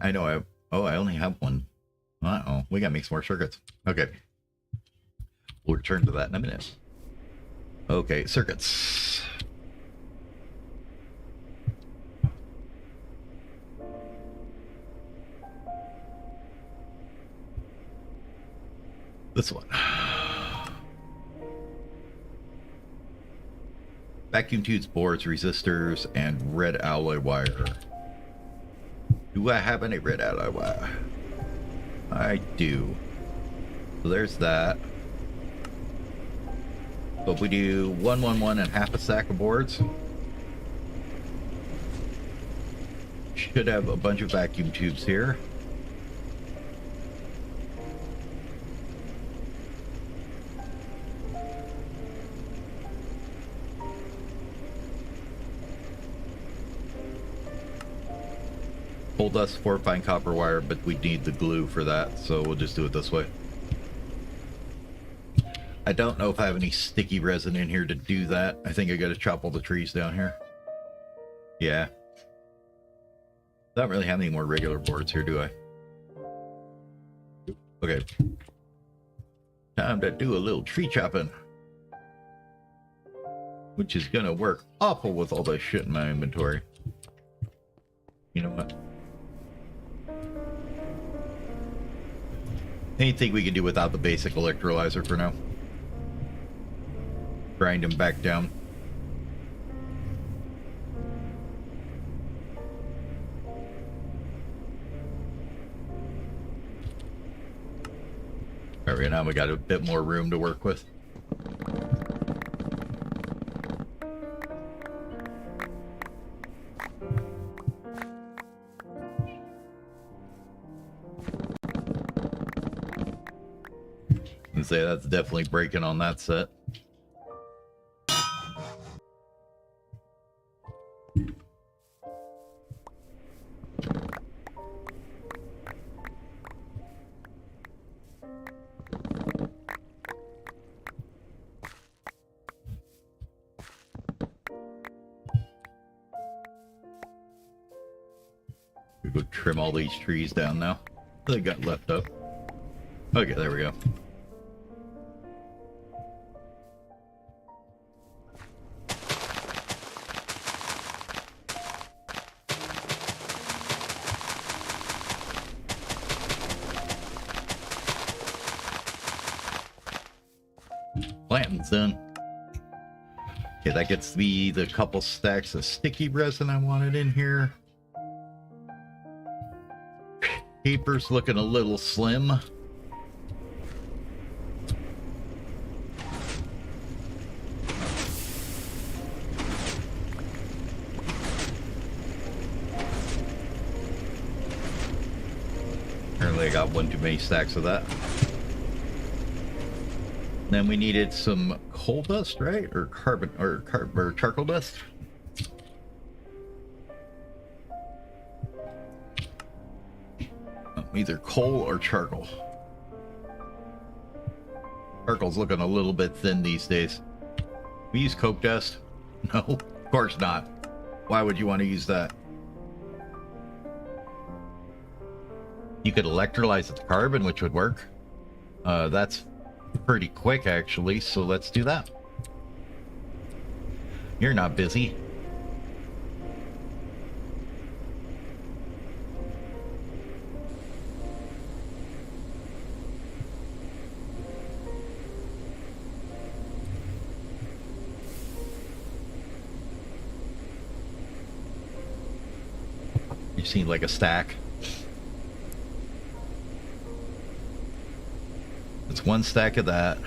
I know I only have one. Uh-oh, we gotta make some more circuits. Okay. We'll return to that in a minute. Okay, circuits. This one. Vacuum tubes, boards, resistors, and red alloy wire. Do I have any red alloy wire? I do. So there's that. So if we do 111 and half a stack of boards, should have a bunch of vacuum tubes here. Coal dust, 4 fine copper wire, but we need the glue for that, so we'll just do it this way. I don't know if I have any sticky resin in here to do that. I think I gotta chop all the trees down here. Yeah. Don't really have any more regular boards here, do I? Okay. Time to do a little tree chopping. Which is gonna work awful with all this shit in my inventory. You know what? Anything we can do without the basic electrolyzer for now. Grind them back down. All right, now we got a bit more room to work with. And say that's definitely breaking on that set. We go trim all these trees down now. They got left up. Okay, there we go. Planting's done. Okay, that gets me the couple stacks of sticky resin I wanted in here. Paper's looking a little slim. Apparently I got one too many stacks of that. Then we needed some coal dust, right? Or carbon, or charcoal dust. Either coal or charcoal. Charcoal's looking a little bit thin these days. We use coke dust? No, of course not. Why would you want to use that? You could electrolyze the carbon, which would work. That's pretty quick, actually, so let's do that. You're not busy. You seem like a stack. It's one stack of that.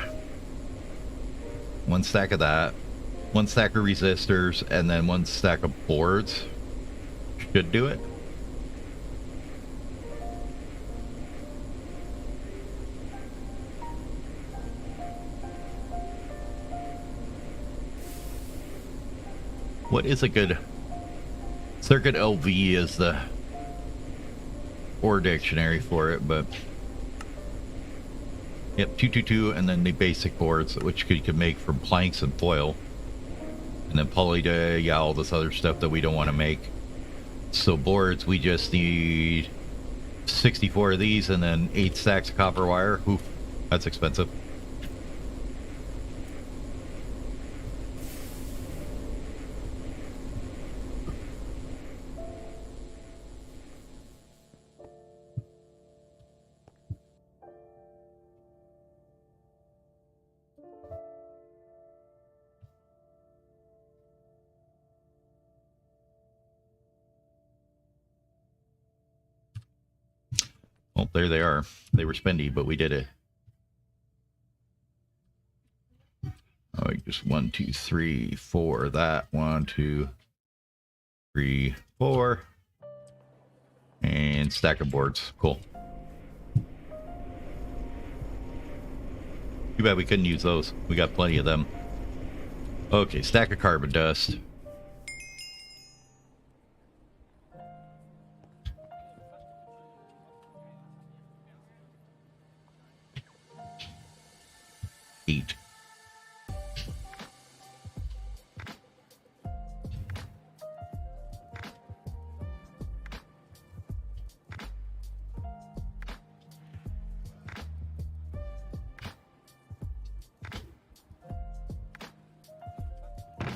One stack of that. One stack of resistors, and then one stack of boards. Should do it. What is a good... Circuit LV is the ore dictionary for it, but yep, 222, and then the basic boards, which you could make from planks and foil, and then yeah, all this other stuff that we don't want to make. So boards, we just need 64 of these, and then 8 stacks of copper wire. Oof, that's expensive. Well, there they are. They were spendy, but we did it. Oh, just 1, 2, 3, 4. That 1, 2, 3, 4, and stack of boards. Cool. Too bad we couldn't use those. We got plenty of them. Okay, stack of carbon dust. Eat.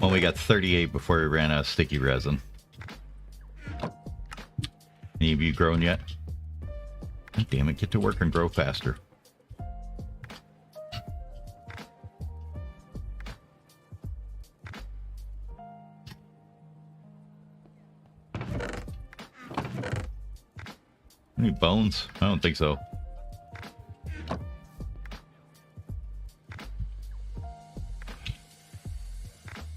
Well, we got 38 before we ran out of sticky resin. Any of you grown yet? God damn it, get to work and grow faster. Any bones? I don't think so.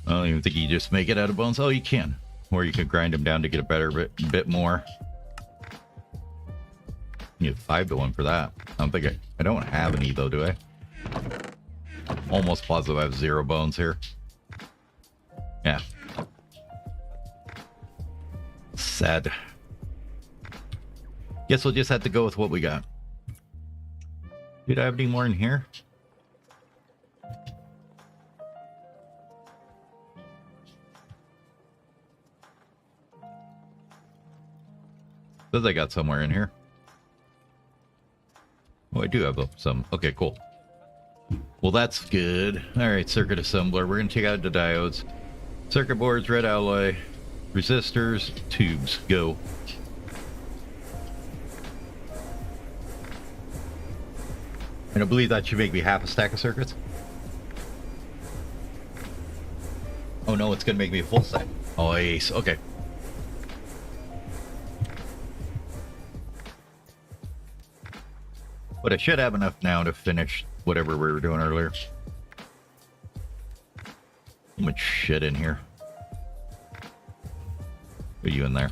I don't even think you just make it out of bones. Oh, you can. Or you can grind them down to get a better bit more. You have 5 to 1 for that. I don't think I don't have any though, do I? Almost positive I have 0 bones here. Yeah. Sad. Guess we'll just have to go with what we got. Did I have any more in here? Says I got somewhere in here. Oh, I do have some. Okay, cool. Well, that's good. Alright, circuit assembler. We're going to take out the diodes. Circuit boards, red alloy, resistors, tubes. Go. And I believe that should make me half a stack of circuits. Oh no, it's going to make me a full stack. Oh, ace. Okay. But I should have enough now to finish whatever we were doing earlier. So much shit in here. Put you in there.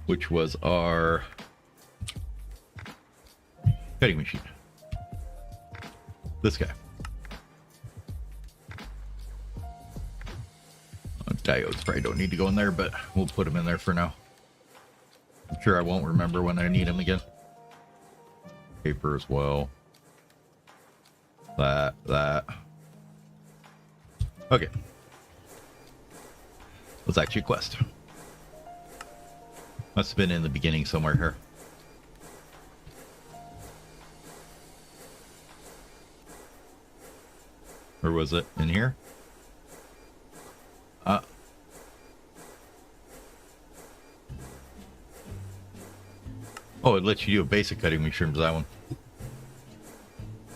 Which was our cutting machine. This guy. Diodes probably don't need to go in there, but we'll put them in there for now. I'm sure I won't remember when I need them again. Paper as well. That. Okay. Let's actually quest. Must have been in the beginning somewhere here. Or was it in here? Oh, it lets you do a basic cutting machine for that one.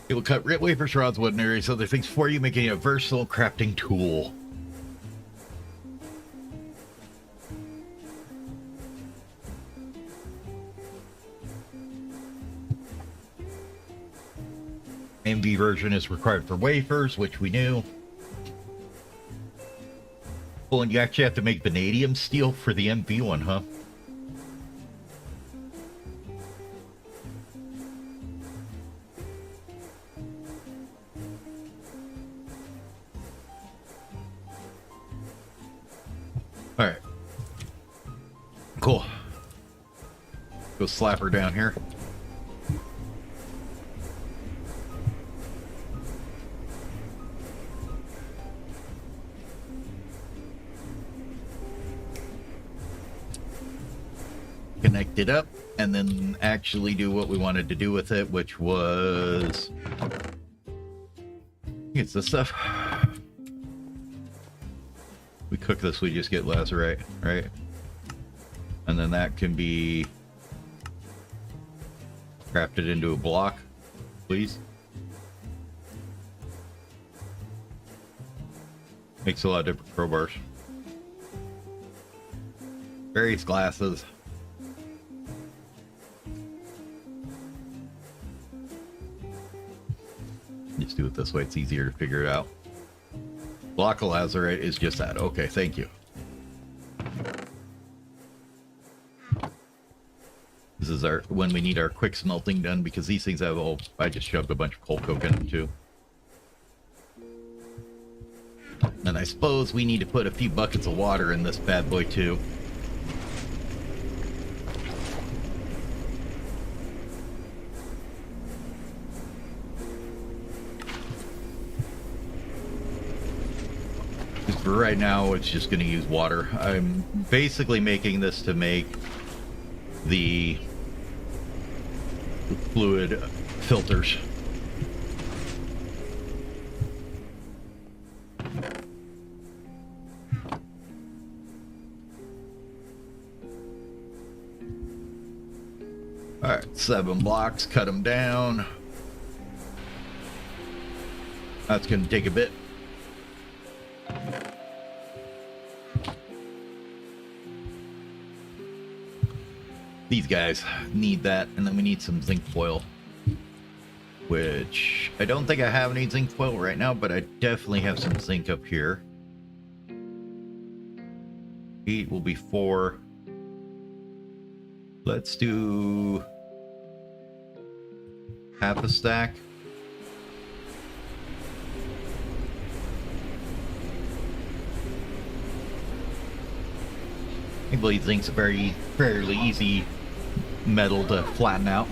It will cut wafers, rods, wood, and various other things for you, making it a versatile crafting tool. MV version is required for wafers, which we knew. Oh, and you actually have to make vanadium steel for the MV one, huh? Alright. Cool. Go slap her down here. Connect it up, and then actually do what we wanted to do with it, which was... It's this stuff. We cook this, we just get lazurite, right? And then that can be crafted into a block, please. Makes a lot of different crowbars. Various glasses. Just do it this way, it's easier to figure it out. Block of lazurite is just that. Okay, thank you. This is our when we need our quick smelting done, because these things have all... I just shoved a bunch of coal coke in them too. And I suppose we need to put a few buckets of water in this bad boy too. For right now, it's just going to use water. I'm basically making this to make the fluid filters. Alright, 7 blocks, cut them down. That's going to take a bit. These guys need that, and then we need some zinc foil, which I don't think I have any zinc foil right now, but I definitely have some zinc up here. 8 will be 4. Let's do half a stack. I believe zinc's a fairly easy metal to flatten out.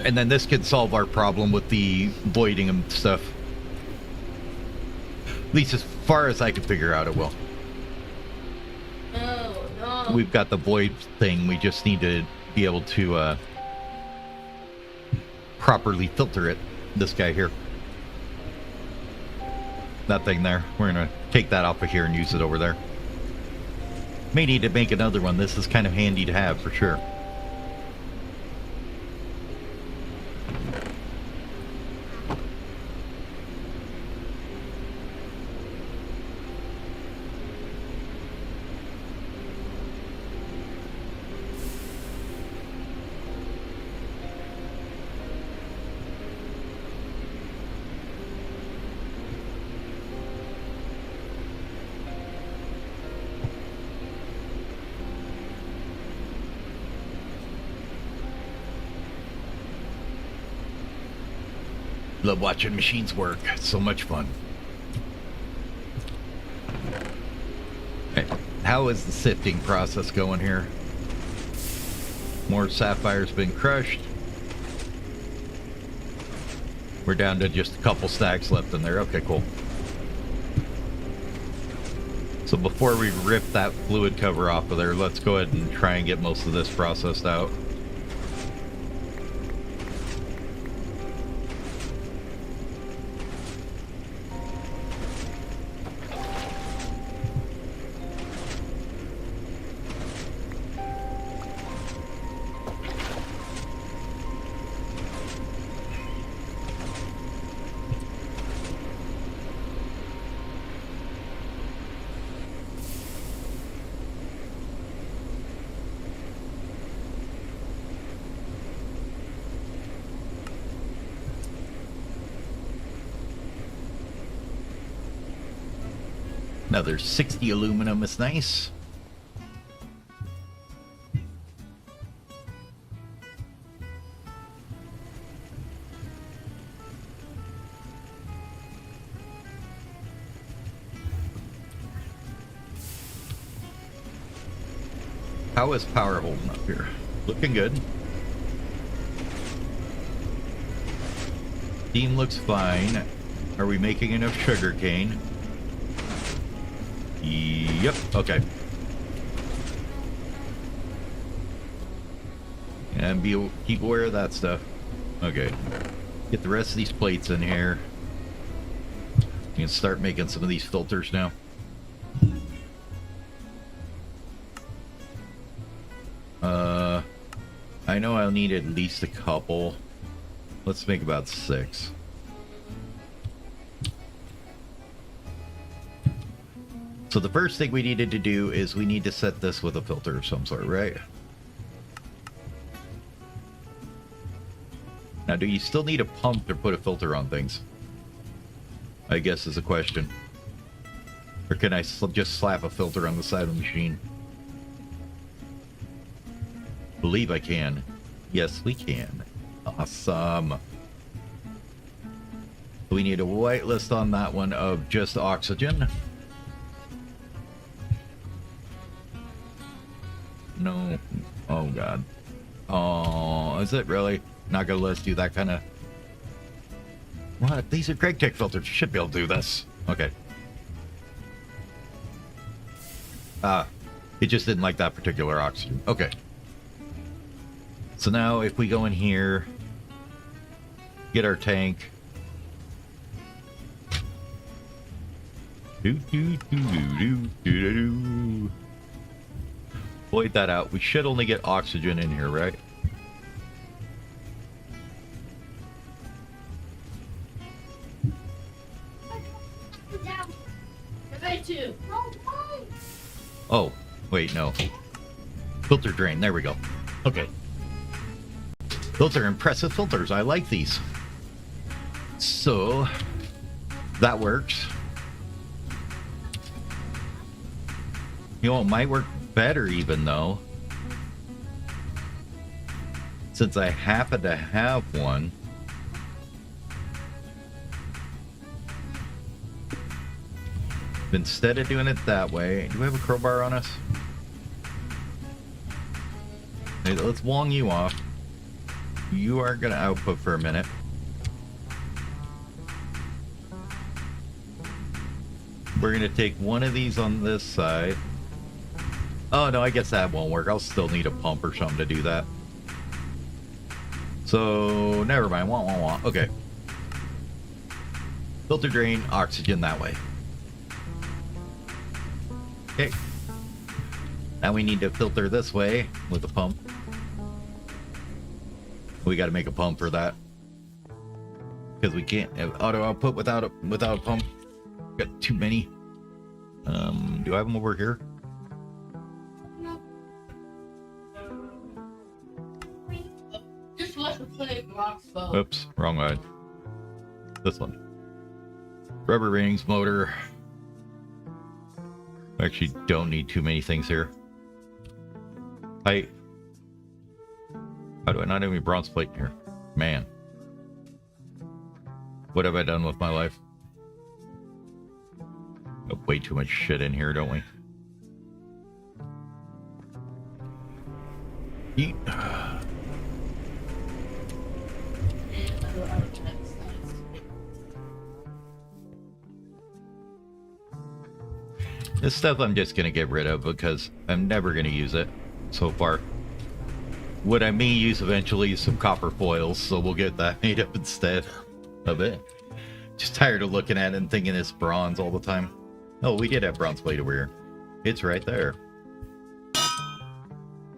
And then this could solve our problem with the voiding and stuff. At least as far as I can figure out, it will. No. We've got the void thing. We just need to be able to properly filter it. This guy here. That thing there. We're going to take that off of here and use it over there. May need to make another one. This is kind of handy to have for sure. Love watching machines work. It's so much fun. Okay. How is the sifting process going here? More sapphires been crushed. We're down to just a couple stacks left in there. Okay, cool. So before we rip that fluid cover off of there, let's go ahead and try and get most of this processed out. Another 60 aluminum is nice. How is power holding up here? Looking good. Steam looks fine. Are we making enough sugar cane? Yep, okay. And keep aware of that stuff. Okay. Get the rest of these plates in here. You can start making some of these filters now. I know I'll need at least a couple. Let's make about 6. So the first thing we needed to do is we need to set this with a filter of some sort, right? Now, do you still need a pump to put a filter on things? I guess is a question. Or can I just slap a filter on the side of the machine? Believe I can. Yes, we can. Awesome. We need a white list on that one of just oxygen. No. Oh, God. Oh, is it really? Not gonna let us do that kind of... What? These are Greg Tech filters. You should be able to do this. Okay. It just didn't like that particular oxygen. Okay. So now if we go in here, get our tank. Void that out. We should only get oxygen in here, right? Oh, wait, no. Filter drain. There we go. Okay. Those are impressive filters. I like these. So, that works. You know, it might work better even though. Since I happen to have one. Instead of doing it that way, do we have a crowbar on us? Hey, let's wong you off. You are gonna output for a minute. We're gonna take one of these on this side. Oh no, I guess that won't work. I'll still need a pump or something to do that. So never mind. Wah. Okay. Filter drain oxygen that way. Okay. Now we need to filter this way with a pump. We got to make a pump for that because we can't have auto output without a pump. Got too many. Do I have them over here? Just let the play rocks fall. Oops, wrong one. This one. Rubber rings, motor. Actually, don't need too many things here. How do I not have any bronze plate in here? Man. What have I done with my life? Got way too much shit in here, don't we? Eat. This stuff I'm just going to get rid of because I'm never going to use it so far. What I may use eventually is some copper foils, so we'll get that made up instead of it. Just tired of looking at it and thinking it's bronze all the time. Oh, we did have bronze plate over here. It's right there.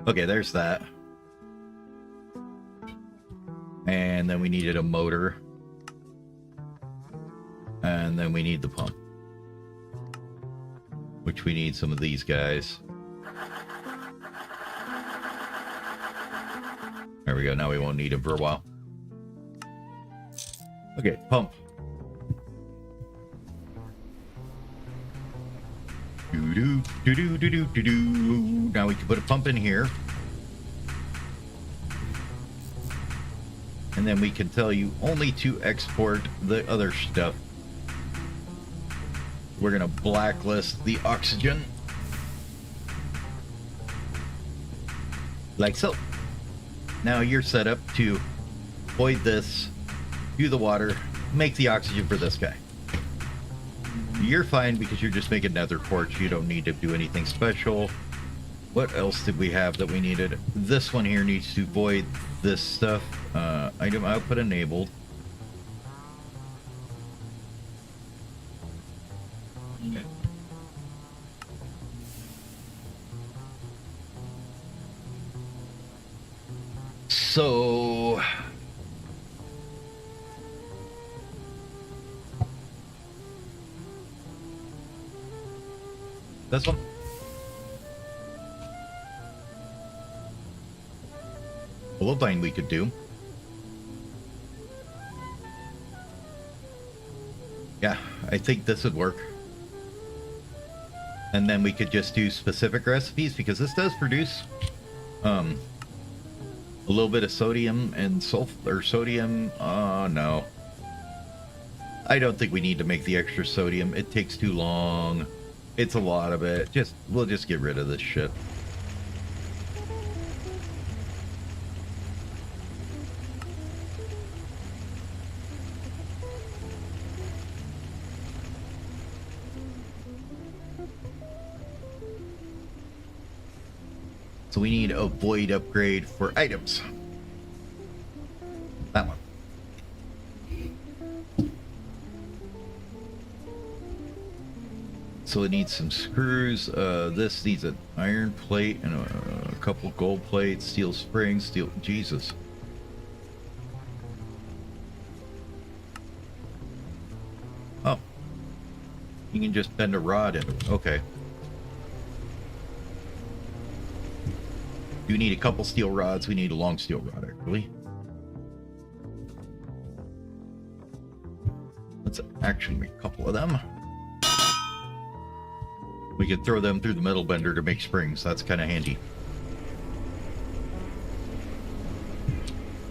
Okay, there's that. And then we needed a motor. And then we need the pump. Which we need some of these guys. There we go. Now we won't need them for a while. Okay, pump. Do-do-do-do-do-do-do. Now we can put a pump in here. And then we can tell you only to export the other stuff. We're going to blacklist the oxygen. Like so. Now you're set up to void this, do the water, make the oxygen for this guy. You're fine because you're just making nether quartz. You don't need to do anything special. What else did we have that we needed? This one here needs to void this stuff. Item output enabled. Okay. So this one. Olivine we could do. Yeah, I think this would work. And then we could just do specific recipes because this does produce a little bit of sodium and sulfur or sodium. Oh no. I don't think we need to make the extra sodium. It takes too long. It's a lot of it. We'll just get rid of this shit. So we need a void upgrade for items. That one. So it needs some screws. This needs an iron plate and a couple gold plates, steel springs, steel... Jesus. Oh. You can just bend a rod into it. Okay. You need a couple steel rods. We need a long steel rod, actually. Let's actually make a couple of them. We could throw them through the metal bender to make springs. That's kind of handy.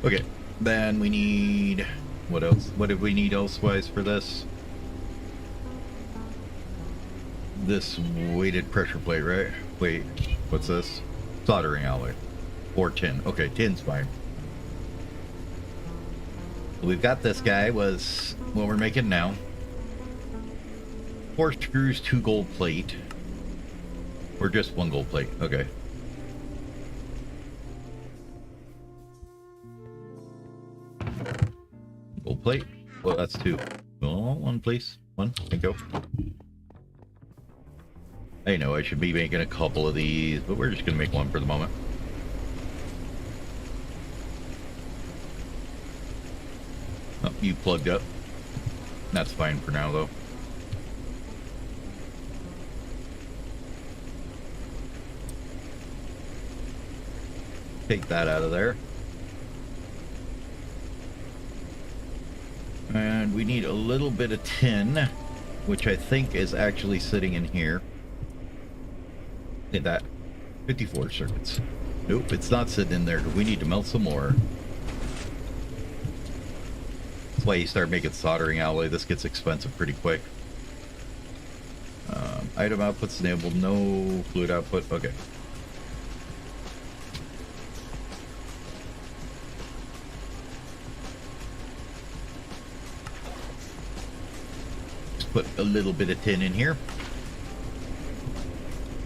Okay, then we need... What else? What did we need elsewise for this? This weighted pressure plate, right? Wait, what's this? Soldering alloy. Or tin. Okay, tin's fine. We've got this guy, was what we're making now. 4 screws, 2 gold plate. Or just 1 gold plate. Okay. Gold plate. Well, that's 2. Oh, 1, please. 1. Thank you. I know I should be making a couple of these, but we're just going to make 1 for the moment. Oh, you plugged up. That's fine for now, though. Take that out of there. And we need a little bit of tin, which I think is actually sitting in here. Hit that. 54 circuits. Nope, it's not sitting in there. We need to melt some more. That's why you start making soldering alloy. This gets expensive pretty quick. Item outputs enabled. No fluid output. Okay. Put a little bit of tin in here.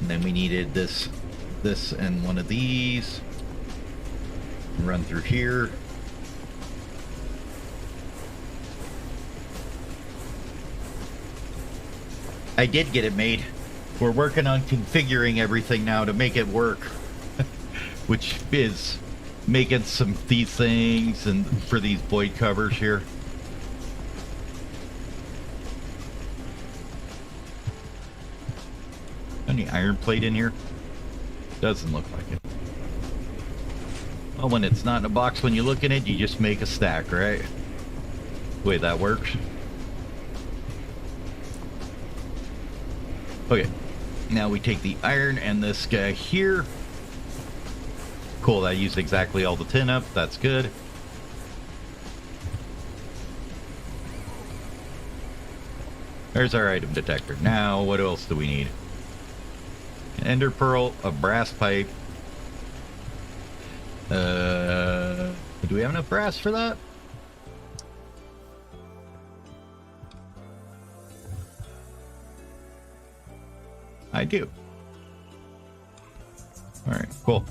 And then we needed this and one of these. Run through here. I did get it made. We're working on configuring everything now to make it work. Which is making some these things and for these void covers here. Any iron plate in here? Doesn't look like it. Well, when it's not in a box, when you look in it, you just make a stack, right? The way that works. Okay, now we take the iron and this guy here. Cool, that used exactly all the tin up. That's good. There's our item detector. Now, what else do we need? An ender pearl, a brass pipe. Do we have enough brass for that? I do. All right, cool.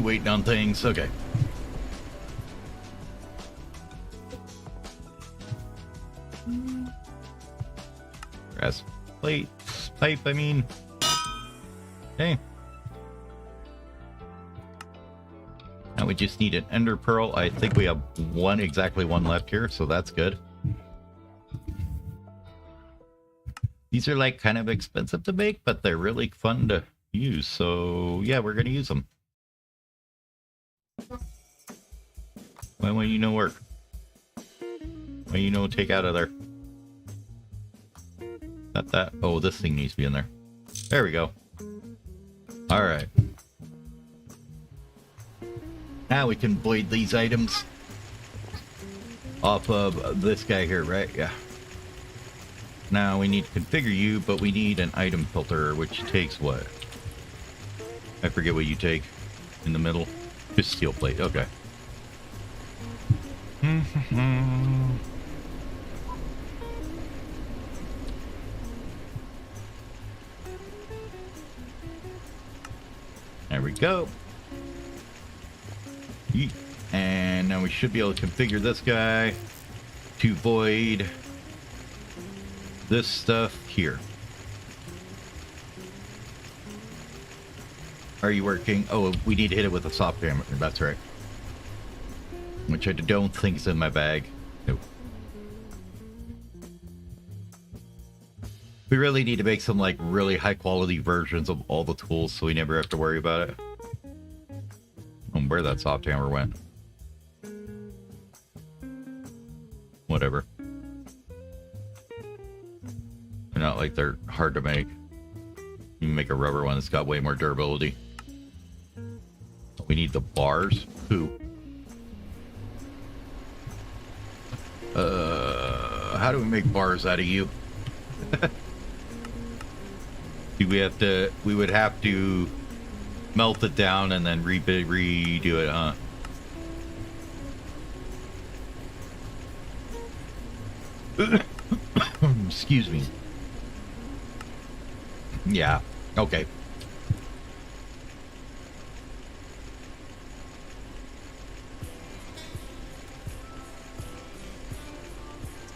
Waiting on things. Okay. Brass plate, pipe, I mean. Okay. Now we just need an ender pearl. I think we have exactly one left here, so that's good. These are like kind of expensive to make, but they're really fun to use. So yeah, we're gonna use them. Why won't you know work? Why you know take out of there? Not that. Oh, this thing needs to be in there. There we go. All right. Now we can void these items off of this guy here, right? Yeah. Now we need to configure you, but we need an item filter, which takes what? I forget what you take in the middle. Just steel plate. Okay. There we go. Yeet. And now we should be able to configure this guy to void this stuff here. Are you working? Oh, we need to hit it with a soft hammer. That's right. Which I don't think is in my bag. Nope. We really need to make some like really high quality versions of all the tools so we never have to worry about it. Where that soft hammer went. Whatever. They're not like they're hard to make. You can make a rubber one that's got way more durability. We need the bars. Who? How do we make bars out of you? We would have to melt it down and then redo it, huh? Excuse me. Yeah, okay.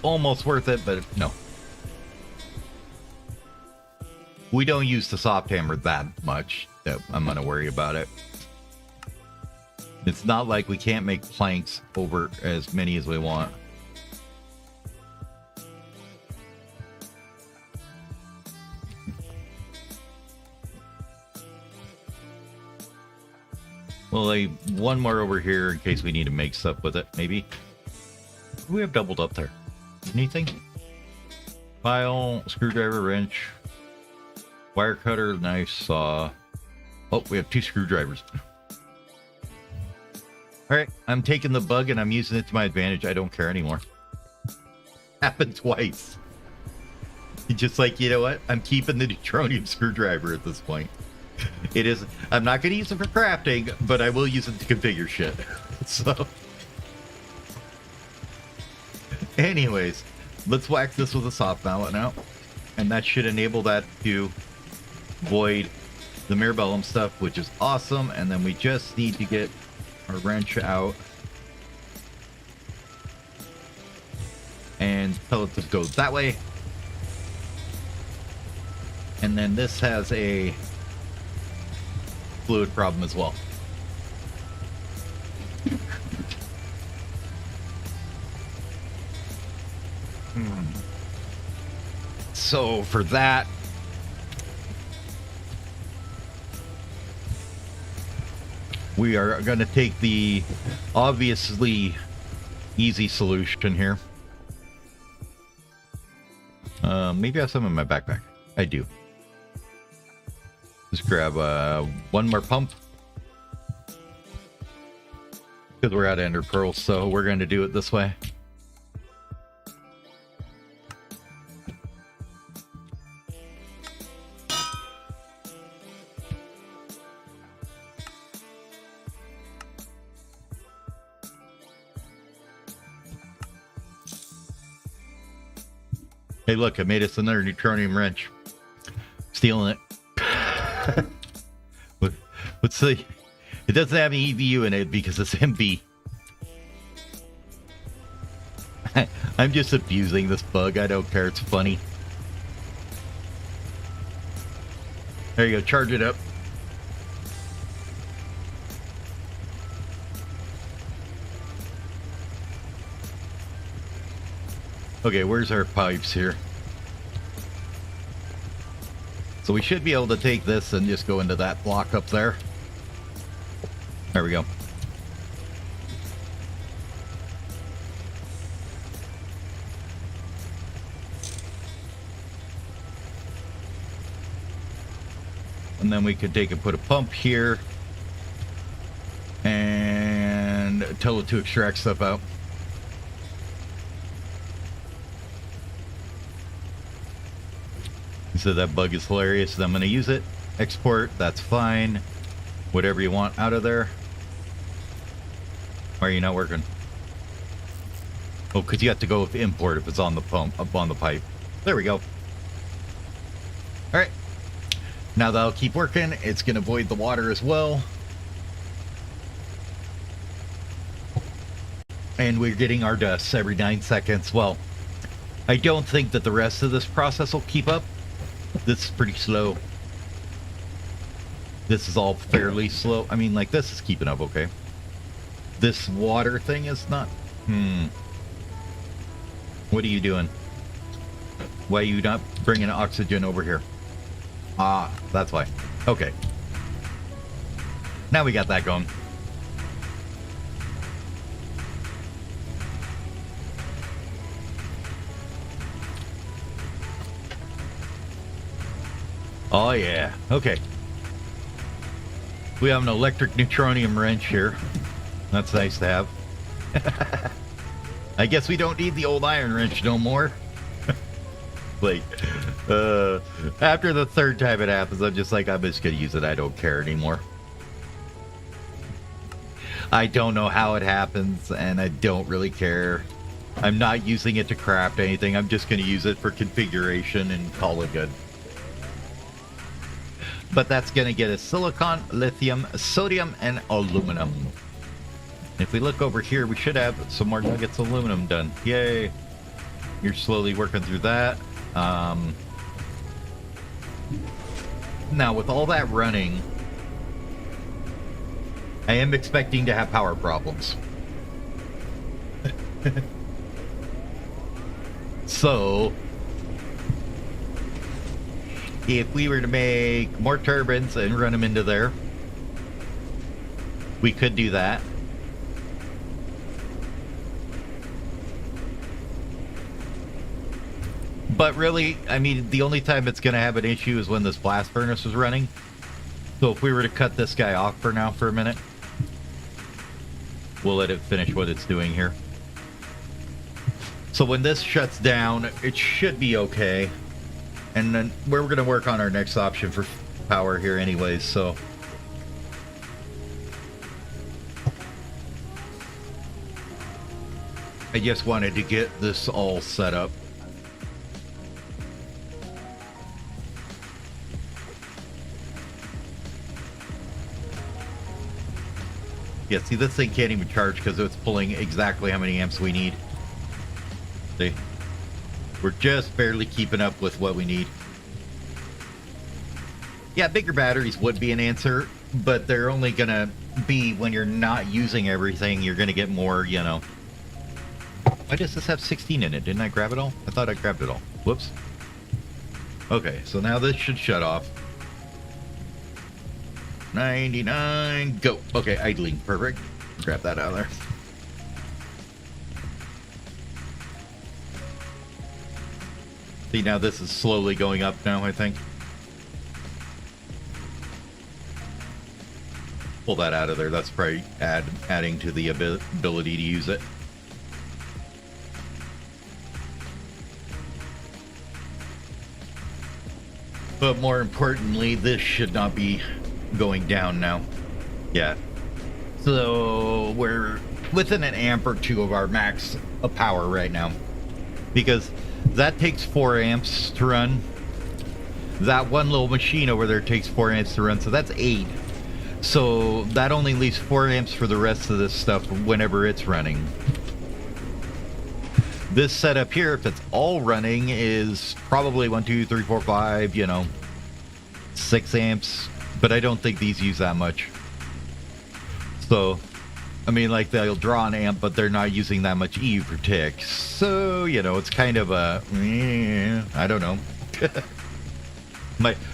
Almost worth it, but no. We don't use the soft hammer that much that I'm gonna worry about it. It's not like we can't make planks over as many as we want. Well, like one more over here in case we need to make stuff with it, maybe. We have doubled up there. Anything? File, screwdriver, wrench, wire cutter, knife, saw. Oh, we have 2 screwdrivers. Alright, I'm taking the bug and I'm using it to my advantage. I don't care anymore. Happened twice. Just like, you know what? I'm keeping the neutronium screwdriver at this point. It is. I'm not going to use it for crafting, but I will use it to configure shit. So, anyways, let's wax this with a soft mallet now, and that should enable that to void the Mirabellum stuff, which is awesome. And then we just need to get our wrench out and tell it to go that way. And then this has a fluid problem as well. So for that, we are going to take the obviously easy solution here. Maybe I have some in my backpack. I do. Just grab one more pump. Because we're out of ender pearls, so we're going to do it this way. Hey, look, I made us another neutronium wrench. Stealing it. Let's see. It doesn't have any EVU in it because it's MB. I'm just abusing this bug. I don't care. It's funny. There you go. Charge it up. Okay, where's our pipes here? So we should be able to take this and just go into that block up there. There we go. And then we could take and put a pump here and tell it to extract stuff out. So that bug is hilarious, so I'm going to use it. Export, that's fine. Whatever you want out of there. Why are you not working? Oh, because you have to go with import if it's on the pump, up on the pipe. There we go. Alright. Now that'll keep working. It's going to void the water as well. And we're getting our dust every 9 seconds. Well, I don't think that the rest of this process will keep up. This is pretty slow. This is all fairly slow. I mean, like, this is keeping up okay. This water thing is not. What are you doing? Why are you not bringing oxygen over here? Ah, that's why. Okay. Now we got that going. Oh, yeah. Okay. We have an electric neutronium wrench here. That's nice to have. I guess we don't need the old iron wrench no more. Like, after the third time it happens, I'm just like, I'm just gonna use it. I don't care anymore. I don't know how it happens, and I don't really care. I'm not using it to craft anything. I'm just gonna use it for configuration and call it good. But that's gonna get us silicon, lithium, sodium, and aluminum. If we look over here, we should have some more nuggets of aluminum done. Yay! You're slowly working through that. Now, with all that running, I am expecting to have power problems. So, if we were to make more turbines and run them into there, we could do that. But really, I mean, the only time it's going to have an issue is when this blast furnace is running. So if we were to cut this guy off for now for a minute, we'll let it finish what it's doing here. So when this shuts down, it should be okay. And then we're going to work on our next option for power here anyways, so... I just wanted to get this all set up. Yeah, see, this thing can't even charge because it's pulling exactly how many amps we need. See? We're just barely keeping up with what we need. Yeah, bigger batteries would be an answer, but they're only going to be when you're not using everything. You're going to get more, you know. Why does this have 16 in it? Didn't I grab it all? I thought I grabbed it all. Whoops. Okay, so now this should shut off. 99, go. Okay, idling, perfect. Grab that out of there. See, now this is slowly going up now, I think. Pull that out of there. That's probably adding to the ability to use it. But more importantly, this should not be going down now. Yeah. So we're within an amp or two of our max of power right now. Because that takes 4 amps to run. That one little machine over there takes 4 amps to run, so that's 8. So that only leaves 4 amps for the rest of this stuff whenever it's running. This setup here, if it's all running, is probably 1, 2, 3, 4, 5, you know, 6 amps. But I don't think these use that much. So, I mean, like, they'll draw an amp, but they're not using that much EU per tick. So, you know, it's kind of a, I don't know.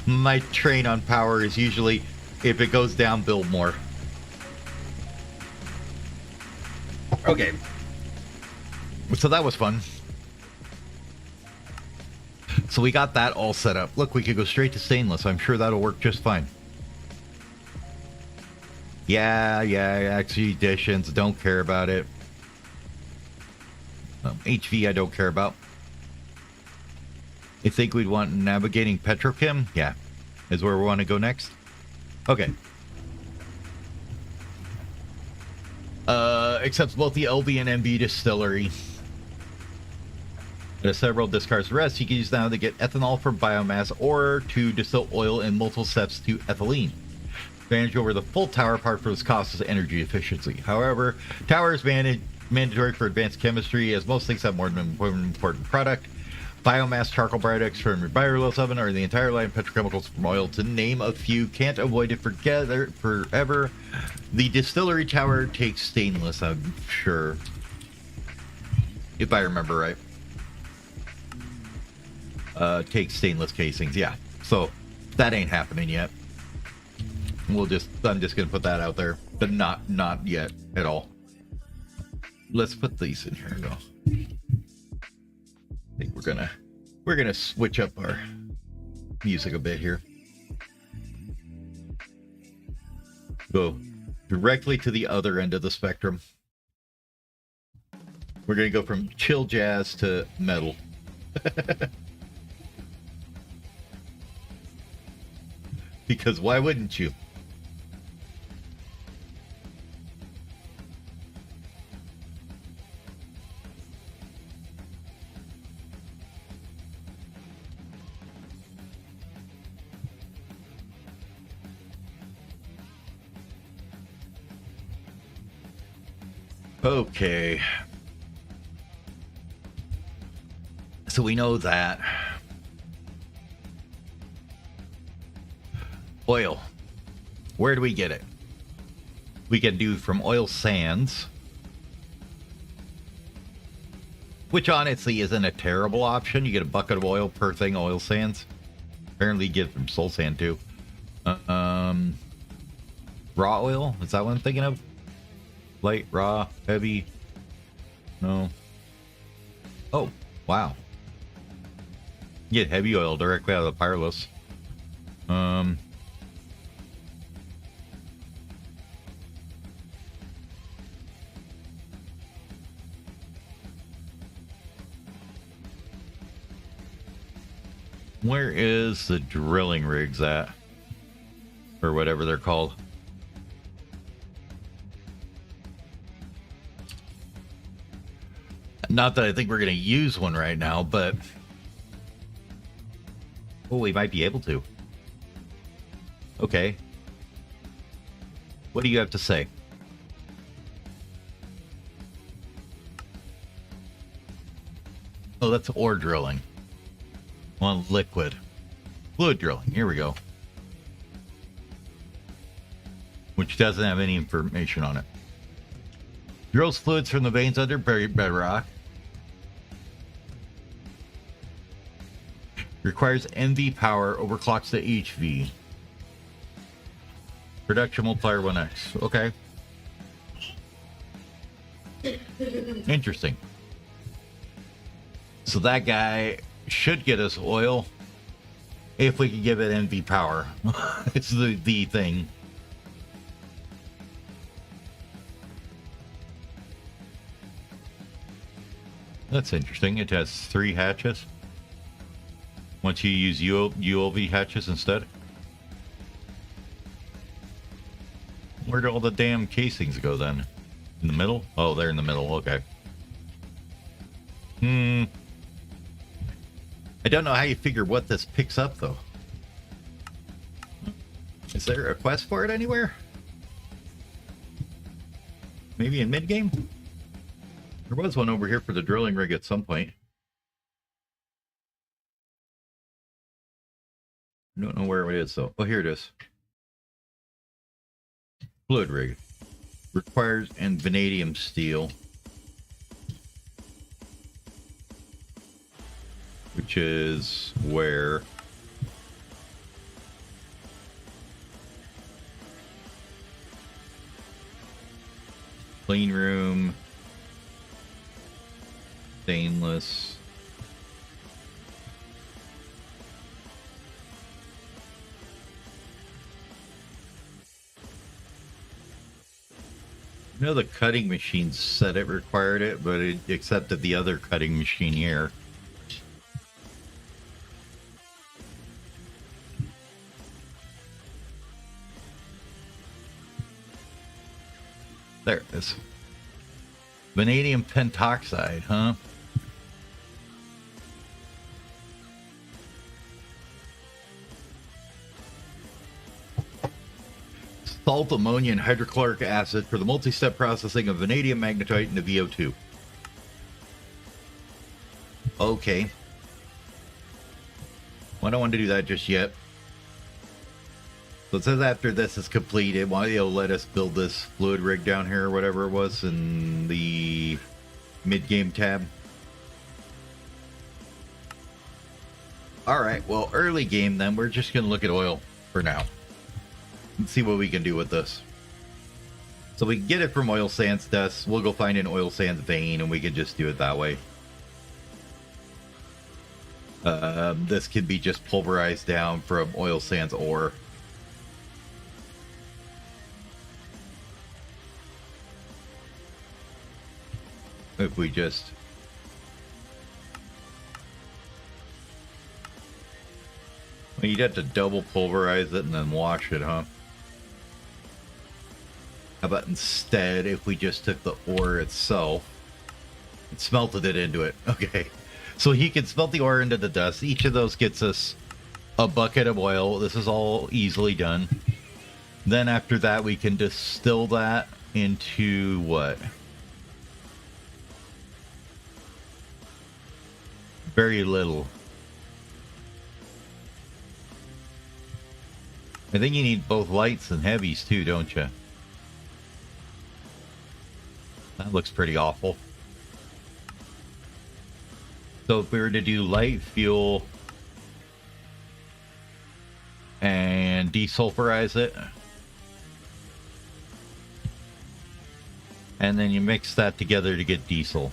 My train on power is usually, if it goes down, build more. Okay. So that was fun. So we got that all set up. Look, we could go straight to stainless. I'm sure that'll work just fine. Yeah, actually, additions, don't care about it. HV, I don't care about. I think we'd want navigating petrochem. Yeah, is where we want to go next. Okay. Accepts both the LV and MV distillery. There's several discards the rest. You can use now to get ethanol from biomass or to distill oil in multiple steps to ethylene. Advantage over the full tower part for this cost is energy efficiency. However, tower is mandatory for advanced chemistry, as most things have more than one important product. Biomass, charcoal products from your bioreels oven, or the entire line of petrochemicals from oil, to name a few. Can't avoid it forever. The distillery tower takes stainless, I'm sure. If I remember right. Takes stainless casings, yeah. So, that ain't happening yet. I'm just gonna put that out there, but not yet at all. Let's put these in here though. I think we're gonna switch up our music a bit here. Go directly to the other end of the spectrum. We're going to go from chill jazz to metal. Because why wouldn't you? Okay. So we know that. Oil. Where do we get it? We can do from oil sands. Which honestly isn't a terrible option. You get a bucket of oil per thing, oil sands. Apparently you get it from soul sand too. Raw oil? Is that what I'm thinking of? Light, raw, heavy? No. Oh, wow. You get heavy oil directly out of the Pyrolus. Where is the drilling rigs at? Or whatever they're called. Not that I think we're going to use one right now, but... oh, we might be able to. Okay. What do you have to say? Oh, that's ore drilling. Well, liquid. Fluid drilling. Here we go. Which doesn't have any information on it. Drills fluids from the veins under buried bedrock. Requires NV power, overclocks to HV. Production multiplier 1x. Okay. Interesting. So that guy should get us oil if we can give it NV power. It's the thing. That's interesting. It has 3 hatches. Once you use ULV hatches instead. Where do all the damn casings go then? In the middle? Oh, they're in the middle. Okay. I don't know how you figure what this picks up, though. Is there a quest for it anywhere? Maybe in mid-game? There was one over here for the drilling rig at some point. I don't know where it is, though. Oh, here it is. Fluid rig. Requires and vanadium steel. Which is where... clean room. Stainless. I know the cutting machine said it required it, but it accepted the other cutting machine here. There it is. Vanadium pentoxide, huh? Salt, ammonia, and hydrochloric acid for the multi-step processing of vanadium magnetite into VO2. Okay. Well, I don't want to do that just yet. So it says after this is completed, why they'll let us build this fluid rig down here or whatever it was in the mid-game tab. Alright, well, early game then, we're just going to look at oil for now. And see what we can do with this. So we can get it from oil sands dust. We'll go find an oil sands vein and we can just do it that way. This can be just pulverized down from oil sands ore. if we just... Well, you'd have to double pulverize it and then wash it, huh? How about instead if we just took the ore itself and smelted it into it? Okay. So he can smelt the ore into the dust. Each of those gets us a bucket of oil. This is all easily done. Then after that, we can distill that into what? Very little. I think you need both lights and heavies too, don't you? That looks pretty awful. So if we were to do light fuel and desulfurize it, and then you mix that together to get diesel.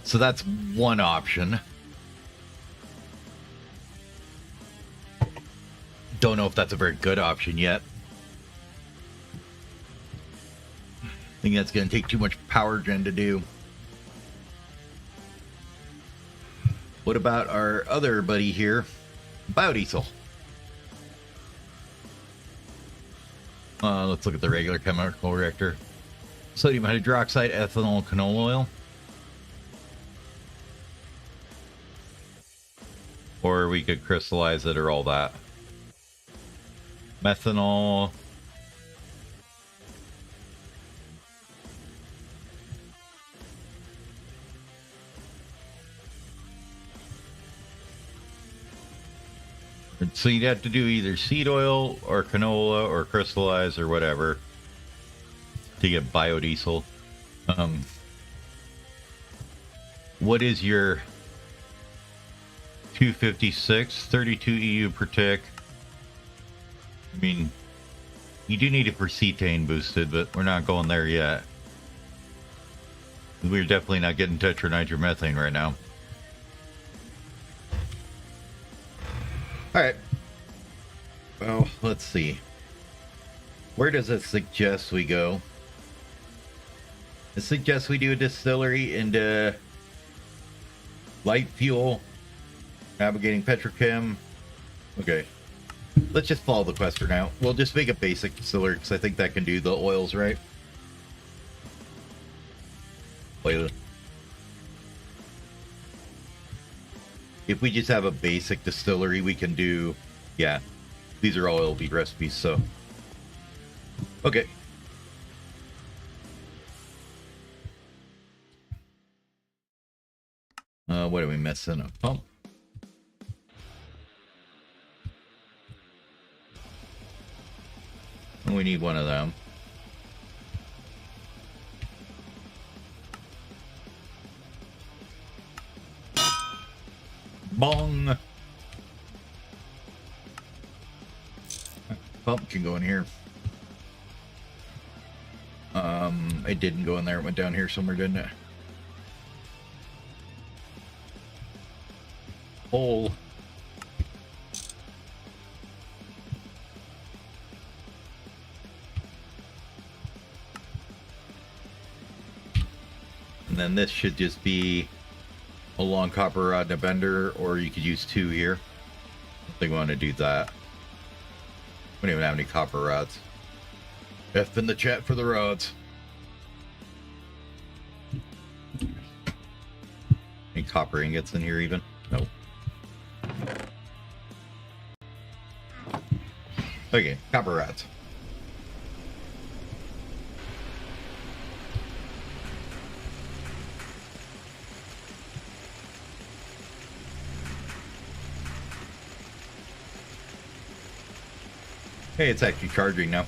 So that's one option. Don't know if that's a very good option yet. I think that's going to take too much power gen to do. What about our other buddy here? Biodiesel. Let's look at the regular chemical reactor. Sodium hydroxide, ethanol, canola oil. Or we could crystallize it or all that. Methanol. So you'd have to do either seed oil or canola or crystallize or whatever to get biodiesel. What is your 256, 32 EU per tick? I mean, you do need it for cetane boosted, but we're not going there yet. We're definitely not getting tetranitromethane right now. Alright. Well, let's see. Where does it suggest we go? It suggests we do a distillery into light fuel, navigating petrochem. Okay. Let's just follow the quest for now. We'll just make a basic distillery because I think that can do the oils, right? Wait. If we just have a basic distillery, we can do... Yeah. These are all oil bead recipes, so... Okay. What are we missing? A pump? We need one of them. Bong! Pump can go in here. It didn't go in there. It went down here somewhere, didn't it? Hole. And then this should just be a long copper rod and a bender, or you could use two here. I think we want to do that. We don't even have any copper rods. F in the chat for the rods. Any copper ingots in here even? Nope. Okay, copper rods. Hey, it's actually charging now.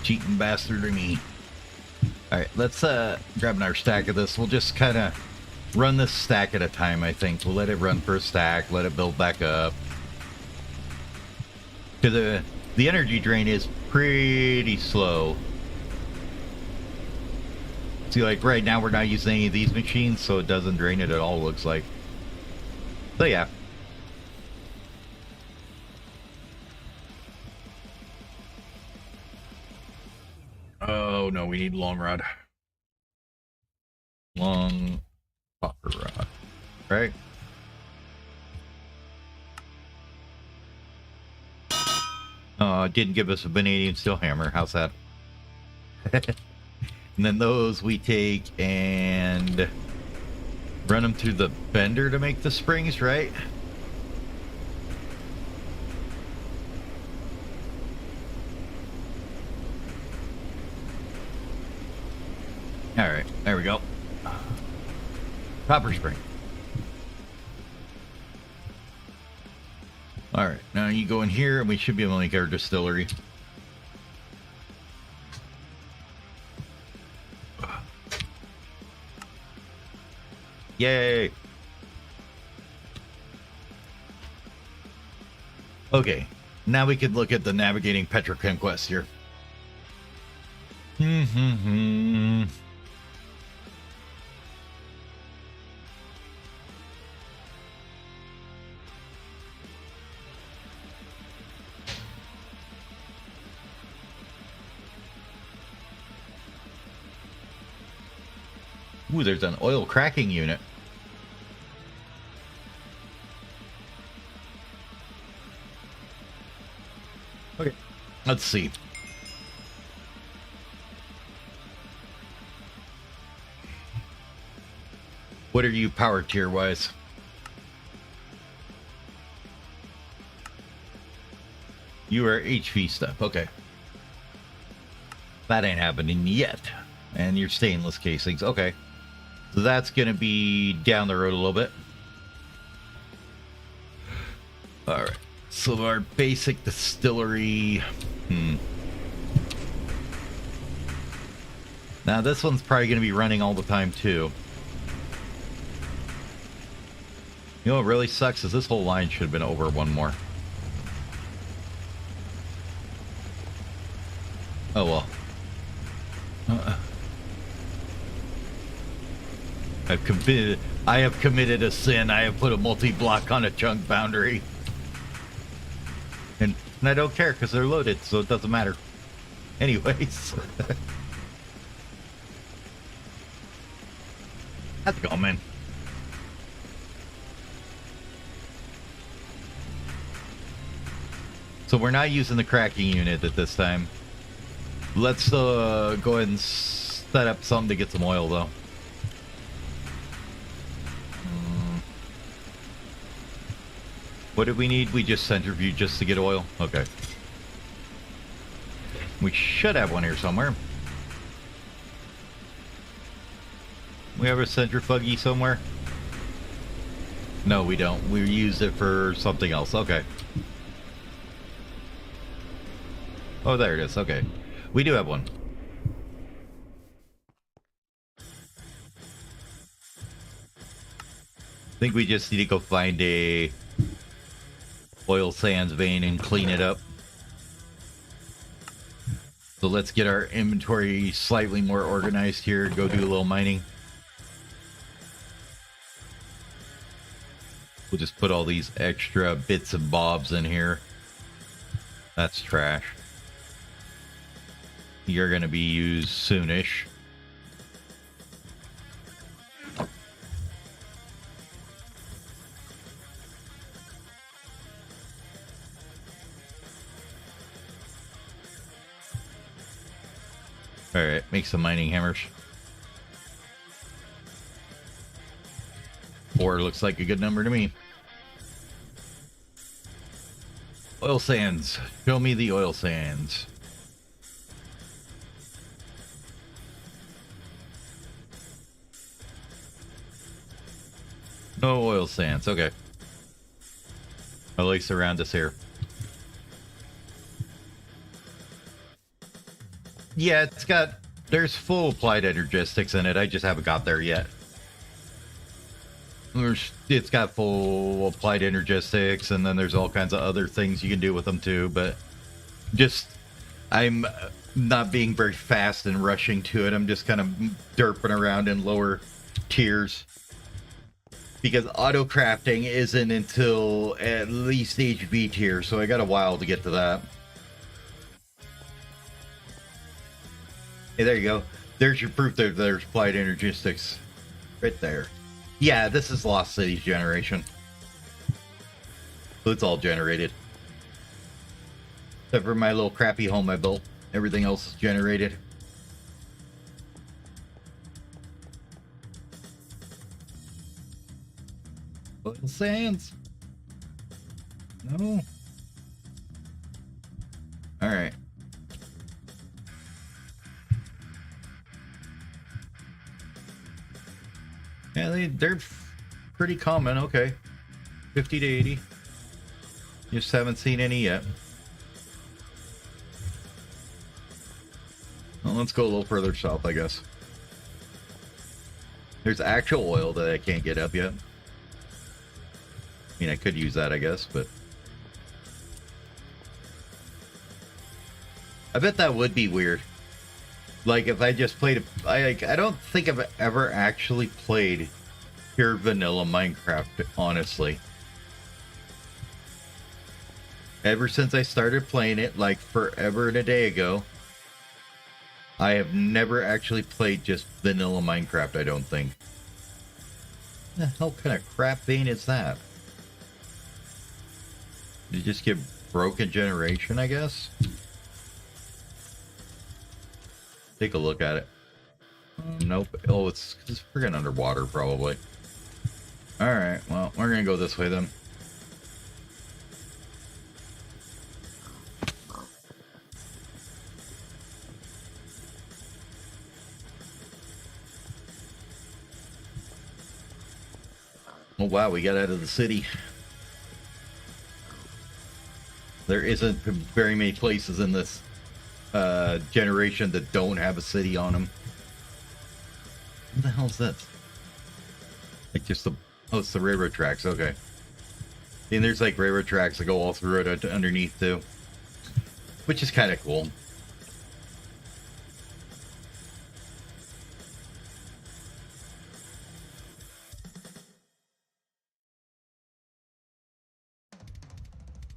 Cheating bastard to me. Alright, let's grab another stack of this. We'll just kind of run this stack at a time, I think. We'll let it run for a stack, let it build back up. To The energy drain is pretty slow. See, like right now we're not using any of these machines, so it doesn't drain it at all, looks like. So yeah. Oh no, we need long rod. Long copper rod. Right? Didn't give us a vanadium steel hammer. How's that? And then those we take and run them through the bender to make the springs, right? All right, there we go. Copper spring. All right, now you go in here and we should be able to make our distillery. Yay! Okay, now we can look at the navigating petrochem quest here. Ooh, there's an oil cracking unit. Okay, let's see. What are you power tier wise? You are HP stuff. Okay. That ain't happening yet. And your stainless casings. Okay. So that's going to be down the road a little bit. All right. So our basic distillery. Now this one's probably going to be running all the time too. You know what really sucks is this whole line should have been over one more. Oh well. I have committed a sin. I have put a multi-block on a chunk boundary. And I don't care because they're loaded, so it doesn't matter. Anyways. How's it going, man? So we're not using the cracking unit at this time. Let's go ahead and set up something to get some oil, though. What did we need? We just centrifuge just to get oil? Okay. We should have one here somewhere. We have a centrifuge somewhere? No, we don't. We used it for something else. Okay. Oh, there it is. Okay. We do have one. I think we just need to go find a oil sands vein and clean it up. So let's get our inventory slightly more organized here. Go do a little mining. We'll just put all these extra bits and bobs in here. That's trash. You're going to be used soonish. Alright, make some mining hammers. 4 looks like a good number to me. Oil sands. Show me the oil sands. No oil sands. Okay. At least around us here. Yeah, there's full applied energistics in it. I just haven't got there yet. It's got full applied energistics, and then there's all kinds of other things you can do with them too, but Just, I'm not being very fast and rushing to it. I'm just kind of derping around in lower tiers. Because auto crafting isn't until at least HV tier, so I got a while to get to that. Hey, there you go. There's your proof that there's applied energistics. Right there. Yeah, this is Lost Cities generation. So it's all generated. Except for my little crappy home I built. Everything else is generated. Oil sands. No. Alright. Yeah, they're pretty common. Okay. 50 to 80. Just haven't seen any yet. Well, let's go a little further south, I guess. There's actual oil that I can't get up yet. I mean, I could use that, I guess, but... I bet that would be weird. Like, if I just played... I don't think I've ever actually played pure vanilla Minecraft, honestly. Ever since I started playing it, like, forever and a day ago, I have never actually played just vanilla Minecraft, I don't think. What the hell kind of crap vein is that? Did you just get broken generation, I guess? Take a look at it. Nope. Oh, it's freaking underwater, probably. Alright, well, we're gonna go this way then. Oh wow, we got out of the city. There isn't very many places in this generation that don't have a city on them. What the hell is this? Like just the... Oh, it's the railroad tracks, okay. And there's like railroad tracks that go all through it underneath too. Which is kind of cool.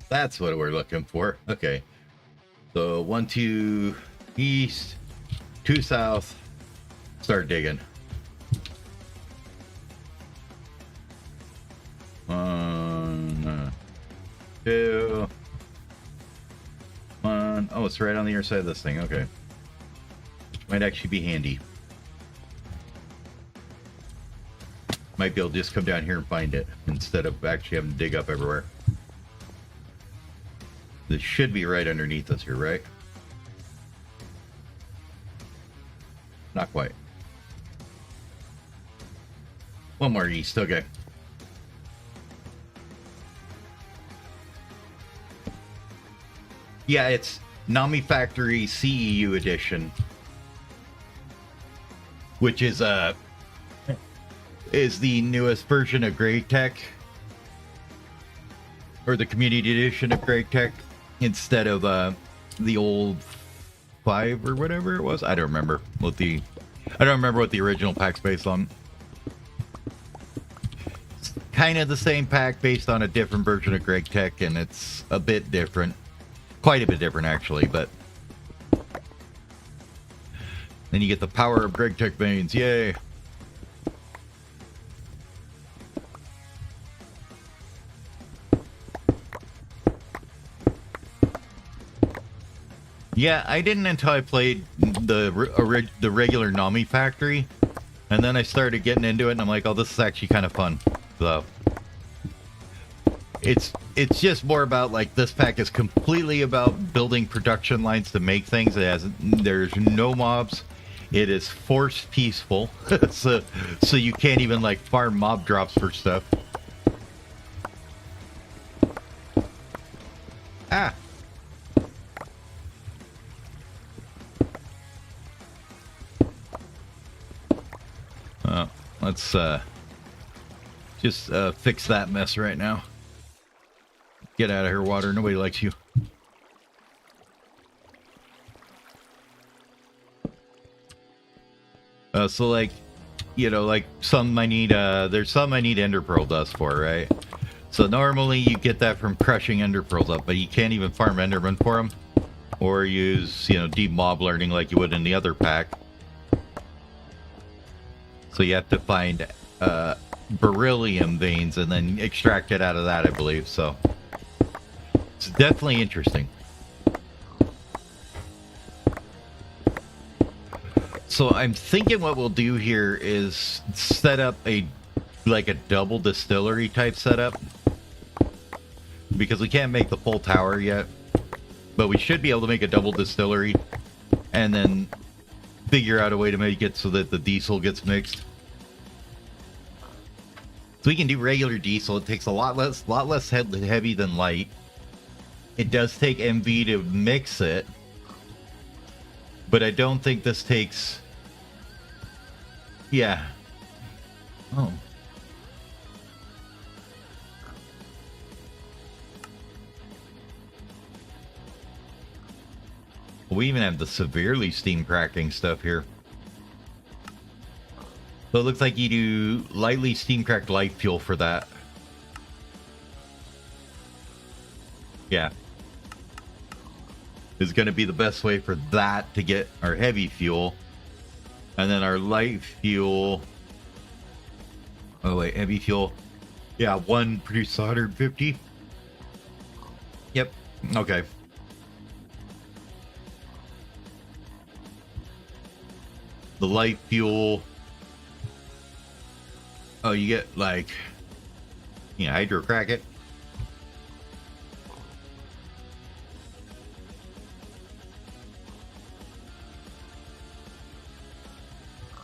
That's what we're looking for. Okay. So 1, 2 east, 2 south. Start digging. 1, 2, 1. Oh, it's right on the other side of this thing. Okay. Which might actually be handy. Might be able to just come down here and find it instead of actually having to dig up everywhere. This should be right underneath us here, right? Not quite. One more east, okay. Yeah, it's Nomifactory CEU edition, which is the newest version of GregTech, or the community edition of GregTech, instead of the old 5 or whatever it was. I don't remember what the original pack's based on. It's kind of the same pack based on a different version of GregTech, and it's a bit different. Quite a bit different, actually, but... Then you get the power of GregTech veins, yay! Yeah, I didn't until I played the regular Nomifactory, and then I started getting into it, and I'm like, oh, this is actually kind of fun. So... It's just more about, like, this pack is completely about building production lines to make things. There's no mobs. It is forced peaceful. so you can't even, like, farm mob drops for stuff. Ah. Let's just fix that mess right now. Get out of here, water. Nobody likes you. So like, you know, like some I need, there's some I need ender pearl dust for, right? So normally you get that from crushing ender pearls up, but you can't even farm enderman for them. Or use, you know, deep mob learning like you would in the other pack. So you have to find beryllium veins and then extract it out of that, I believe. So it's definitely interesting. So I'm thinking what we'll do here is set up a double distillery type setup, because we can't make the full tower yet, but we should be able to make a double distillery and then figure out a way to make it so that the diesel gets mixed. So we can do regular diesel. It takes a lot less heavy than light. It does take MV to mix it, but I don't think this takes... Yeah. Oh. We even have the severely steam cracking stuff here. So it looks like you do lightly steam cracked light fuel for that. Yeah. Is going to be the best way for that to get our heavy fuel. And then our light fuel... Oh wait, heavy fuel. Yeah, one produces 150. Yep. Okay. The light fuel... Oh, you get like... Yeah, hydro crack it.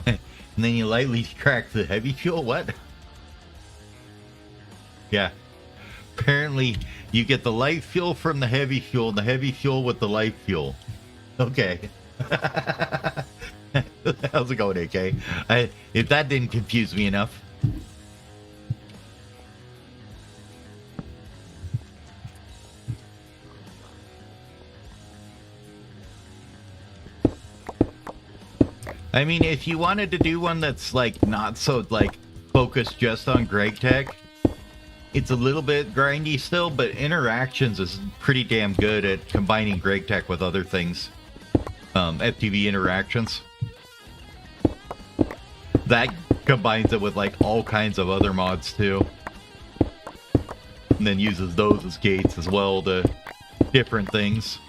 And then you lightly crack the heavy fuel? What? Yeah. Apparently, you get the light fuel from the heavy fuel, and the heavy fuel with the light fuel. Okay. How's it going, AK? If that didn't confuse me enough. I mean, if you wanted to do one that's like not so like focused just on Greg Tech, it's a little bit grindy still, but Interactions is pretty damn good at combining Greg Tech with other things. FTV Interactions. That combines it with like all kinds of other mods too. And then uses those as gates as well to different things.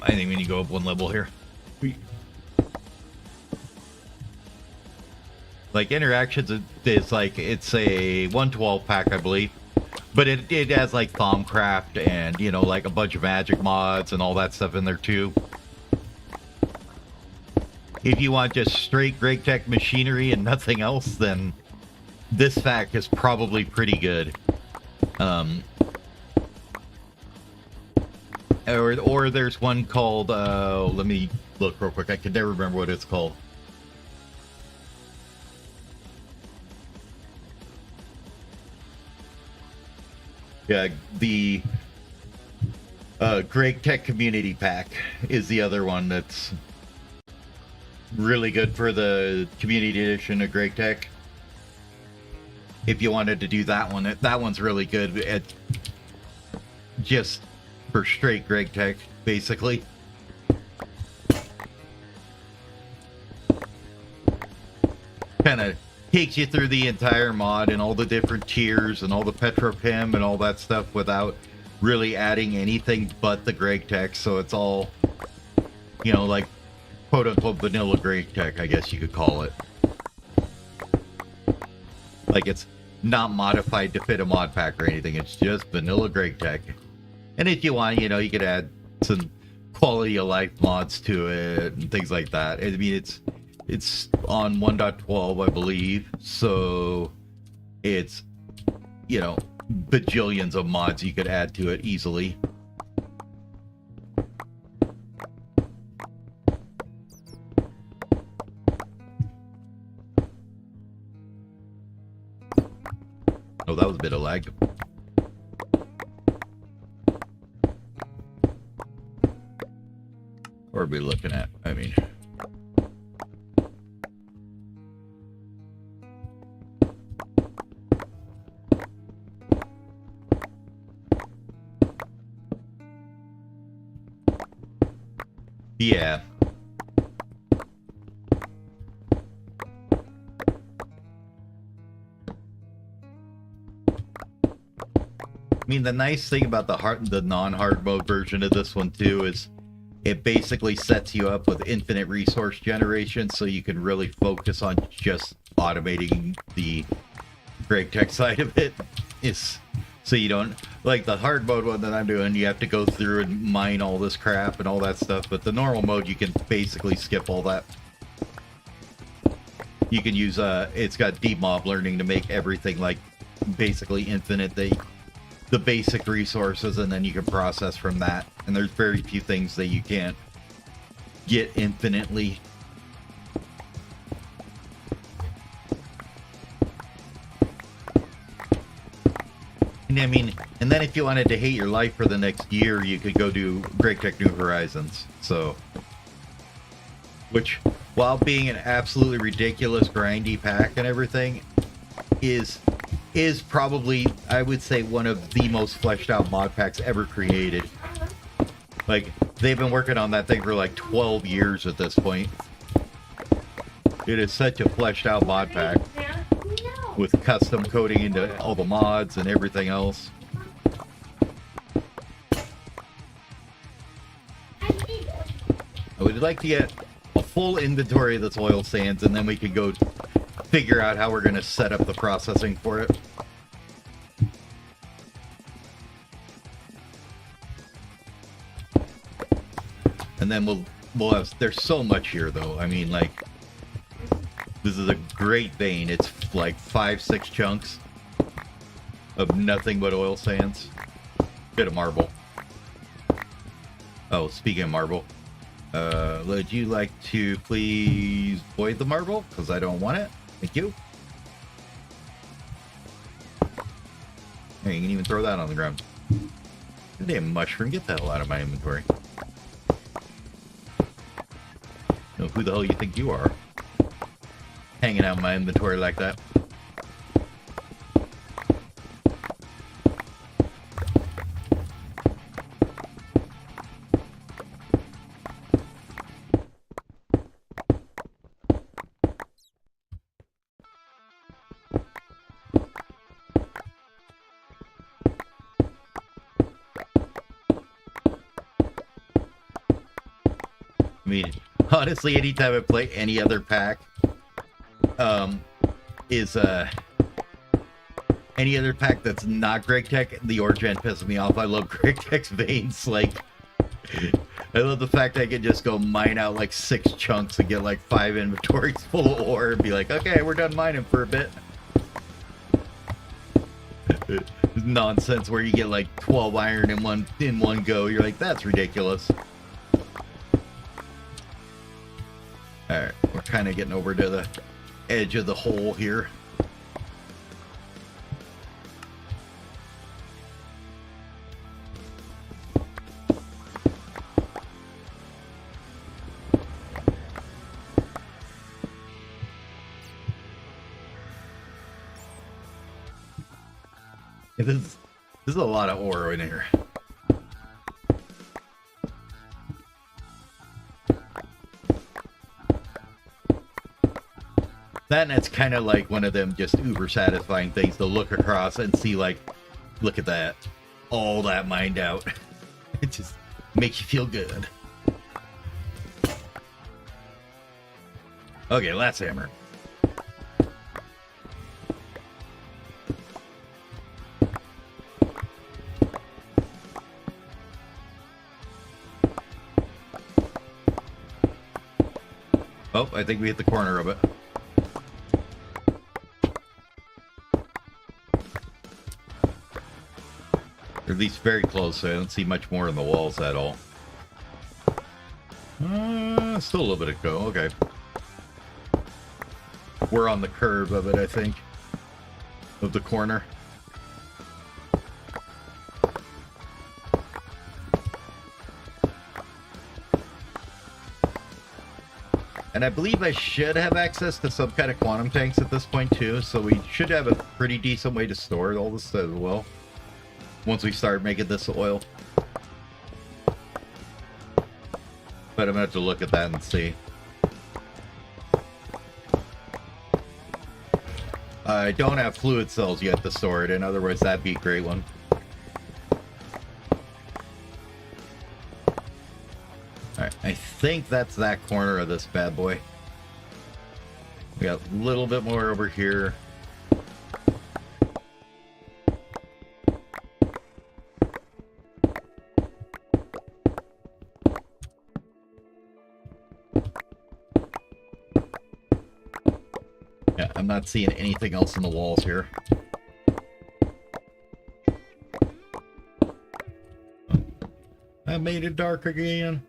I think we need to go up one level here. Like Interactions is like, it's a 112 pack, I believe, but it has like Thaumcraft and, you know, like a bunch of magic mods and all that stuff in there too. If you want just straight Greg Tech machinery and nothing else, then this pack is probably pretty good. Or there's one called, let me look real quick. I can never remember what it's called. Yeah, the Greg Tech Community Pack is the other one that's really good for the Community Edition of Greg Tech. If you wanted to do that one, that one's really good at just for straight Greg Tech, basically. Kind of takes you through the entire mod and all the different tiers and all the Petropim and all that stuff without really adding anything but the Greg Tech. So it's all, you know, like quote-unquote vanilla Greg Tech, I guess you could call it. Like, it's not modified to fit a mod pack or anything. It's just vanilla Greg Tech. And if you want, you know, you could add some quality of life mods to it and things like that. I mean, it's on 1.12, I believe. So it's, you know, bajillions of mods you could add to it easily. that was a bit of lag. What are we looking at? I mean... Yeah. I mean, the nice thing about the non-hard mode version of this one too is it basically sets you up with infinite resource generation, so you can really focus on just automating the break tech side of it. So you don't, like the hard mode one that I'm doing, you have to go through and mine all this crap and all that stuff, but the normal mode, you can basically skip all that. You can use, it's got deep mob learning to make everything, like, basically infinite, the basic resources, and then you can process from that. And there's very few things that you can't get infinitely. And I mean, and then if you wanted to hate your life for the next year, you could go do Great Tech New Horizons. So, which, while being an absolutely ridiculous grindy pack and everything, is probably, I would say, one of the most fleshed out mod packs ever created. Like, they've been working on that thing for like 12 years at this point. It is such a fleshed out mod pack with custom coding into all the mods and everything else. I would like to get a full inventory of this oil sands, and then we can go figure out how we're going to set up the processing for it. And then we'll have, there's so much here though. I mean, like, this is a great vein. It's like 5-6 chunks of nothing but oil sands. Bit of marble. Oh, speaking of marble, would you like to please void the marble? Because I don't want it. Thank you. Hey, you can even throw that on the ground. Damn mushroom, get the hell out of my inventory. Know who the hell you think you are? Hanging out in my inventory like that. I mean, honestly, anytime I play any other pack, any other pack that's not Greg Tech, the Orgen pisses me off. I love Greg Tech's veins. Like, I love the fact I can just go mine out like 6 chunks and get like 5 inventories full of ore and be like, okay, we're done mining for a bit. Nonsense where you get like 12 iron in one go. You're like, that's ridiculous. Alright, we're kind of getting over to the edge of the hole here. This is a lot of ore in here. That, and it's kind of like one of them just uber satisfying things to look across and see, like, look at that. All that mined out. It just makes you feel good. Okay, last hammer. Oh, I think we hit the corner of it. Or at least very close, so I don't see much more in the walls at all. Still a little bit to go, okay. We're on the curve of it, I think. Of the corner. And I believe I should have access to some kind of quantum tanks at this point too, so we should have a pretty decent way to store all this as well. Once we start making this oil. But I'm gonna have to look at that and see. I don't have fluid cells yet to store it in, otherwise that'd be a great one. Alright, I think that's that corner of this bad boy. We got a little bit more over here. Yeah, I'm not seeing anything else in the walls here. I made it dark again.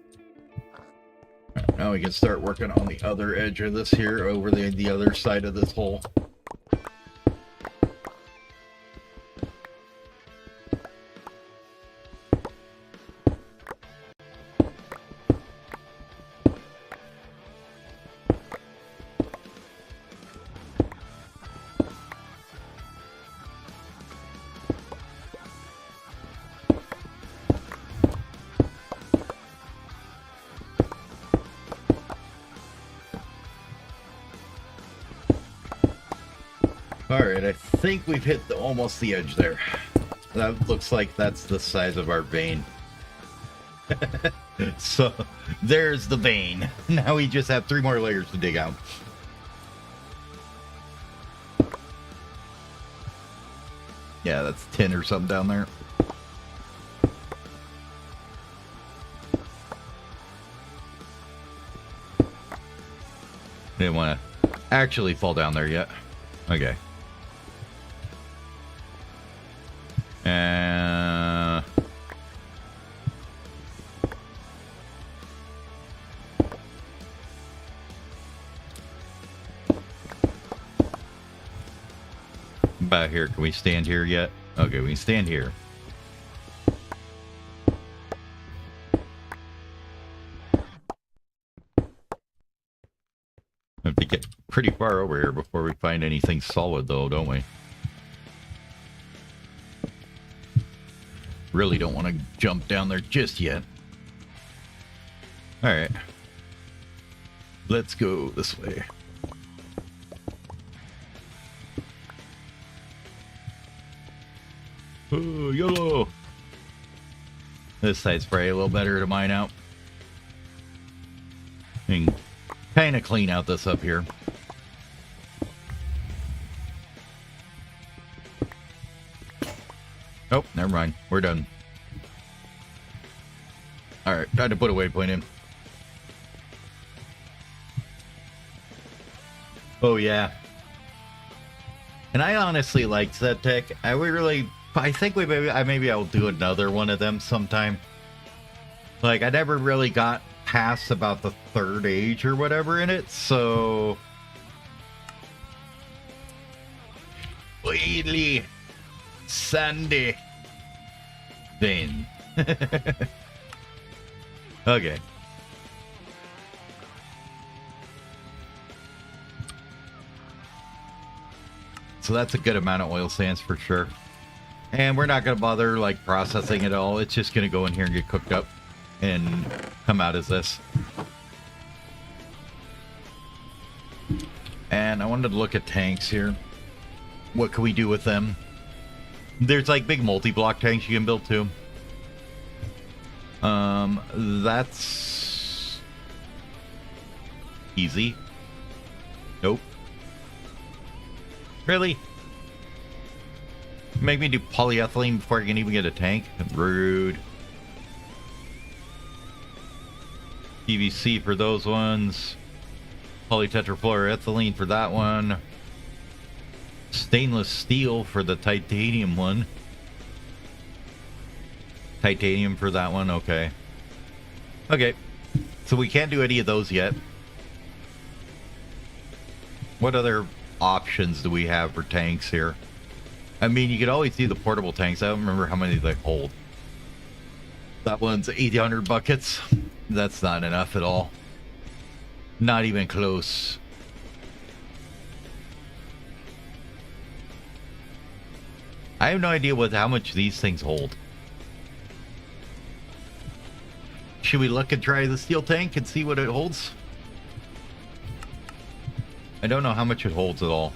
Right, now we can start working on the other edge of this here, over the other side of this hole. Alright, I think we've hit almost the edge there. That looks like that's the size of our vein. So, there's the vein. Now we just have 3 more layers to dig out. Yeah, that's 10 or something down there. Didn't want to actually fall down there yet. Okay. About here, can we stand here yet? Okay, we can stand here. Have to get pretty far over here before we find anything solid, though, don't we? Really don't want to jump down there just yet. Alright. Let's go this way. Oh, YOLO! This side's probably a little better to mine out. And kind of clean out this up here. Oh, never mind. We're done. Alright, time to put a waypoint in. Oh, yeah. And I honestly like Zedtech. I think maybe I'll do another one of them sometime. Like, I never really got past about the 3rd age or whatever in it, so... Oily, sandy vein. Okay. So that's a good amount of oil sands for sure. And we're not going to bother like processing it all. It's just going to go in here and get cooked up and come out as this. And I wanted to look at tanks here. What can we do with them? There's like big multi-block tanks you can build too. That's easy. Nope. Really? Make me do polyethylene before I can even get a tank? Rude. PVC for those ones. Polytetrafluoroethylene for that one. Stainless steel for the titanium one. Titanium for that one, okay. Okay. So we can't do any of those yet. What other options do we have for tanks here? I mean, you could always do the portable tanks. I don't remember how many they hold. That one's 800 buckets. That's not enough at all. Not even close. I have no idea how much these things hold. Should we look and try the steel tank and see what it holds? I don't know how much it holds at all.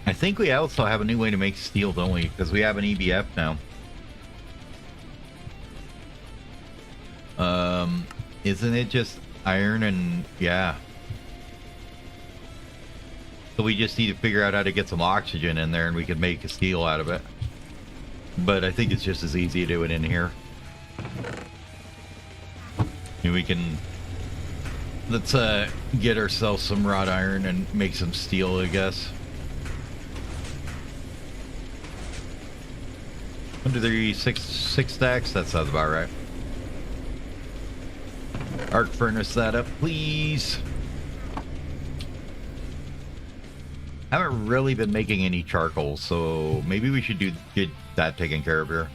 I think we also have a new way to make steel, don't we? Because we have an EBF now. Isn't it just iron and... yeah. So we just need to figure out how to get some oxygen in there and we can make a steel out of it. But I think it's just as easy to do it in here. And we can... let's get ourselves some wrought iron and make some steel, I guess. 136 stacks, that sounds about right. Arc furnace that up, please. Haven't really been making any charcoal, so maybe we should get that taken care of here.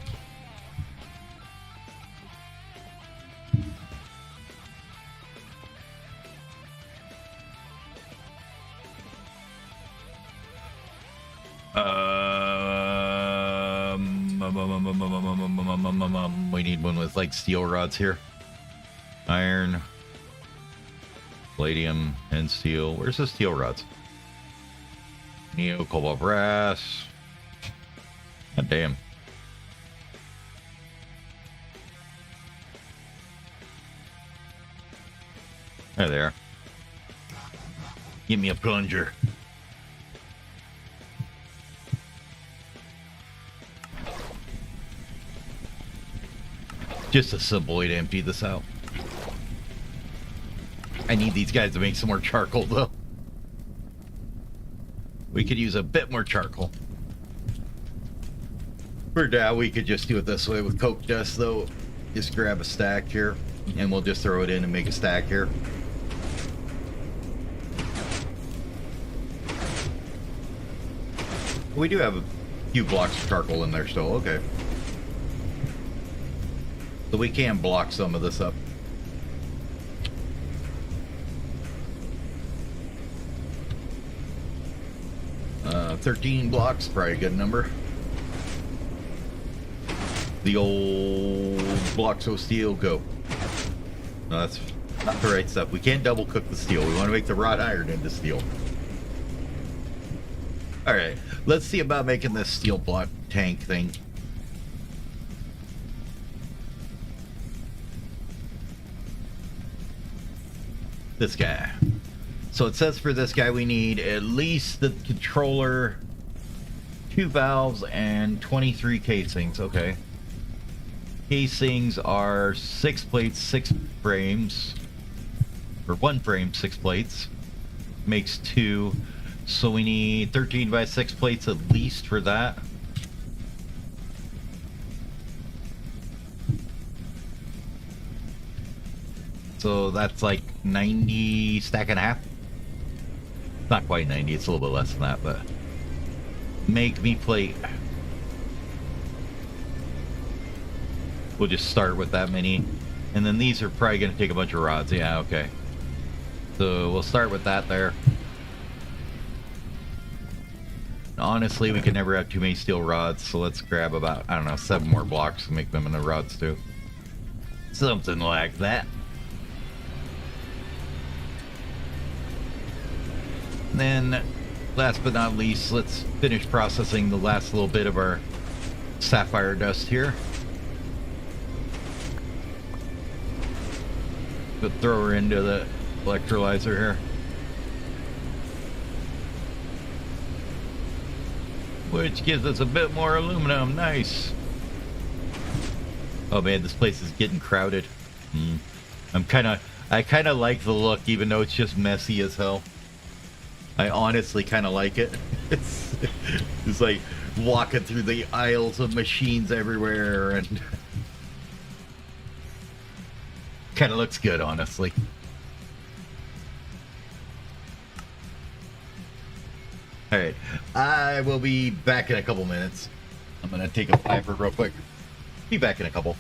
We need one with like steel rods here. Iron, palladium, and steel. Where's the steel rods? Neo, cobalt, brass. God damn. There they are. Give me a plunger. Just a simple way to empty this out. I need these guys to make some more charcoal, though. We could use a bit more charcoal. For now, we could just do it this way with coke dust, though. Just grab a stack here, and we'll just throw it in and make a stack here. We do have a few blocks of charcoal in there still, okay. So we can block some of this up. 13 blocks, probably a good number. The old blocks of steel, go. No, that's not the right stuff. We can't double cook the steel. We want to make the wrought iron into steel. Alright, let's see about making this steel block tank thing. This guy. So it says for this guy we need at least the controller, 2 valves, and 23 casings. Okay. Casings are 6 plates, 6 frames. Or 1 frame, 6 plates. Makes 2. So we need 13 by 6 plates at least for that. So that's like 90 stack and a half. Not quite 90, it's a little bit less than that, but make me plate. We'll just start with that many. And then these are probably going to take a bunch of rods. Yeah, okay. So we'll start with that there. Honestly, we can never have too many steel rods, so let's grab about, I don't know, 7 more blocks and make them into rods too. Something like that. Then, last but not least, let's finish processing the last little bit of our sapphire dust here. But throw her into the electrolyzer here. Which gives us a bit more aluminum. Nice. Oh man, this place is getting crowded. I kind of like the look, even though it's just messy as hell. I honestly kind of like it. It's like walking through the aisles of machines everywhere, and kind of looks good, honestly. All right, I will be back in a couple minutes. I'm gonna take a fiver real quick. Be back in a couple.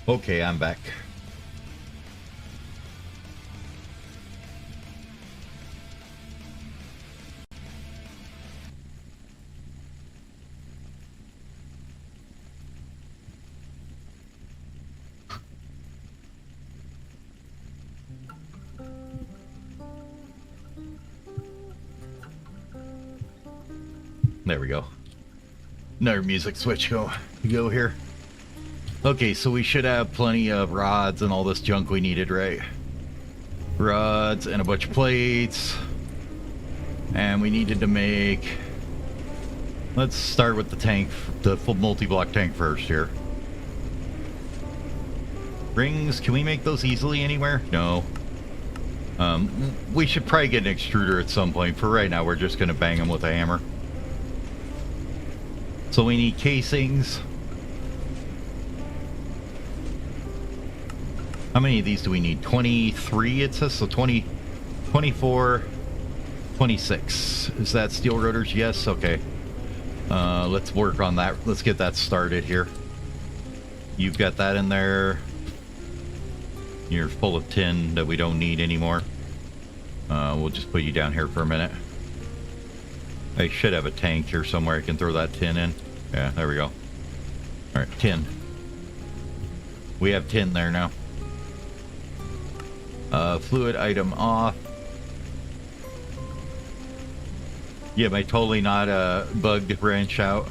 Okay, I'm back. There we go. Another music switch go here. Okay, so we should have plenty of rods and all this junk we needed, right? Rods and a bunch of plates. And we needed to make... Let's start with the tank, the full multi-block tank first here. Rings, can we make those easily anywhere? No. We should probably get an extruder at some point. For right now, we're just going to bang them with a hammer. So we need casings. How many of these do we need? 23 it says, so 20, 24, 26. Is that steel rotors? Yes, okay. Let's work on that. Let's get that started here. You've got that in there. You're full of tin that we don't need anymore. We'll just put you down here for a minute. I should have a tank here somewhere I can throw that tin in. Yeah, there we go. Alright, tin. We have tin there now. Fluid item off. Yeah, am I totally not bugged wrench out?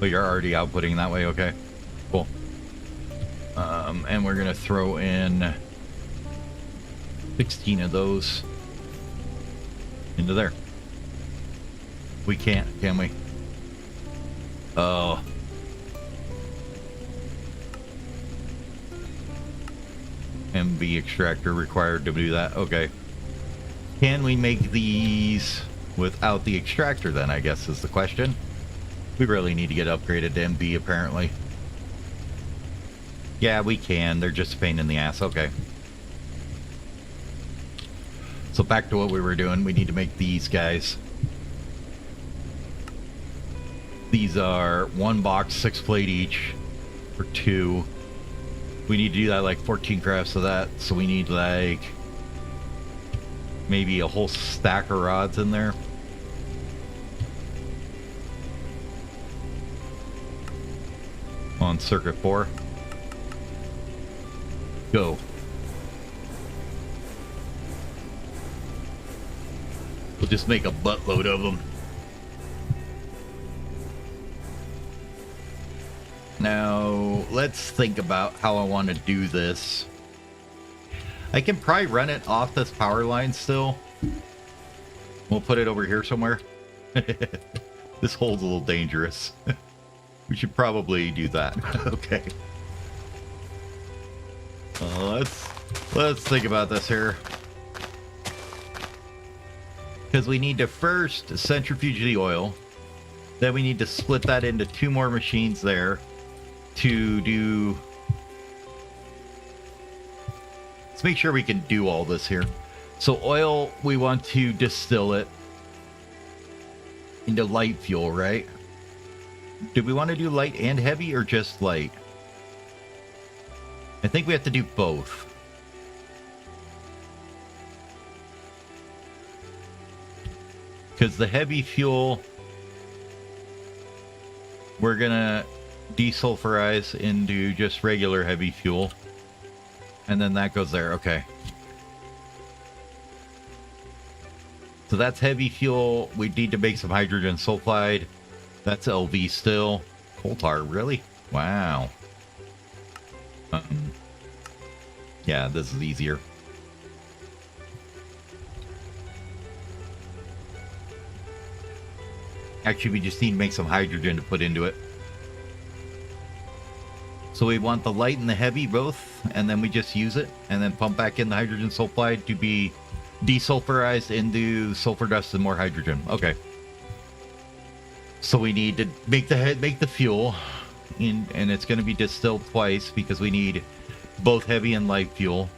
Oh, you're already outputting that way, okay. Cool. And we're gonna throw in 16 of those into there. We can't, can we? Oh. MV extractor required to do that. Okay. Can we make these without the extractor then, I guess is the question. We really need to get upgraded to MV apparently. Yeah, we can. They're just a pain in the ass. Okay. So back to what we were doing. We need to make these guys. These are 1 box, 6 plate each for 2. We need to do that like 14 crafts of that. So we need like maybe a whole stack of rods in there. On circuit 4. Go. We'll just make a buttload of them. Now, let's think about how I want to do this. I can probably run it off this power line still. We'll put it over here somewhere. This hole's a little dangerous. We should probably do that. Okay. Let's think about this here. Because we need to first centrifuge the oil. Then we need to split that into 2 more machines there to do... Let's make sure we can do all this here. So oil, we want to distill it into light fuel, right? Do we want to do light and heavy or just light? I think we have to do both. Because the heavy fuel, we're gonna desulfurize into just regular heavy fuel. And then that goes there, okay. So that's heavy fuel. We need to make some hydrogen sulfide. That's LV still. Coal tar, really? Wow. Yeah, this is easier. Actually, we just need to make some hydrogen to put into it. So we want the light and the heavy both, and then we just use it, and then pump back in the hydrogen sulfide to be desulfurized into sulfur dust and more hydrogen. Okay. So we need to make the fuel, and it's going to be distilled twice because we need both heavy and light fuel.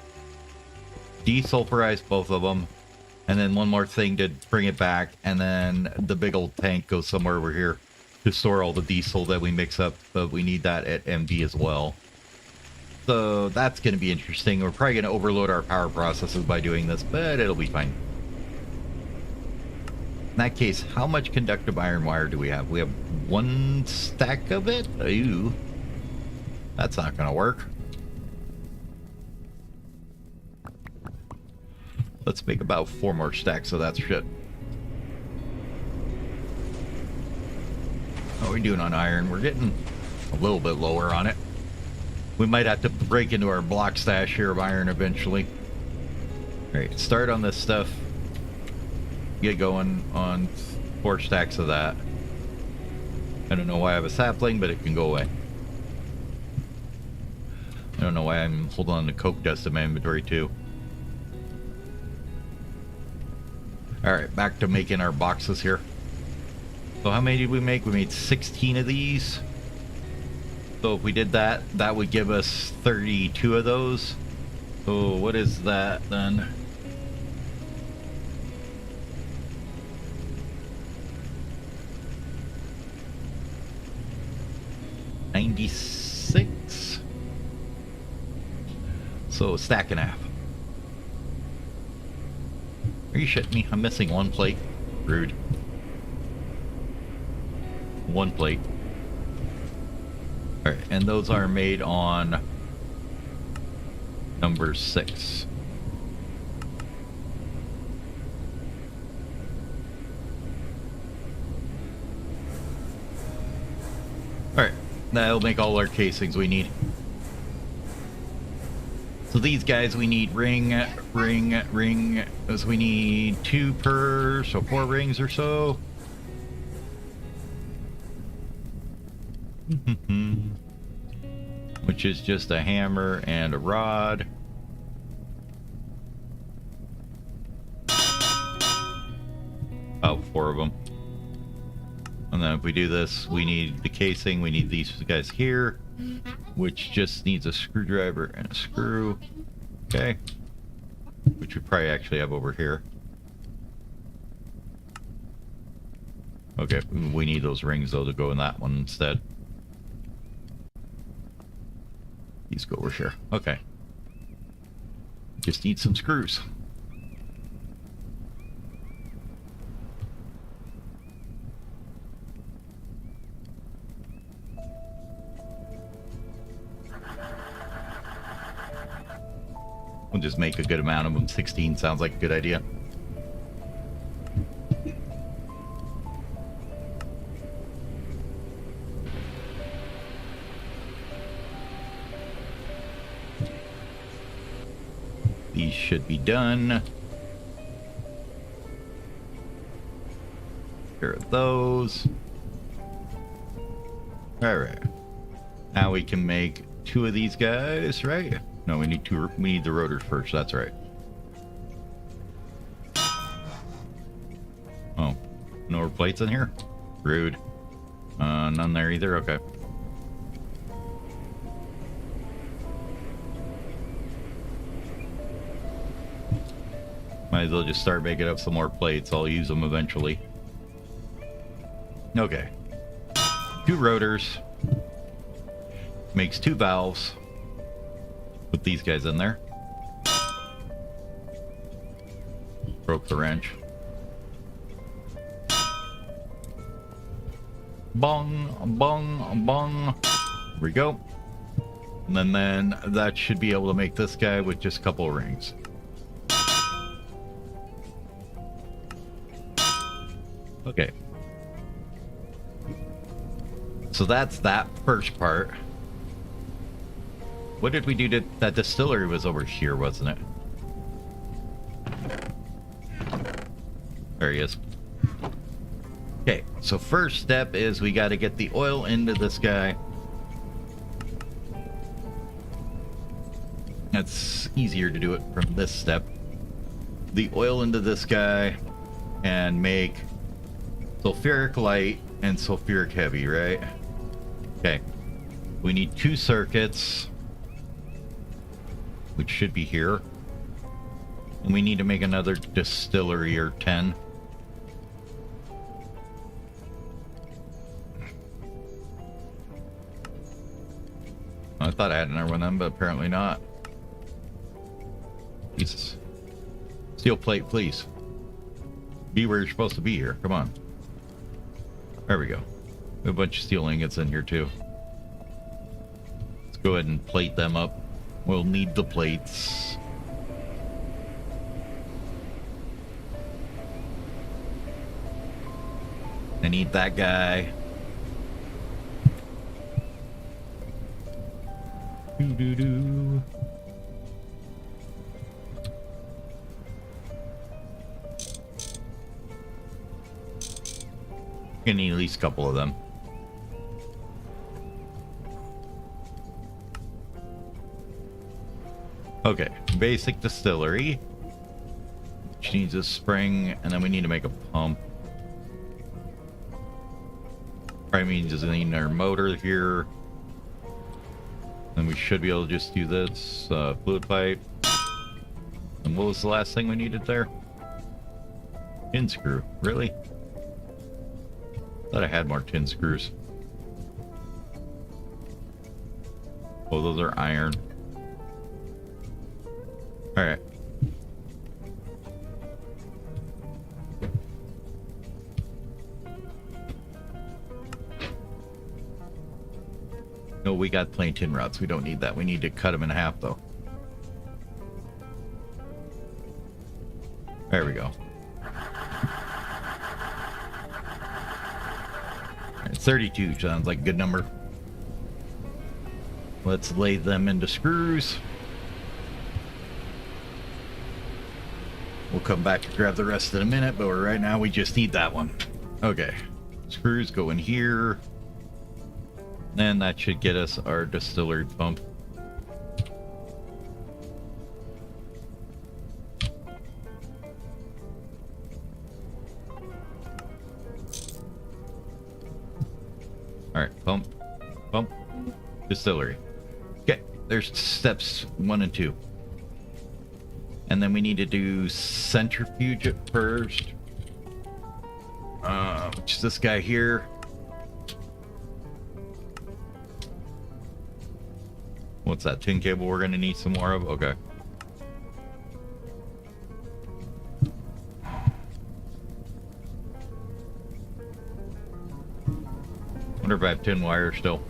Desulfurize both of them, And then one more thing to bring it back, and then the big old tank goes somewhere over here to store all the diesel that we mix up, but we need that at MD as well. So that's going to be interesting. We're probably going to overload our power processes by doing this, but it'll be fine. In that case, how much conductive iron wire do we have? We have 1 stack of it? Ooh. That's not going to work. Let's make about 4 more stacks of that shit. How are we doing on iron? We're getting a little bit lower on it. We might have to break into our block stash here of iron eventually. Alright, start on this stuff. Get going on 4 stacks of that. I don't know why I have a sapling, but it can go away. I don't know why I'm holding on to coke dust in my inventory too. Alright, back to making our boxes here. So how many did we make? We made 16 of these. So if we did that, that would give us 32 of those. So what is that then? $96. So a stack and a half. Are you shitting me? I'm missing 1 plate. Rude. 1 plate. Alright, and those are made on number 6. Alright, that'll make all our casings we need. So these guys we need ring. So we need 2 per, so 4 rings or so. Which is just a hammer and a rod. About 4 of them. And then if we do this, we need the casing. We need these guys here, which just needs a screwdriver and a screw. Okay. Which we probably actually have over here. Okay, we need those rings though to go in that one instead. These go over here. Okay. Just need some screws. We'll just make a good amount of them. 16 sounds like a good idea. These should be done. Here are those. Alright. Now we can make 2 of these guys, right? No, we need 2. We need the rotors first. That's right. Oh, no more plates in here? Rude. None there either? Okay. Might as well just start making up some more plates. I'll use them eventually. Okay. 2 rotors. Makes 2 valves. Put these guys in there. Broke the wrench. Bong, bong, bong. Here we go. And then that should be able to make this guy with just a couple of rings. Okay. So that's that first part. What did we do to that distillery? Was over here, wasn't it? There he is. Okay, so first step is we got to get the oil into this guy. That's easier to do it from this step. The oil into this guy and make sulfuric light and sulfuric heavy, right? Okay. We need 2 circuits, which should be here. And we need to make another distillery or 10. I thought I had another one of them, but apparently not. Jesus. Steel plate, please. Be where you're supposed to be here. Come on. There we go. We have a bunch of steel ingots in here, too. Let's go ahead and plate them up. We'll need the plates. I need that guy. Doo-doo-doo. Gonna need at least a couple of them. Okay, basic distillery. Which needs a spring, and then we need to make a pump. Probably means there's another motor here. And we should be able to just do this. Fluid pipe. And what was the last thing we needed there? Tin screw. Really? Thought I had more tin screws. Oh, those are iron. Alright. No, we got plain tin rods. We don't need that. We need to cut them in half, though. There we go. Alright, 32 sounds like a good number. Let's lay them into screws. We'll come back to grab the rest in a minute, but right now we just need that one. Okay. Screws go in here. And that should get us our distillery pump. Alright, pump, pump, distillery. Okay, there's steps 1 and 2. And then we need to do centrifuge at first. Which is this guy here. What's that, tin cable we're gonna need some more of? Okay. Wonder if I have tin wire still.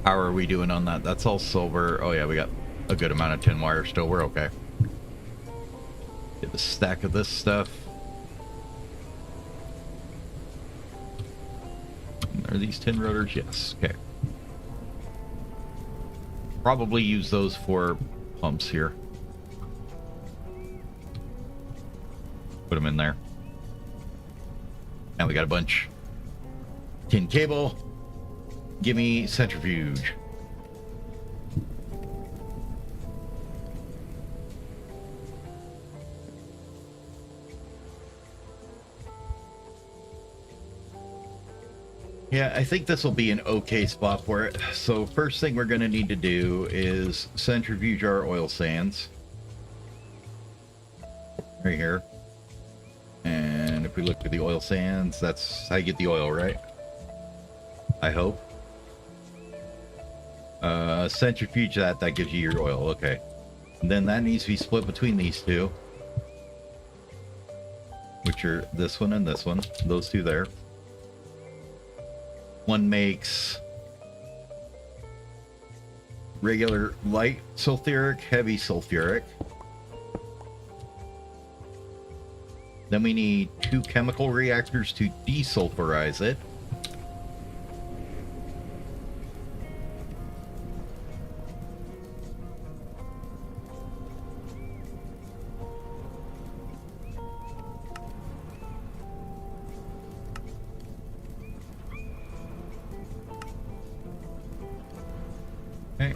How are we doing on that? That's all silver. Oh yeah, we got a good amount of tin wire still. We're okay. Get the stack of this stuff. Are these tin rotors? Yes. Okay. Probably use those for pumps here. Put them in there. Now we got a bunch. Tin cable. Give me centrifuge. Yeah, I think this will be an okay spot for it. So first thing we're going to need to do is centrifuge our oil sands. Right here. And if we look at the oil sands, that's how you get the oil, right? I hope. Centrifuge that gives you your oil, okay. And then that needs to be split between these two. Which are this one and this one. Those two there. One makes regular light sulfuric, heavy sulfuric. Then we need 2 chemical reactors to desulfurize it. Okay.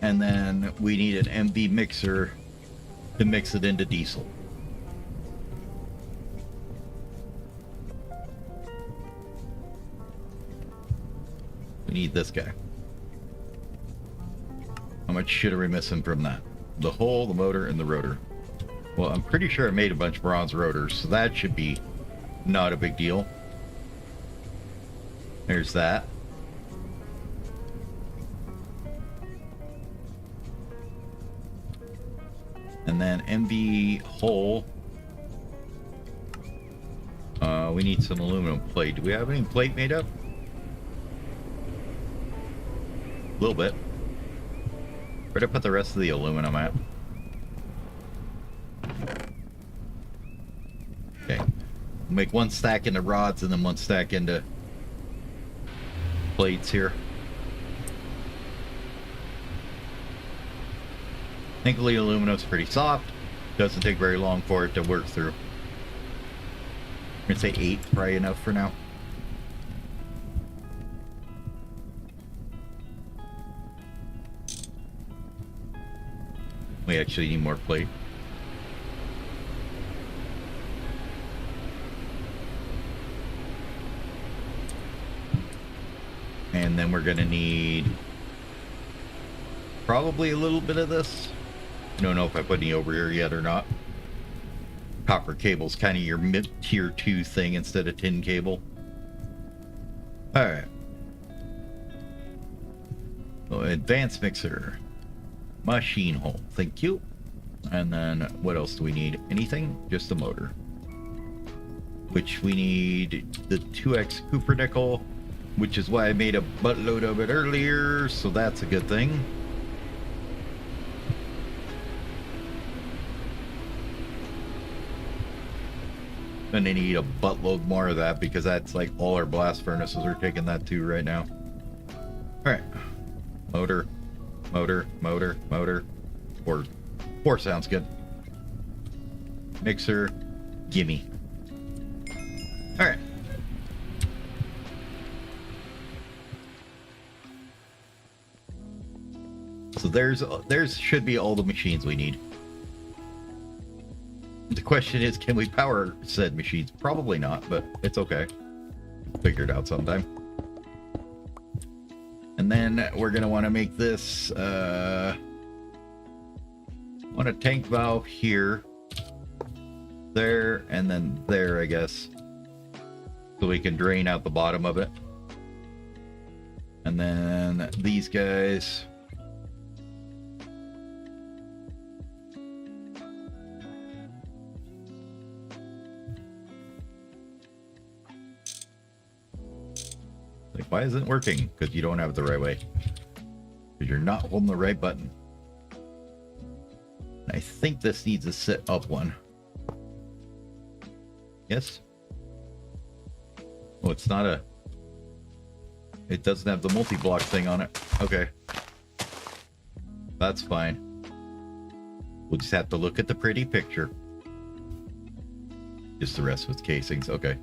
And then we need an MV mixer to mix it into diesel. We need this guy. How much shit are we missing from that? The hull, the motor, and the rotor. Well, I'm pretty sure I made a bunch of bronze rotors, so that should be not a big deal. There's that. And then MV hull. We need some aluminum plate. Do we have any plate made up? A little bit. Where to put the rest of the aluminum at? Okay. Make one stack into rods and then one stack into plates here. Thankfully, aluminum's pretty soft. Doesn't take very long for it to work through. I'm gonna say 8, probably enough for now. We actually need more plate. And then we're gonna need probably a little bit of this. I don't know if I put any over here yet or not. Copper cable's kind of your mid tier 2 thing instead of tin cable. Alright. So advanced mixer. Machine hole. Thank you. And then what else do we need? Anything? Just the motor. Which we need the 2x Cooper which is why I made a buttload of it earlier, so that's a good thing. Gonna need a buttload more of that because that's like all our blast furnaces are taking that too right now. Alright. Motor, motor, motor, motor. Four sounds good. Mixer, gimme. Alright. So there's should be all the machines we need. The question is, can we power said machines? Probably not, but it's okay. Figure it out sometime. And then we're gonna want to make this want a tank valve here, there, and then there, I guess, so we can drain out the bottom of it. And then these guys. Like, why isn't it working? Because you don't have it the right way. Because you're not holding the right button. I think this needs a sit up one. Yes? Oh, it's not a... It doesn't have the multi-block thing on it. Okay. That's fine. We'll just have to look at the pretty picture. Just the rest with casings. Okay.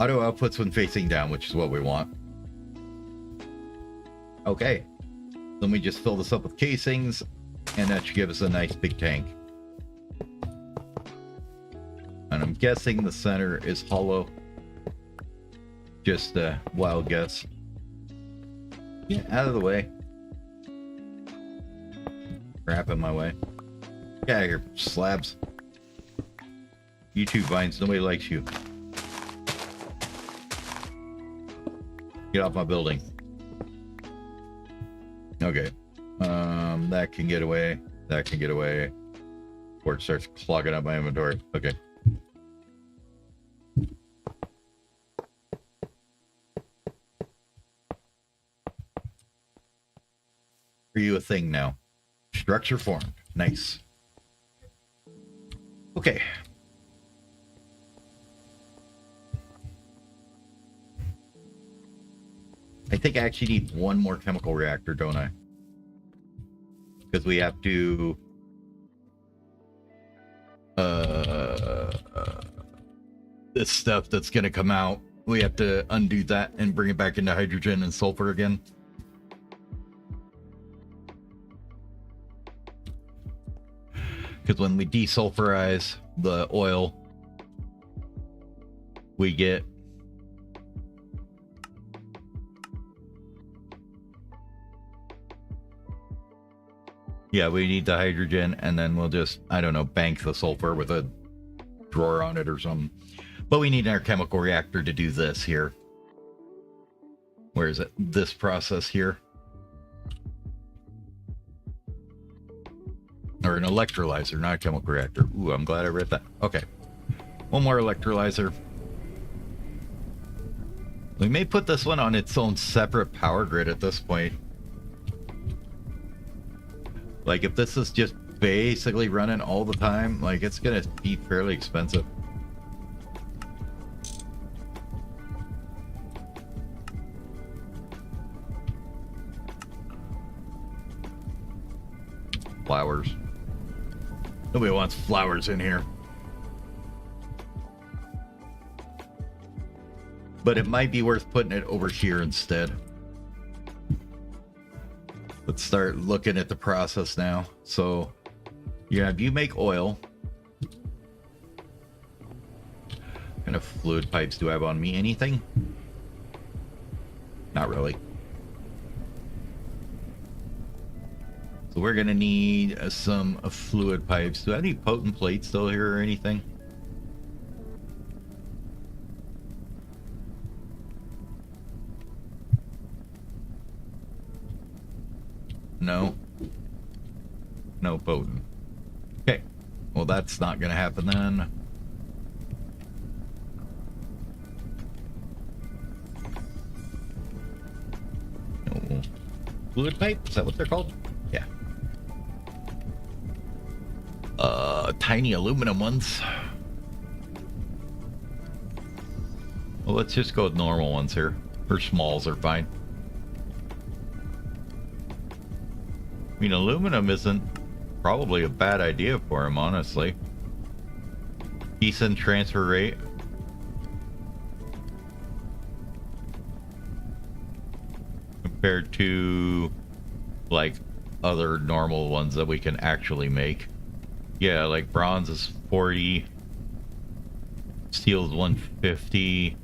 Auto outputs when facing down, which is what we want. Okay. Then we just fill this up with casings, and that should give us a nice big tank. And I'm guessing the center is hollow. Just a wild guess. Get out of the way. Crap in my way. Get out of here, slabs. You two vines, nobody likes you. Get off my building. Okay. That can get away. That can get away. Before it starts clogging up my inventory. Okay. Are you a thing now? Structure formed. Nice. Okay. I think I actually need one more chemical reactor, don't I? Because we have to... this stuff that's going to come out, we have to undo that and bring it back into hydrogen and sulfur again. Because when we desulfurize the oil, we get we need the hydrogen, and then we'll just, I don't know, bank the sulfur with a drawer on it or something. But we need our chemical reactor to do this here. Where is it? This process here. Or an electrolyzer, not a chemical reactor. Ooh, I'm glad I read that. Okay. One more electrolyzer. We may put this one on its own separate power grid at this point. Like, if this is just basically running all the time, like, it's gonna be fairly expensive. Flowers. Nobody wants flowers in here. But it might be worth putting it over here instead. Let's start looking at the process now. So, yeah, you make oil. What kind of fluid pipes do I have on me? Anything? Not really. So we're gonna need some fluid pipes. Do I have any potent plates still here or anything? No. No potent. Okay. Well, that's not gonna happen then. No. Fluid pipe? Is that what they're called? Yeah. Tiny aluminum ones. Well, let's just go with normal ones here. Or smalls are fine. I mean, aluminum isn't probably a bad idea for him, honestly. Decent transfer rate. Compared to, like, other normal ones that we can actually make. Yeah, like bronze is 40. Steel is 150.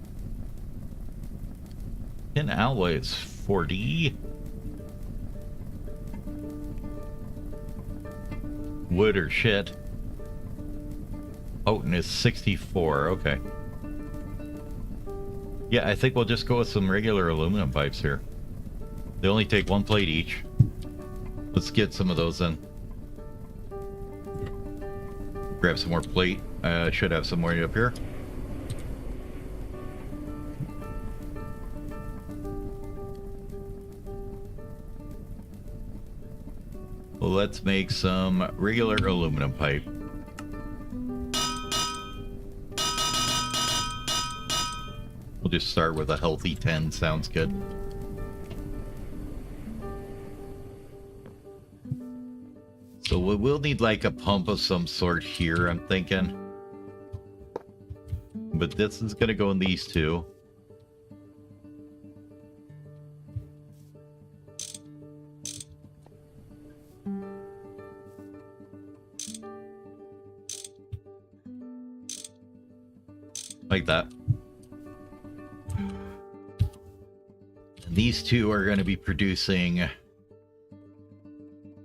Tin alloy is 40. Wood or shit. Potent is 64. Okay. Yeah, I think we'll just go with some regular aluminum pipes here. They only take one plate each. Let's get some of those in. Grab some more plate. Should have some more up here. Well, let's make some regular aluminum pipe. We'll just start with a healthy 10. Sounds good. So we'll need like a pump of some sort here, I'm thinking. But this is going to go in these two. Like that. And these two are going to be producing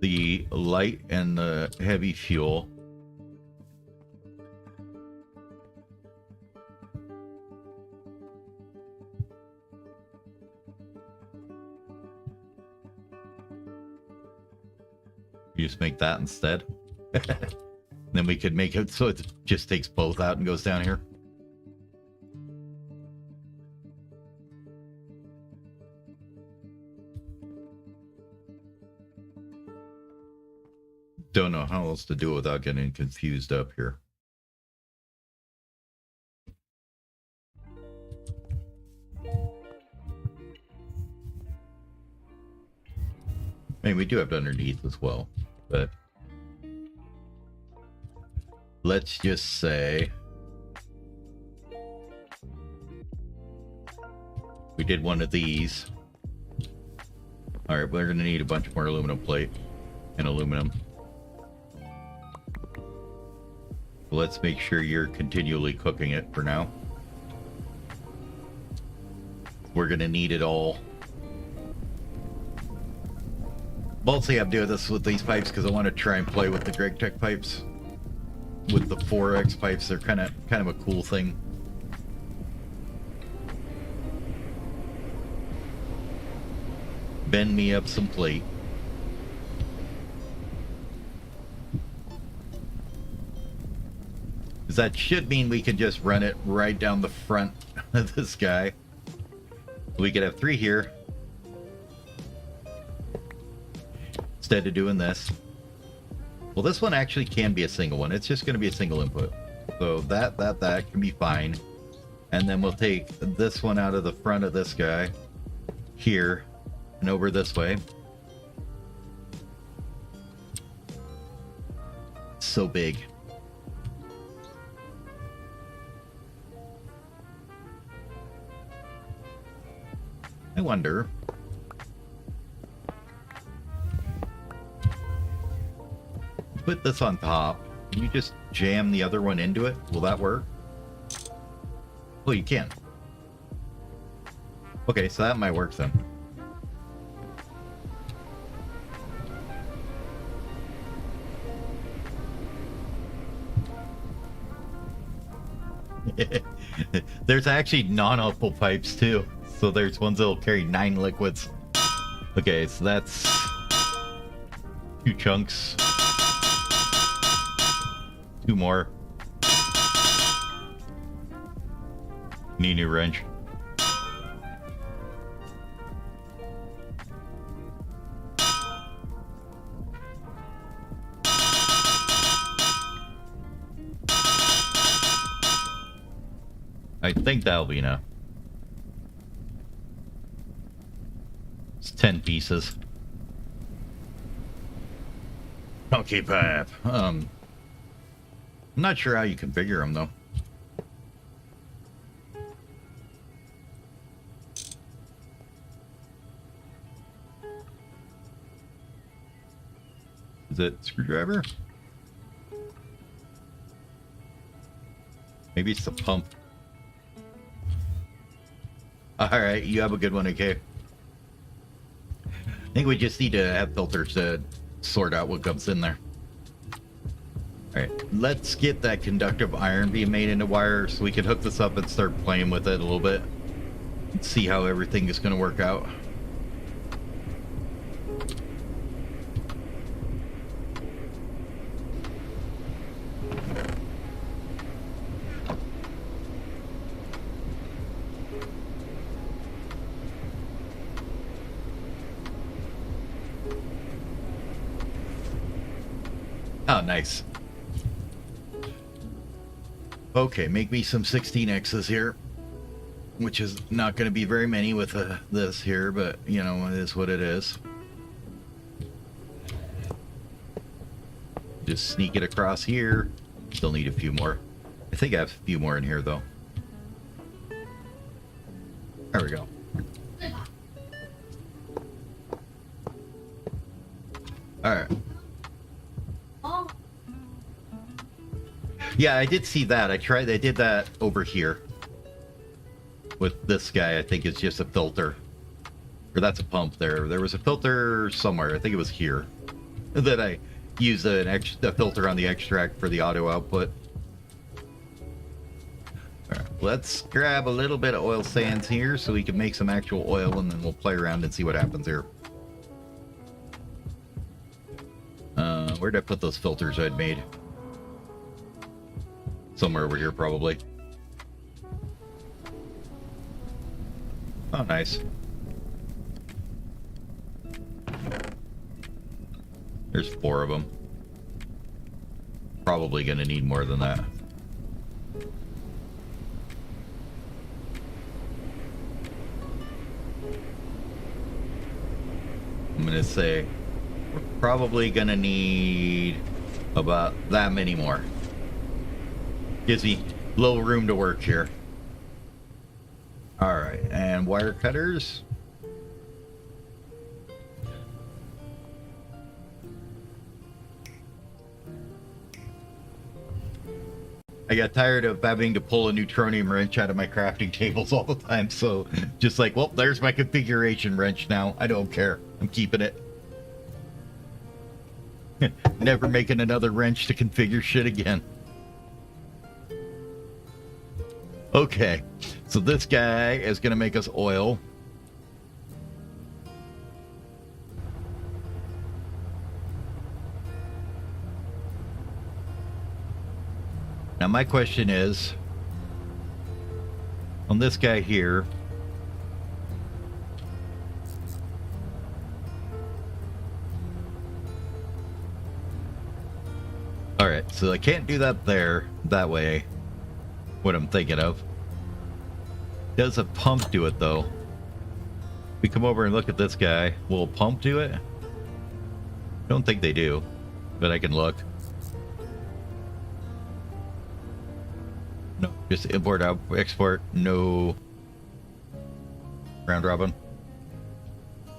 the light and the heavy fuel. You just make that instead. Then we could make it so it just takes both out and goes down here. Don't know how else to do it without getting confused up here. I mean, we do have it underneath as well, but let's just say we did one of these. All right, we're gonna need a bunch more aluminum plate and aluminum. Let's make sure you're continually cooking it for now. We're gonna need it all. Mostly I'm doing this with these pipes because I want to try and play with the Greg Tech pipes. With the 4X pipes, they're kind of a cool thing. Bend me up some plate. Because that should mean we can just run it right down the front of this guy. We could have 3 here. Instead of doing this. Well, this one actually can be a single one. It's just going to be a single input. So that can be fine. And then we'll take this one out of the front of this guy. Here. And over this way. So big. I wonder. Put this on top. Can you just jam the other one into it? Will that work? Oh, you can. Okay, so that might work then. There's actually non-opal pipes too. So there's ones that'll carry 9 liquids. Okay, so that's 2 chunks. 2 more. Need a new wrench. I think that'll be enough. It's 10 pieces. Okay, pipe. I'm not sure how you configure them though. Is it screwdriver? Maybe it's the pump. Alright, you have a good one, okay? I think we just need to have filters to sort out what comes in there. Alright, let's get that conductive iron being made into wire so we can hook this up and start playing with it a little bit. And see how everything is going to work out. Oh, nice. Okay, make me some 16Xs here. Which is not going to be very many with this here, but, you know, it is what it is. Just sneak it across here. Still need a few more. I think I have a few more in here, though. There we go. Alright. Yeah, I did see that. I did that over here. With this guy, I think it's just a filter. Or that's a pump there. There was a filter somewhere. I think it was here. That I used a filter on the extract for the auto output. Alright, let's grab a little bit of oil sands here so we can make some actual oil, and then we'll play around and see what happens here. Where did I put those filters I'd made? Somewhere over here, probably. Oh, nice. There's 4 of them. Probably gonna need more than that. I'm gonna say we're probably gonna need about that many more. Gives me a little room to work here. Alright, and wire cutters. I got tired of having to pull a neutronium wrench out of my crafting tables all the time, so just like, well, there's my configuration wrench now. I don't care. I'm keeping it. Never making another wrench to configure shit again. Okay, so this guy is going to make us oil. Now my question is, on this guy here, alright, so I can't do that there, that way, what I'm thinking of. Does a pump do it though? We come over and look at this guy, will a pump do it? Don't think they do, but I can look. No, just import, out, export, no. Round robin. Can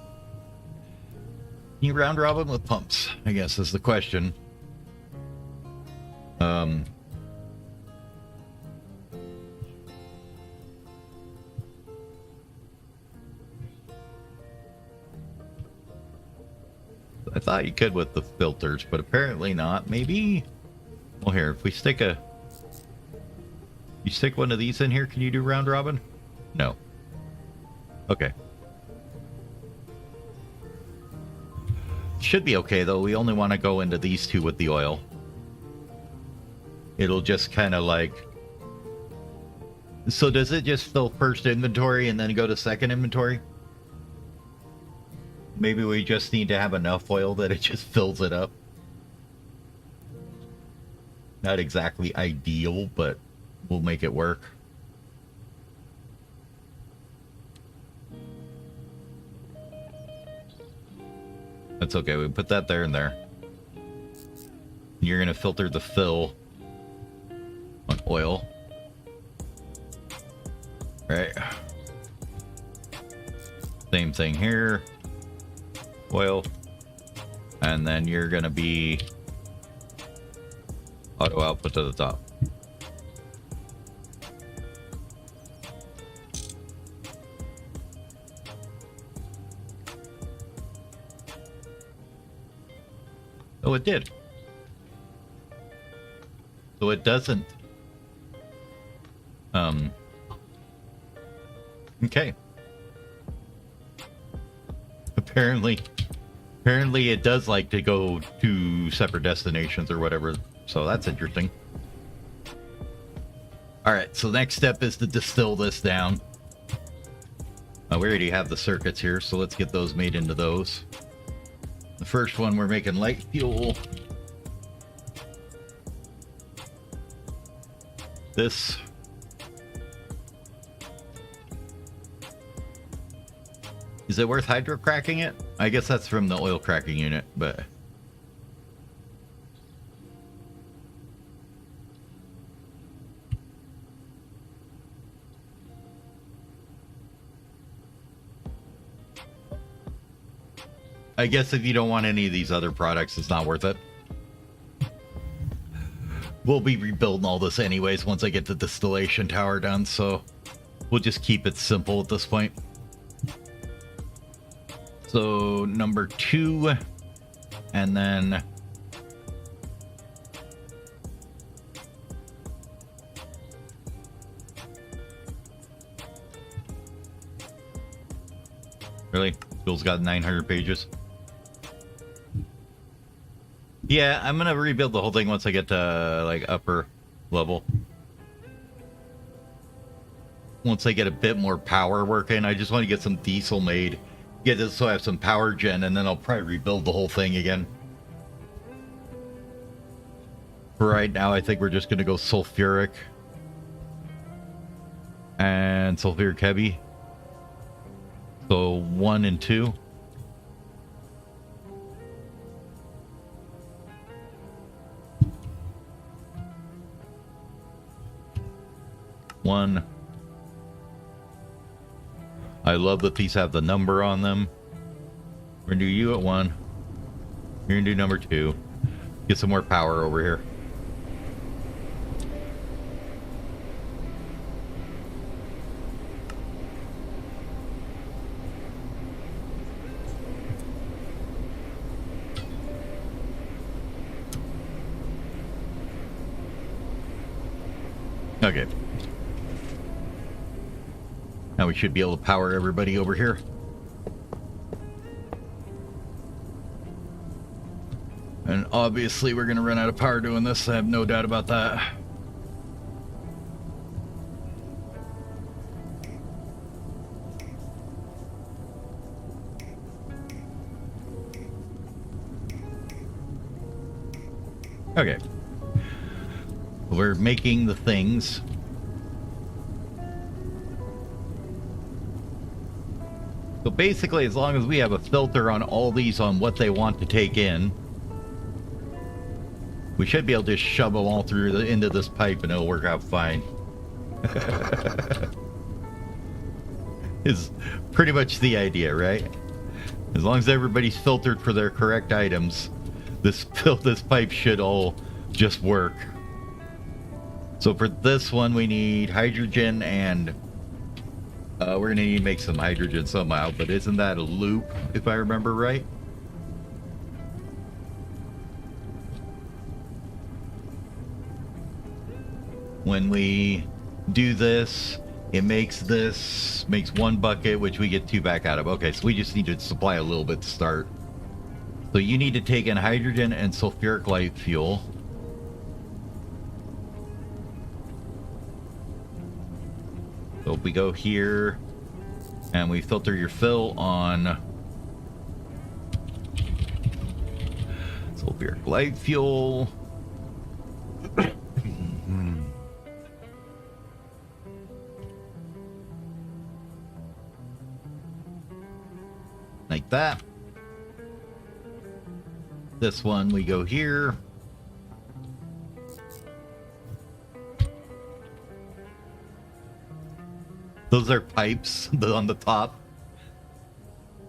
you round robin with pumps? I guess is the question. I thought you could with the filters, but apparently not. Maybe. Well, here, if we stick a... You stick one of these in here, can you do round robin? No. Okay. Should be okay, though. We only want to go into these two with the oil. It'll just kind of like... So does it just fill first inventory and then go to second inventory? Maybe we just need to have enough oil that it just fills it up. Not exactly ideal, but we'll make it work. That's okay, we put that there and there. You're gonna filter the fill on oil. Right. Same thing here. Oil. And then you're gonna be auto output to the top. Oh, it did. So it doesn't. Okay. Apparently it does like to go to separate destinations or whatever. So that's interesting. All right. So next step is to distill this down. We already have the circuits here, so let's get those made into those. The first one, we're making light fuel. This. Is it worth hydrocracking it? I guess that's from the oil cracking unit, but... I guess if you don't want any of these other products, it's not worth it. We'll be rebuilding all this anyways once I get the distillation tower done, so we'll just keep it simple at this point. So number 2, and then really? Bill's got 900 pages. Yeah, I'm gonna rebuild the whole thing once I get to like upper level. Once I get a bit more power working, I just want to get some diesel made. Get this so I have some power gen, and then I'll probably rebuild the whole thing again. For right now, I think we're just gonna go sulfuric and sulfuric heavy. So 1 and 2. One. I love that these have the number on them. We're gonna do you at 1. You're gonna do number 2. Get some more power over here. Okay. Now we should be able to power everybody over here. And obviously we're going to run out of power doing this. I have no doubt about that. Okay. We're making the things. So basically, as long as we have a filter on all these on what they want to take in, we should be able to just shove them all through into this pipe and it'll work out fine. Is pretty much the idea, right? As long as everybody's filtered for their correct items, this pipe should all just work. So for this one, we need hydrogen, and we're gonna need to make some hydrogen somehow. But isn't that a loop, if I remember right? When we do this, it makes one bucket, which we get 2 back out of. Okay, so we just need to supply a little bit to start. So you need to take in hydrogen and sulfuric light fuel. So if we go here and we filter your fill on sulfuric light fuel. Like that. This one, we go here. Those are pipes on the top.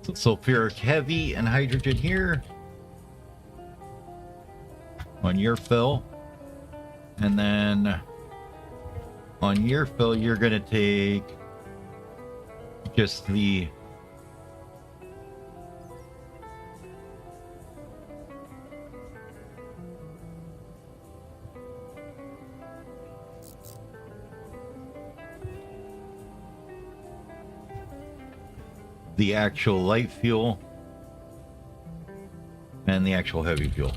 So sulfuric heavy and hydrogen here. On your fill. And then on your fill, you're going to take just the actual light fuel and the actual heavy fuel.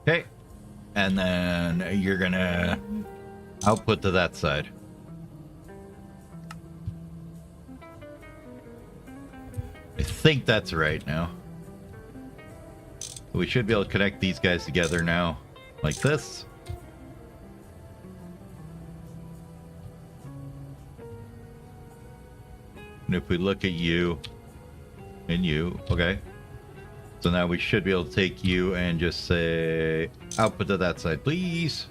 Okay, and then you're gonna output to that side. I think that's right now. We should be able to connect these guys together now, like this. And if we look at you and you, okay. So now we should be able to take you and just say, output to that side, please.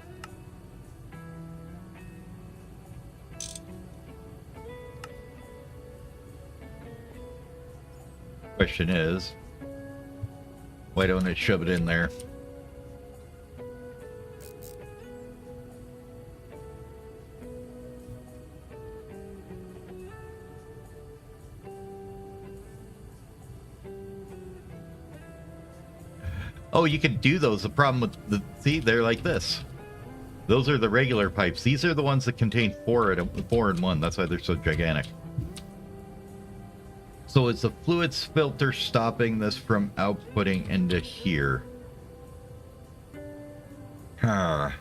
Question is, why don't it shove it in there? Oh, you can do those. The problem with see, they're like this. Those are the regular pipes. These are the ones that contain 4 in 1. That's why they're so gigantic. So is the fluids filter stopping this from outputting into here? Huh.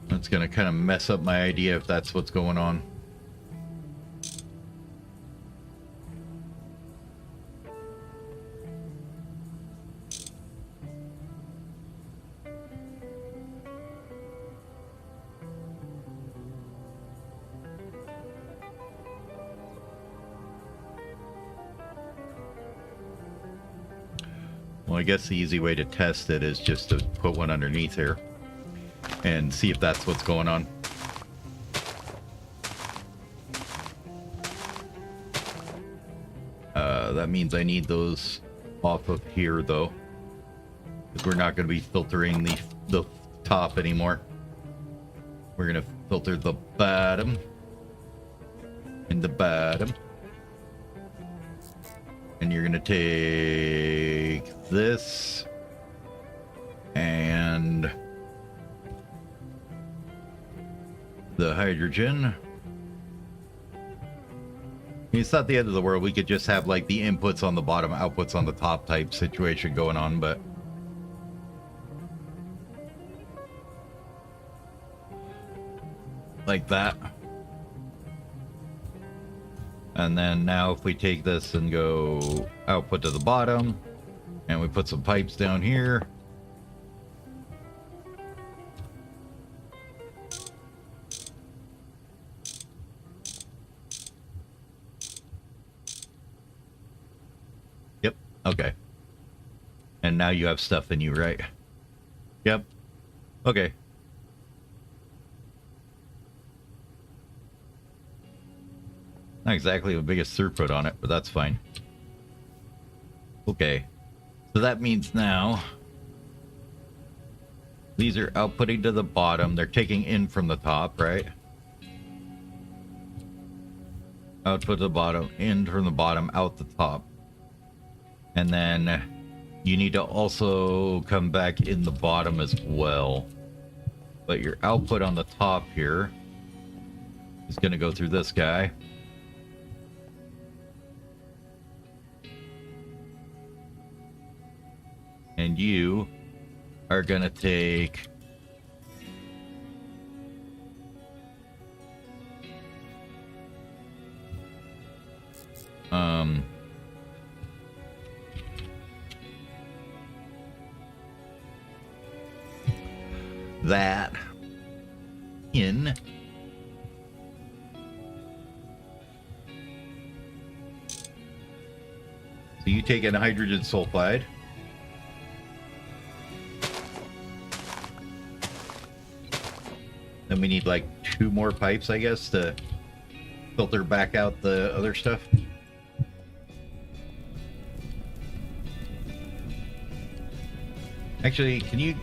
That's going to kind of mess up my idea if that's what's going on. Well, I guess the easy way to test it is just to put one underneath here and see if that's what's going on. That means I need those off of here, though, because we're not going to be filtering the top anymore. We're gonna filter the bottom and the bottom. And you're gonna take this and the hydrogen. It's not the end of the world. We could just have like the inputs on the bottom, outputs on the top type situation going on, but like that. And then now if we take this and go output to the bottom and we put some pipes down here. Yep. Okay. And now you have stuff in you, right? Yep. Okay. Not exactly the biggest throughput on it, but that's fine. Okay. So that means now these are outputting to the bottom. They're taking in from the top, right? Output to the bottom, in from the bottom, out the top. And then you need to also come back in the bottom as well. But your output on the top here is going to go through this guy. And you are going to take that in. So you take in hydrogen sulfide. Then we need like 2 more pipes, I guess, to filter back out the other stuff. Actually, can you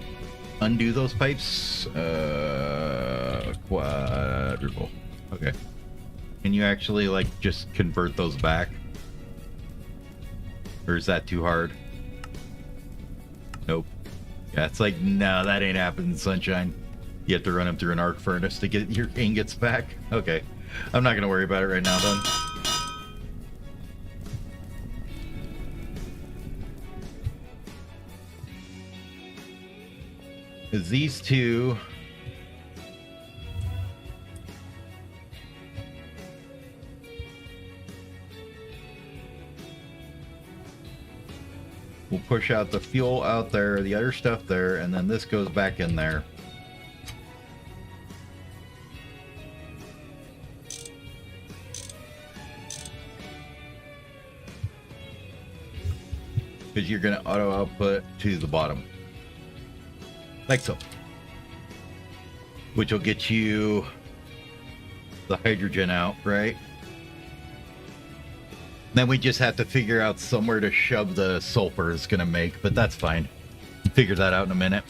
undo those pipes? Quadruple. Okay. Can you actually like just convert those back? Or is that too hard? Nope. Yeah, it's like, no, that ain't happening, sunshine. You have to run them through an arc furnace to get your ingots back? Okay. I'm not going to worry about it right now, then. Because these two... we'll push out the fuel out there, the other stuff there, and then this goes back in there. Because you're going to auto output to the bottom. Like so. Which will get you the hydrogen out, right? Then we just have to figure out somewhere to shove the sulfur it's going to make, but that's fine. We'll figure that out in a minute.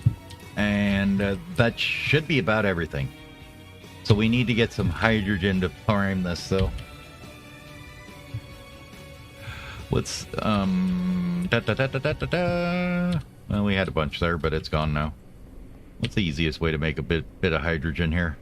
And that should be about everything. So we need to get some hydrogen to prime this, though. What's, Well, we had a bunch there, but it's gone now. What's the easiest way to make a bit of hydrogen here?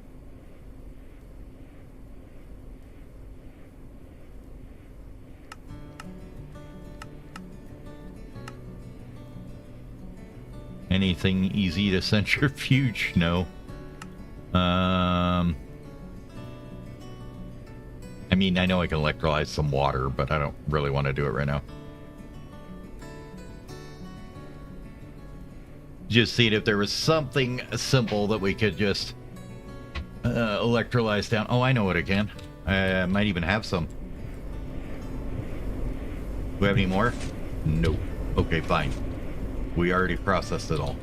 Anything easy to centrifuge? No. I mean, I know I can electrolyze some water, but I don't really want to do it right now. Just seeing if there was something simple that we could just electrolyze down. Oh, I know what it can. I might even have some. Do we have any more? Nope. Okay, fine. We already processed it all.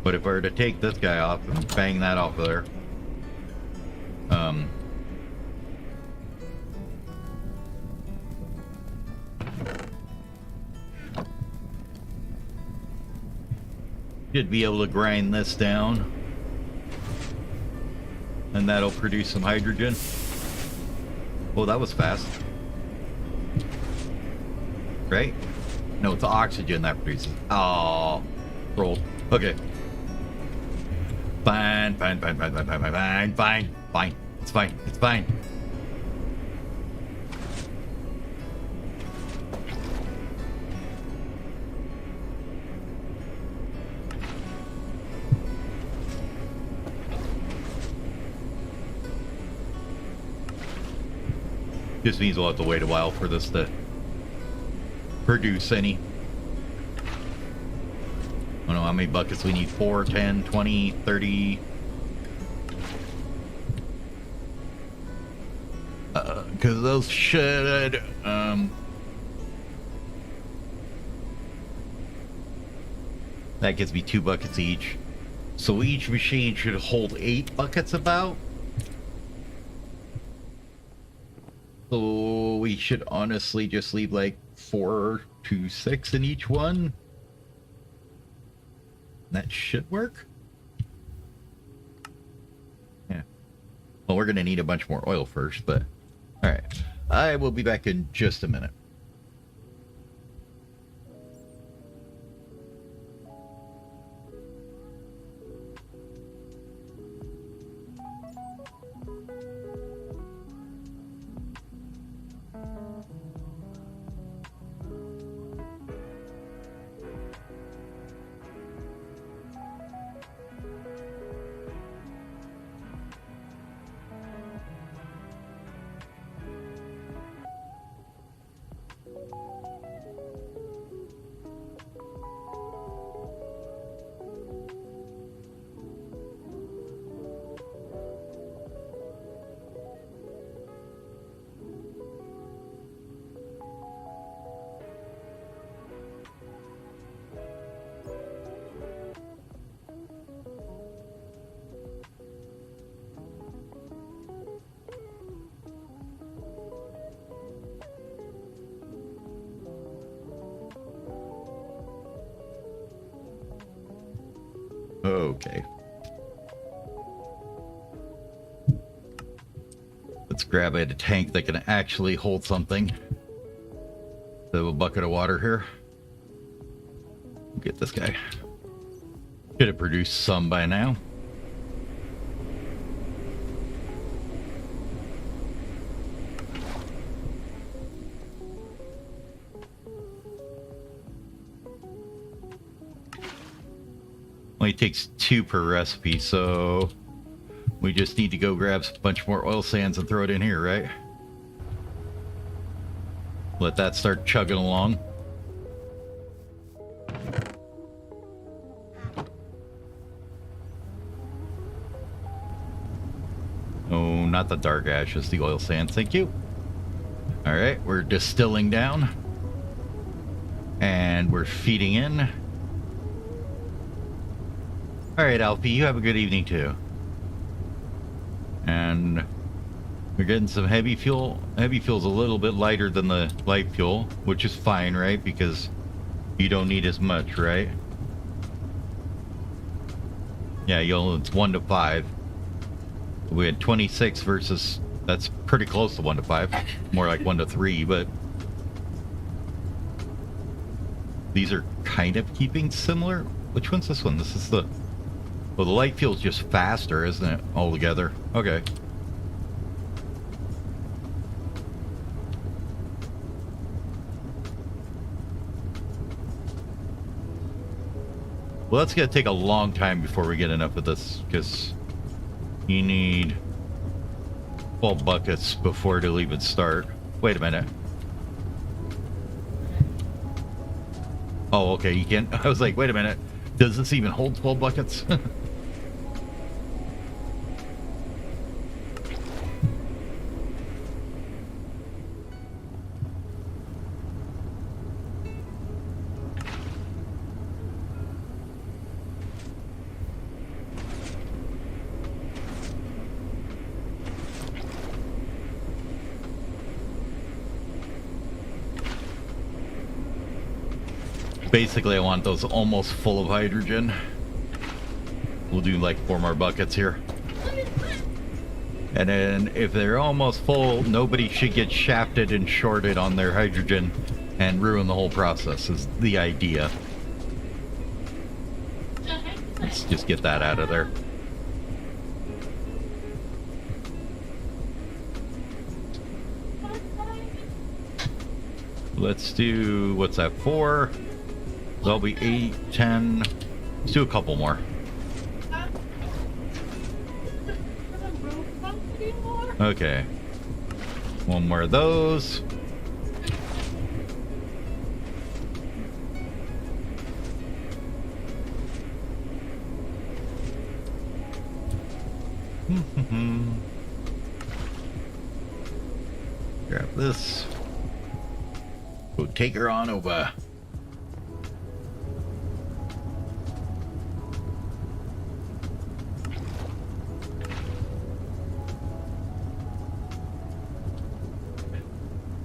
But if I were to take this guy off and bang that off of there, Should be able to grind this down. And that'll produce some hydrogen. Oh, that was fast. Right? No, it's oxygen that produces. Oh, roll. Okay. Fine. It's fine. It's fine. Just means we'll have to wait a while for this to produce any. I don't know how many buckets we need. 4, 10, 20, 30. Because those should... that gives me 2 buckets each. So each machine should hold 8 buckets about. So we should honestly just leave like 4 to 6 in each one. That should work. Yeah. Well, we're going to need a bunch more oil first, but... Alright. I will be back in just a minute. Okay. Let's grab a tank that can actually hold something. So a bucket of water here. Get this guy. Should have produced some by now. Only takes 2 per recipe, so we just need to go grab a bunch more oil sands and throw it in here, right? Let that start chugging along. Oh, not the dark ashes, the oil sands, thank you. All right, we're distilling down. And we're feeding in. All right, Alfie, you have a good evening too. And we're getting some heavy fuel. Heavy fuel's a little bit lighter than the light fuel, which is fine, right? Because you don't need as much, right? Yeah, it's 1 to 5. We had 26 versus, that's pretty close to 1 to 5. More like 1 to 3, but these are kind of keeping similar. Which one's this one? This is the... Well, the light fuel's just faster, isn't it? Altogether. Okay. Well, that's going to take a long time before we get enough of this, because you need 12 buckets before it'll even start. Wait a minute. Oh, okay, you can't... I was like, wait a minute. Does this even hold 12 buckets? Basically, I want those almost full of hydrogen. We'll do like 4 more buckets here. And then if they're almost full, nobody should get shafted and shorted on their hydrogen and ruin the whole process is the idea. Let's just get that out of there. Let's do, what's that, 4? That'll be 8, 10. Let's do a couple more. Okay. 1 more of those. Grab this. Go take her on over.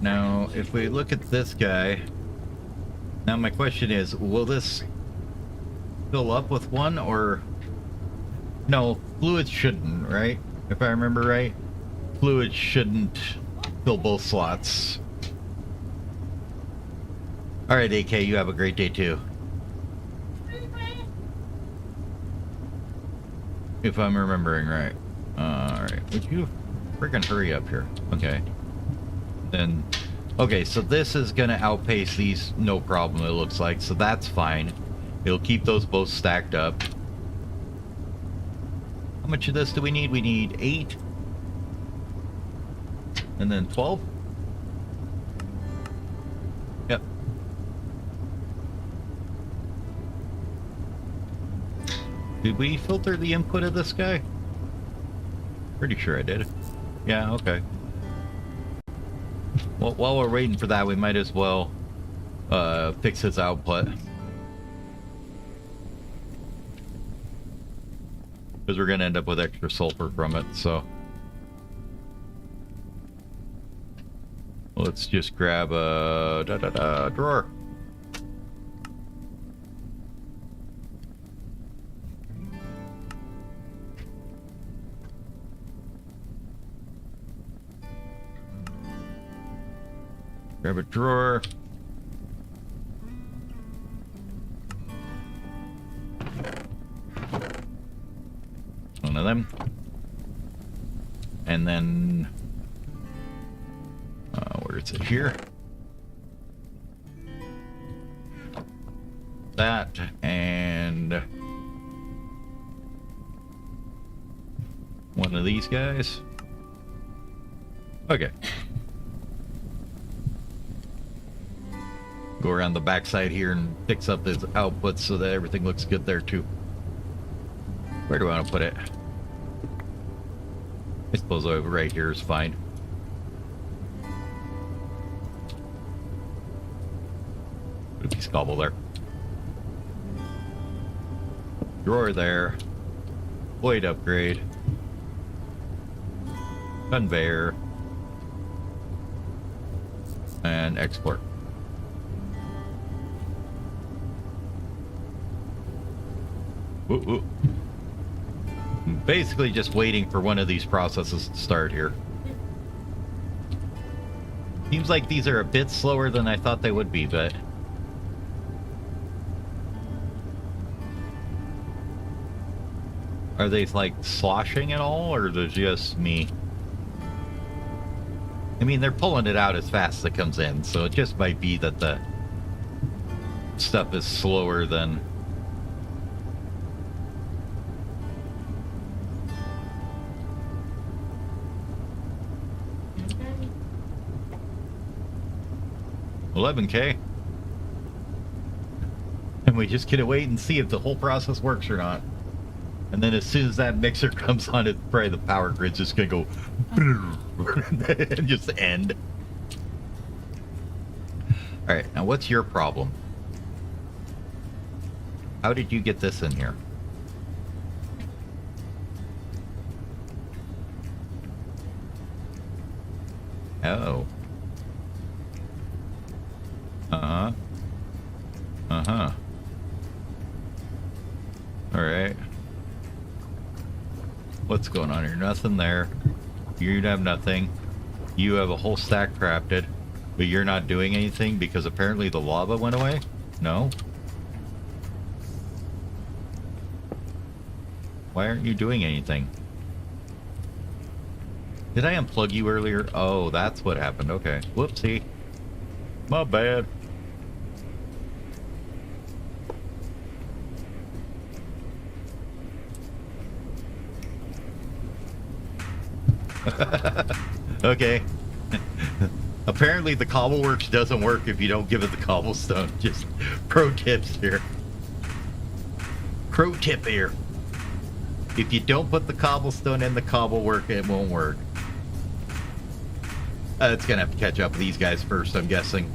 Now, if we look at this guy, now my question is, will this fill up with 1 or... No, fluids shouldn't, right? If I remember right, fluids shouldn't fill both slots. Alright, AK, you have a great day too. If I'm remembering right. Alright, would you friggin' hurry up here? Okay. Then, okay, so this is gonna outpace these, no problem, it looks like, so that's fine. It'll keep those both stacked up. How much of this do we need? We need 8. And then 12? Yep. Did we filter the input of this guy? Pretty sure I did. Yeah, okay. Well, while we're waiting for that, we might as well fix his output. Because we're going to end up with extra sulfur from it, so... Let's just grab a drawer. Grab a drawer. One of them. And then... where is it? Here. That, and... one of these guys. Okay. Go around the backside here and fix up his outputs so that everything looks good there too. Where do I want to put it? I suppose over right here is fine. Put a piece of cobble there. Drawer there. Void upgrade. Conveyor. And export. Ooh, ooh. I'm basically just waiting for one of these processes to start here. Seems like these are a bit slower than I thought they would be, but... Are they, like, sloshing at all, or is it just me? I mean, they're pulling it out as fast as it comes in, so it just might be that the stuff is slower than... 11K. And we just gotta wait and see if the whole process works or not. And then as soon as that mixer comes on, it's probably the power grid's just gonna go and just end. Alright, now what's your problem? How did you get this in here? Oh. Uh-huh. Uh-huh. Alright. What's going on here? Nothing there. You have nothing. You have a whole stack crafted, but you're not doing anything because apparently the lava went away? No? Why aren't you doing anything? Did I unplug you earlier? Oh, that's what happened. Okay. Whoopsie. My bad. Okay. Apparently the cobbleworks doesn't work if you don't give it the cobblestone. Just pro tips here. Pro tip here. If you don't put the cobblestone in the cobblework, it won't work. It's gonna have to catch up with these guys first, I'm guessing.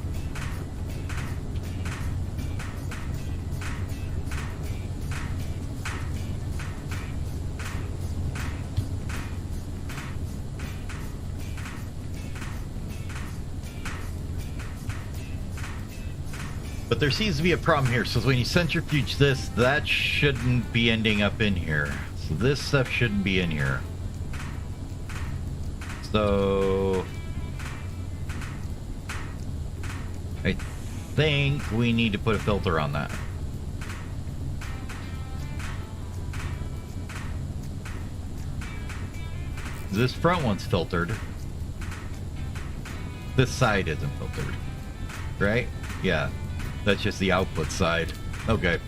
But there seems to be a problem here. So when you centrifuge this, that shouldn't be ending up in here. So this stuff shouldn't be in here. So I think we need to put a filter on that. This front one's filtered. This side isn't filtered. Right? Yeah. That's just the output side. Okay.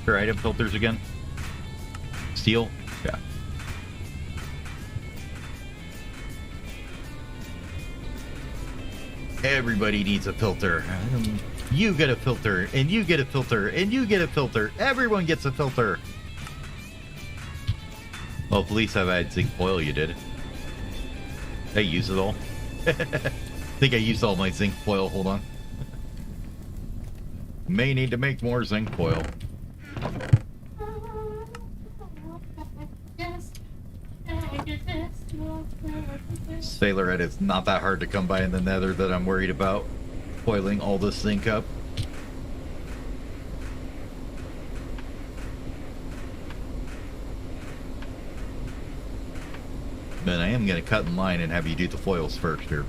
Your item filters again? Steel? Yeah. Everybody needs a filter. You get a filter, and you get a filter, and you get a filter. Everyone gets a filter. Well, at least I've had zinc foil, you did. I use it all. I think I used all my zinc foil. Hold on. May need to make more zinc foil. Sailorette is not that hard to come by in the nether that I'm worried about foiling all this zinc up. But I am going to cut in line and have you do the foils first here.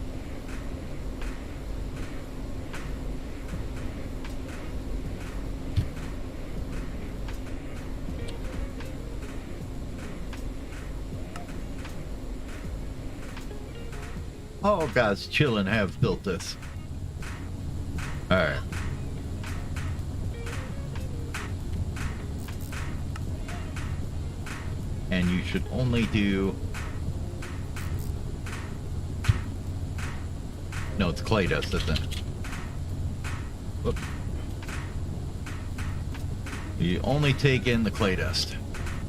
All guys chillin' have built this. Alright. And you should only do... No, it's clay dust, isn't it? Whoop. You only take in the clay dust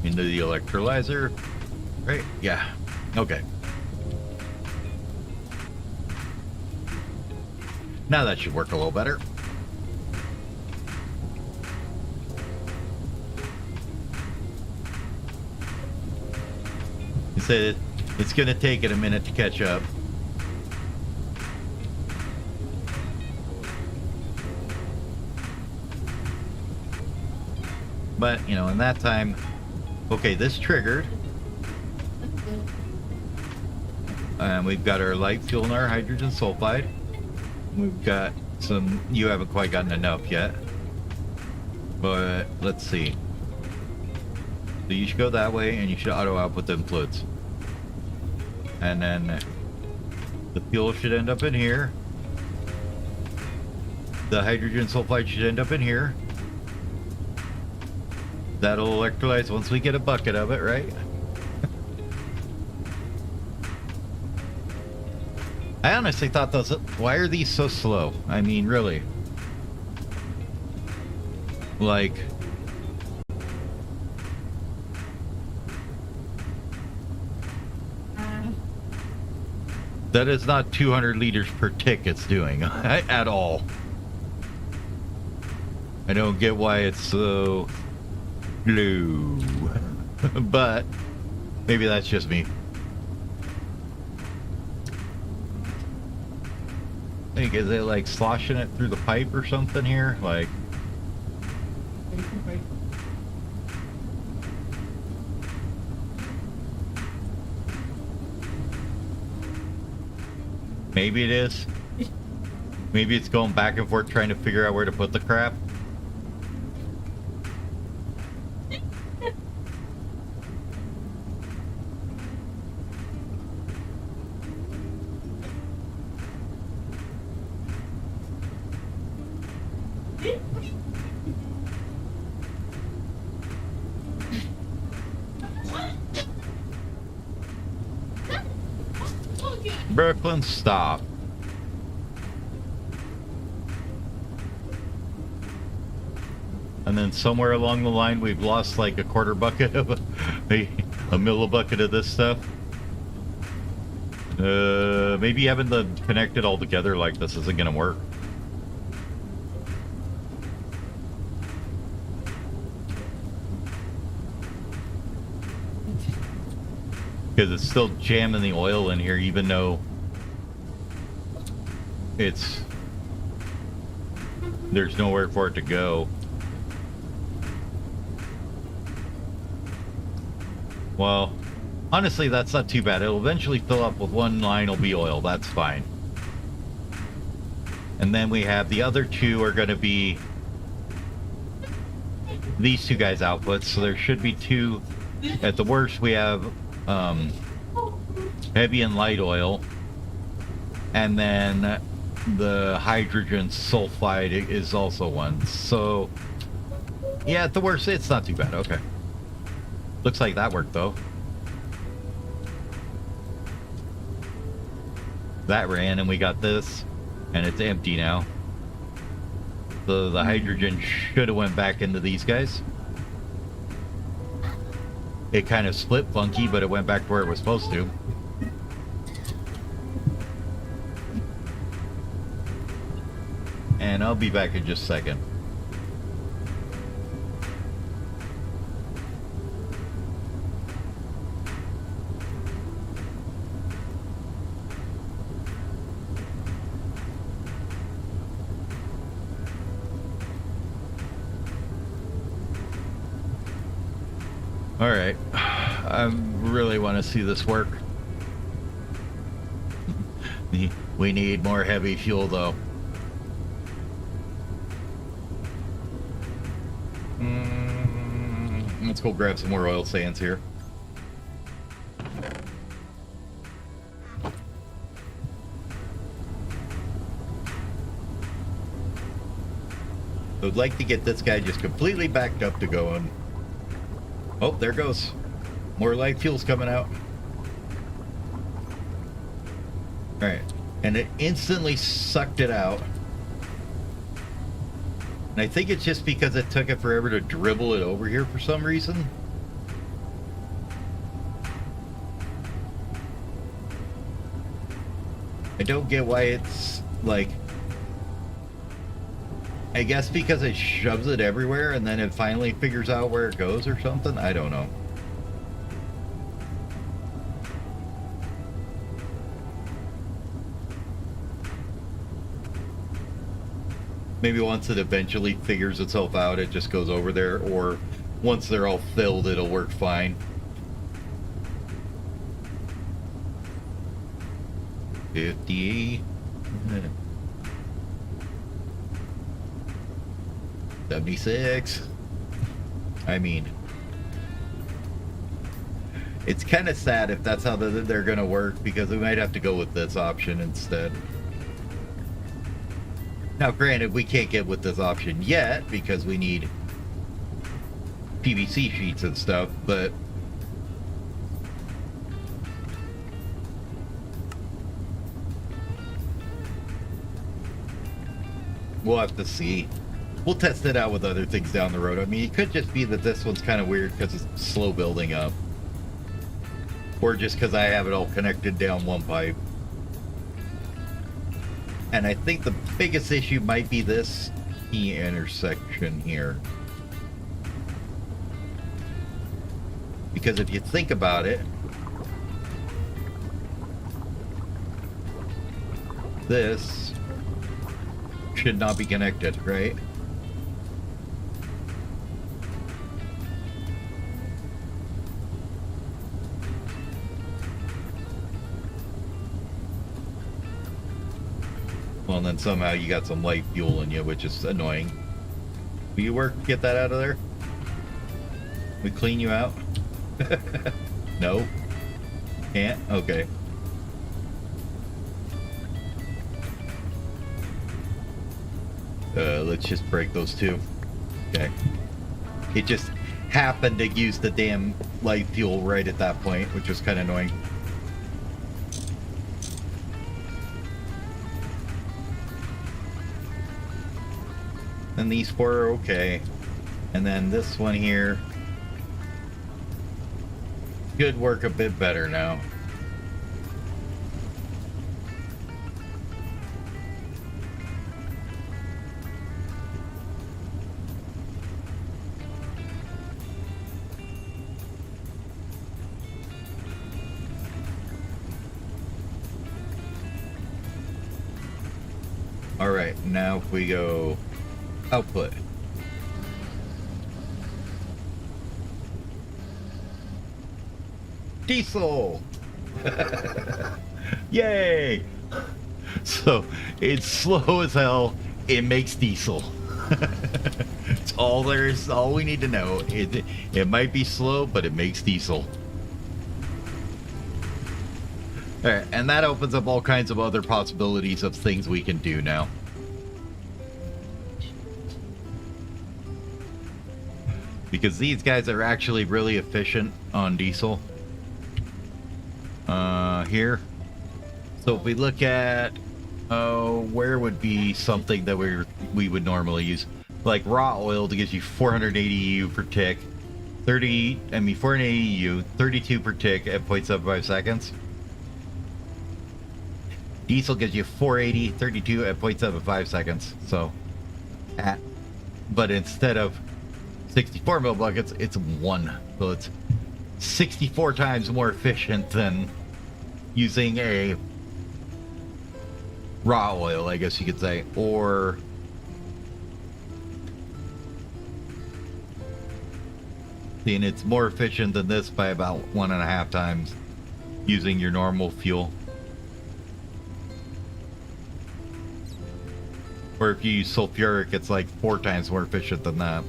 into the electrolyzer, right? Yeah. Okay. Now that should work a little better. You said it's going to take it a minute to catch up. But, you know, in that time, okay, this triggered. And we've got our light fuel and our hydrogen sulfide. We've got some, you haven't quite gotten enough yet. But, let's see. So you should go that way and you should auto output them fluids. And then the fuel should end up in here. The hydrogen sulfide should end up in here. That'll electrolyze once we get a bucket of it, right? I honestly thought those... Why are these so slow? I mean, really. Like... That is not 200 liters per tick it's doing at all. I don't get why it's so... blue. But maybe that's just me. I think, is it like sloshing it through the pipe or something here? Like, Okay. Maybe it is. Maybe it's going back and forth trying to figure out where to put the crap. Brooklyn, stop. And then somewhere along the line, we've lost like a quarter bucket of a millibucket of this stuff. Maybe having them connected all together like this isn't gonna work. Because it's still jamming the oil in here, even though there's nowhere for it to go. Well, honestly, that's not too bad. It'll eventually fill up with one line will be oil. That's fine. And then we have the other two are going to be these two guys' outputs. So there should be two. At the worst, we have heavy and light oil. And then the hydrogen sulfide is also one. So, yeah, at the worst, it's not too bad. Okay. Looks like that worked, though. That ran, and we got this, and it's empty now. So the hydrogen should have went back into these guys. It kind of split funky, but it went back to where it was supposed to. And I'll be back in just a second. All right, I really want to see this work. We need more heavy fuel, though. Let's go grab some more oil sands here. I would like to get this guy just completely backed up to going. Oh, there goes. More light fuel's coming out. Alright. And it instantly sucked it out. And I think it's just because it took it forever to dribble it over here for some reason. I don't get why it's like... I guess because it shoves it everywhere and then it finally figures out where it goes or something. I don't know. Maybe once it eventually figures itself out, it just goes over there, or once they're all filled, it'll work fine. 50. 76. I mean, it's kind of sad if that's how they're gonna work, because we might have to go with this option instead. Now, granted, we can't get with this option yet because we need PVC sheets and stuff, but we'll have to see. We'll test it out with other things down the road. I mean, it could just be that this one's kind of weird because it's slow building up. Or just because I have it all connected down one pipe. And I think the biggest issue might be this key intersection here. Because if you think about it, this should not be connected, right? Well, and then somehow you got some light fuel in you, which is annoying. Will you work to get that out of there? We clean you out? No? Can't? Okay. Let's just break those two. Okay. It just happened to use the damn light fuel right at that point, which was kind of annoying. And these four are okay. And then this one here should work a bit better now. All right, now if we go output. Diesel! Yay! So, it's slow as hell. It makes diesel. It's all there is, all we need to know. It might be slow, but it makes diesel. Alright, and that opens up all kinds of other possibilities of things we can do now. Because these guys are actually really efficient on diesel. Here. So if we look at where would be something that we would normally use, like raw oil, to gives you 480 EU per tick, 480 EU, 32 per tick at 0.75 seconds. Diesel gives you 480, 32 at 0.75 seconds. So, but instead of 64 mil buckets, it's 1. So it's 64 times more efficient than using a raw oil, I guess you could say, or and it's more efficient than this by about 1.5 times using your normal fuel. Or if you use sulfuric, it's like 4 times more efficient than that.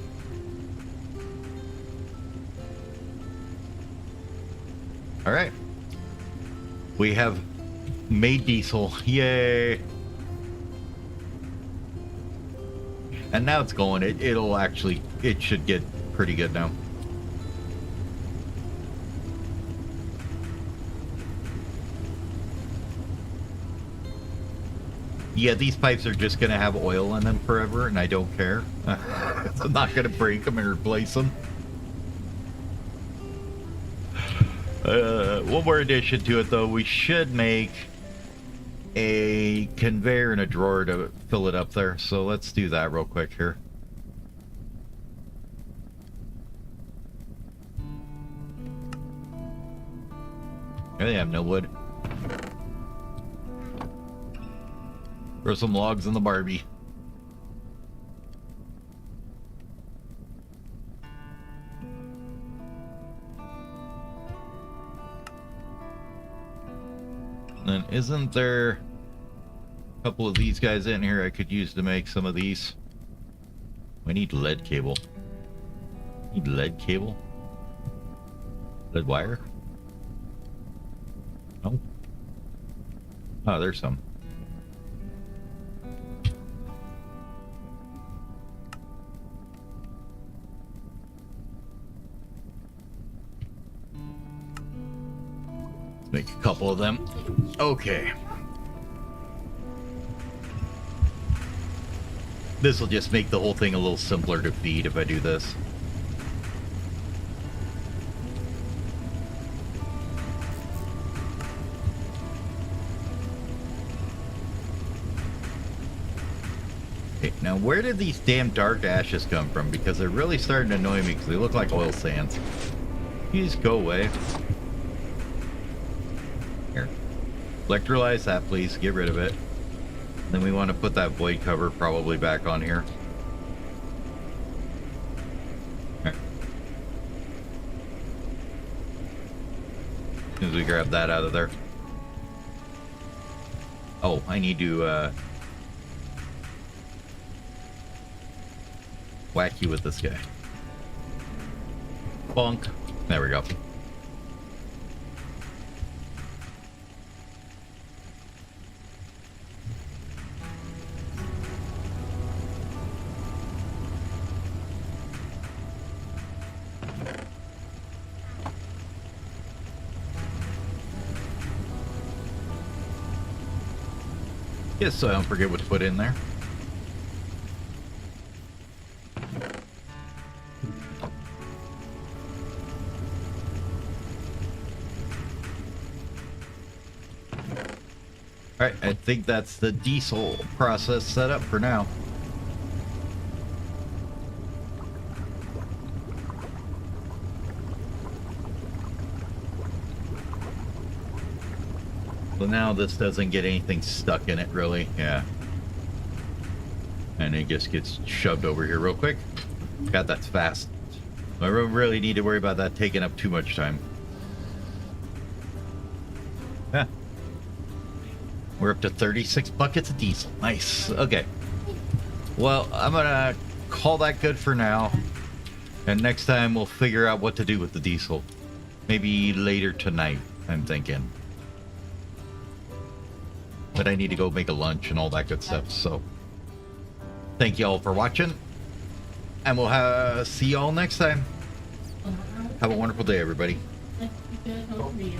All right. We have made diesel. Yay. And now it's going. It should get pretty good now. Yeah, these pipes are just going to have oil in them forever, and I don't care. I'm not going to break them and replace them. One more addition to it, though. We should make a conveyor and a drawer to fill it up there. So let's do that real quick here. I have no wood. Throw some logs in the Barbie. And isn't there a couple of these guys in here I could use to make some of these? I need lead cable. Need lead cable? Lead wire? No? Oh, there's some. Make a couple of them. Okay. This will just make the whole thing a little simpler to feed if I do this. Okay, now where did these damn dark ashes come from? Because they're really starting to annoy me because they look like oil sands. You just go away. Here. Electrolyze that, please. Get rid of it. Then we want to put that void cover probably back on here. As soon as we grab that out of there. Oh, I need to whack you with this guy. Bonk. There we go. Yes, so I don't forget what to put in there. Alright, I think that's the diesel process set up for now. So now this doesn't get anything stuck in it, really. Yeah. And it just gets shoved over here real quick. God, that's fast. I don't really need to worry about that taking up too much time. Yeah. We're up to 36 buckets of diesel. Nice. Okay. Well, I'm gonna call that good for now. And next time we'll figure out what to do with the diesel. Maybe later tonight, I'm thinking. But I need to go make a lunch and all that good stuff, so. Thank you all for watching. And we'll see you all next time. Have a wonderful day, everybody. Thank you guys over here.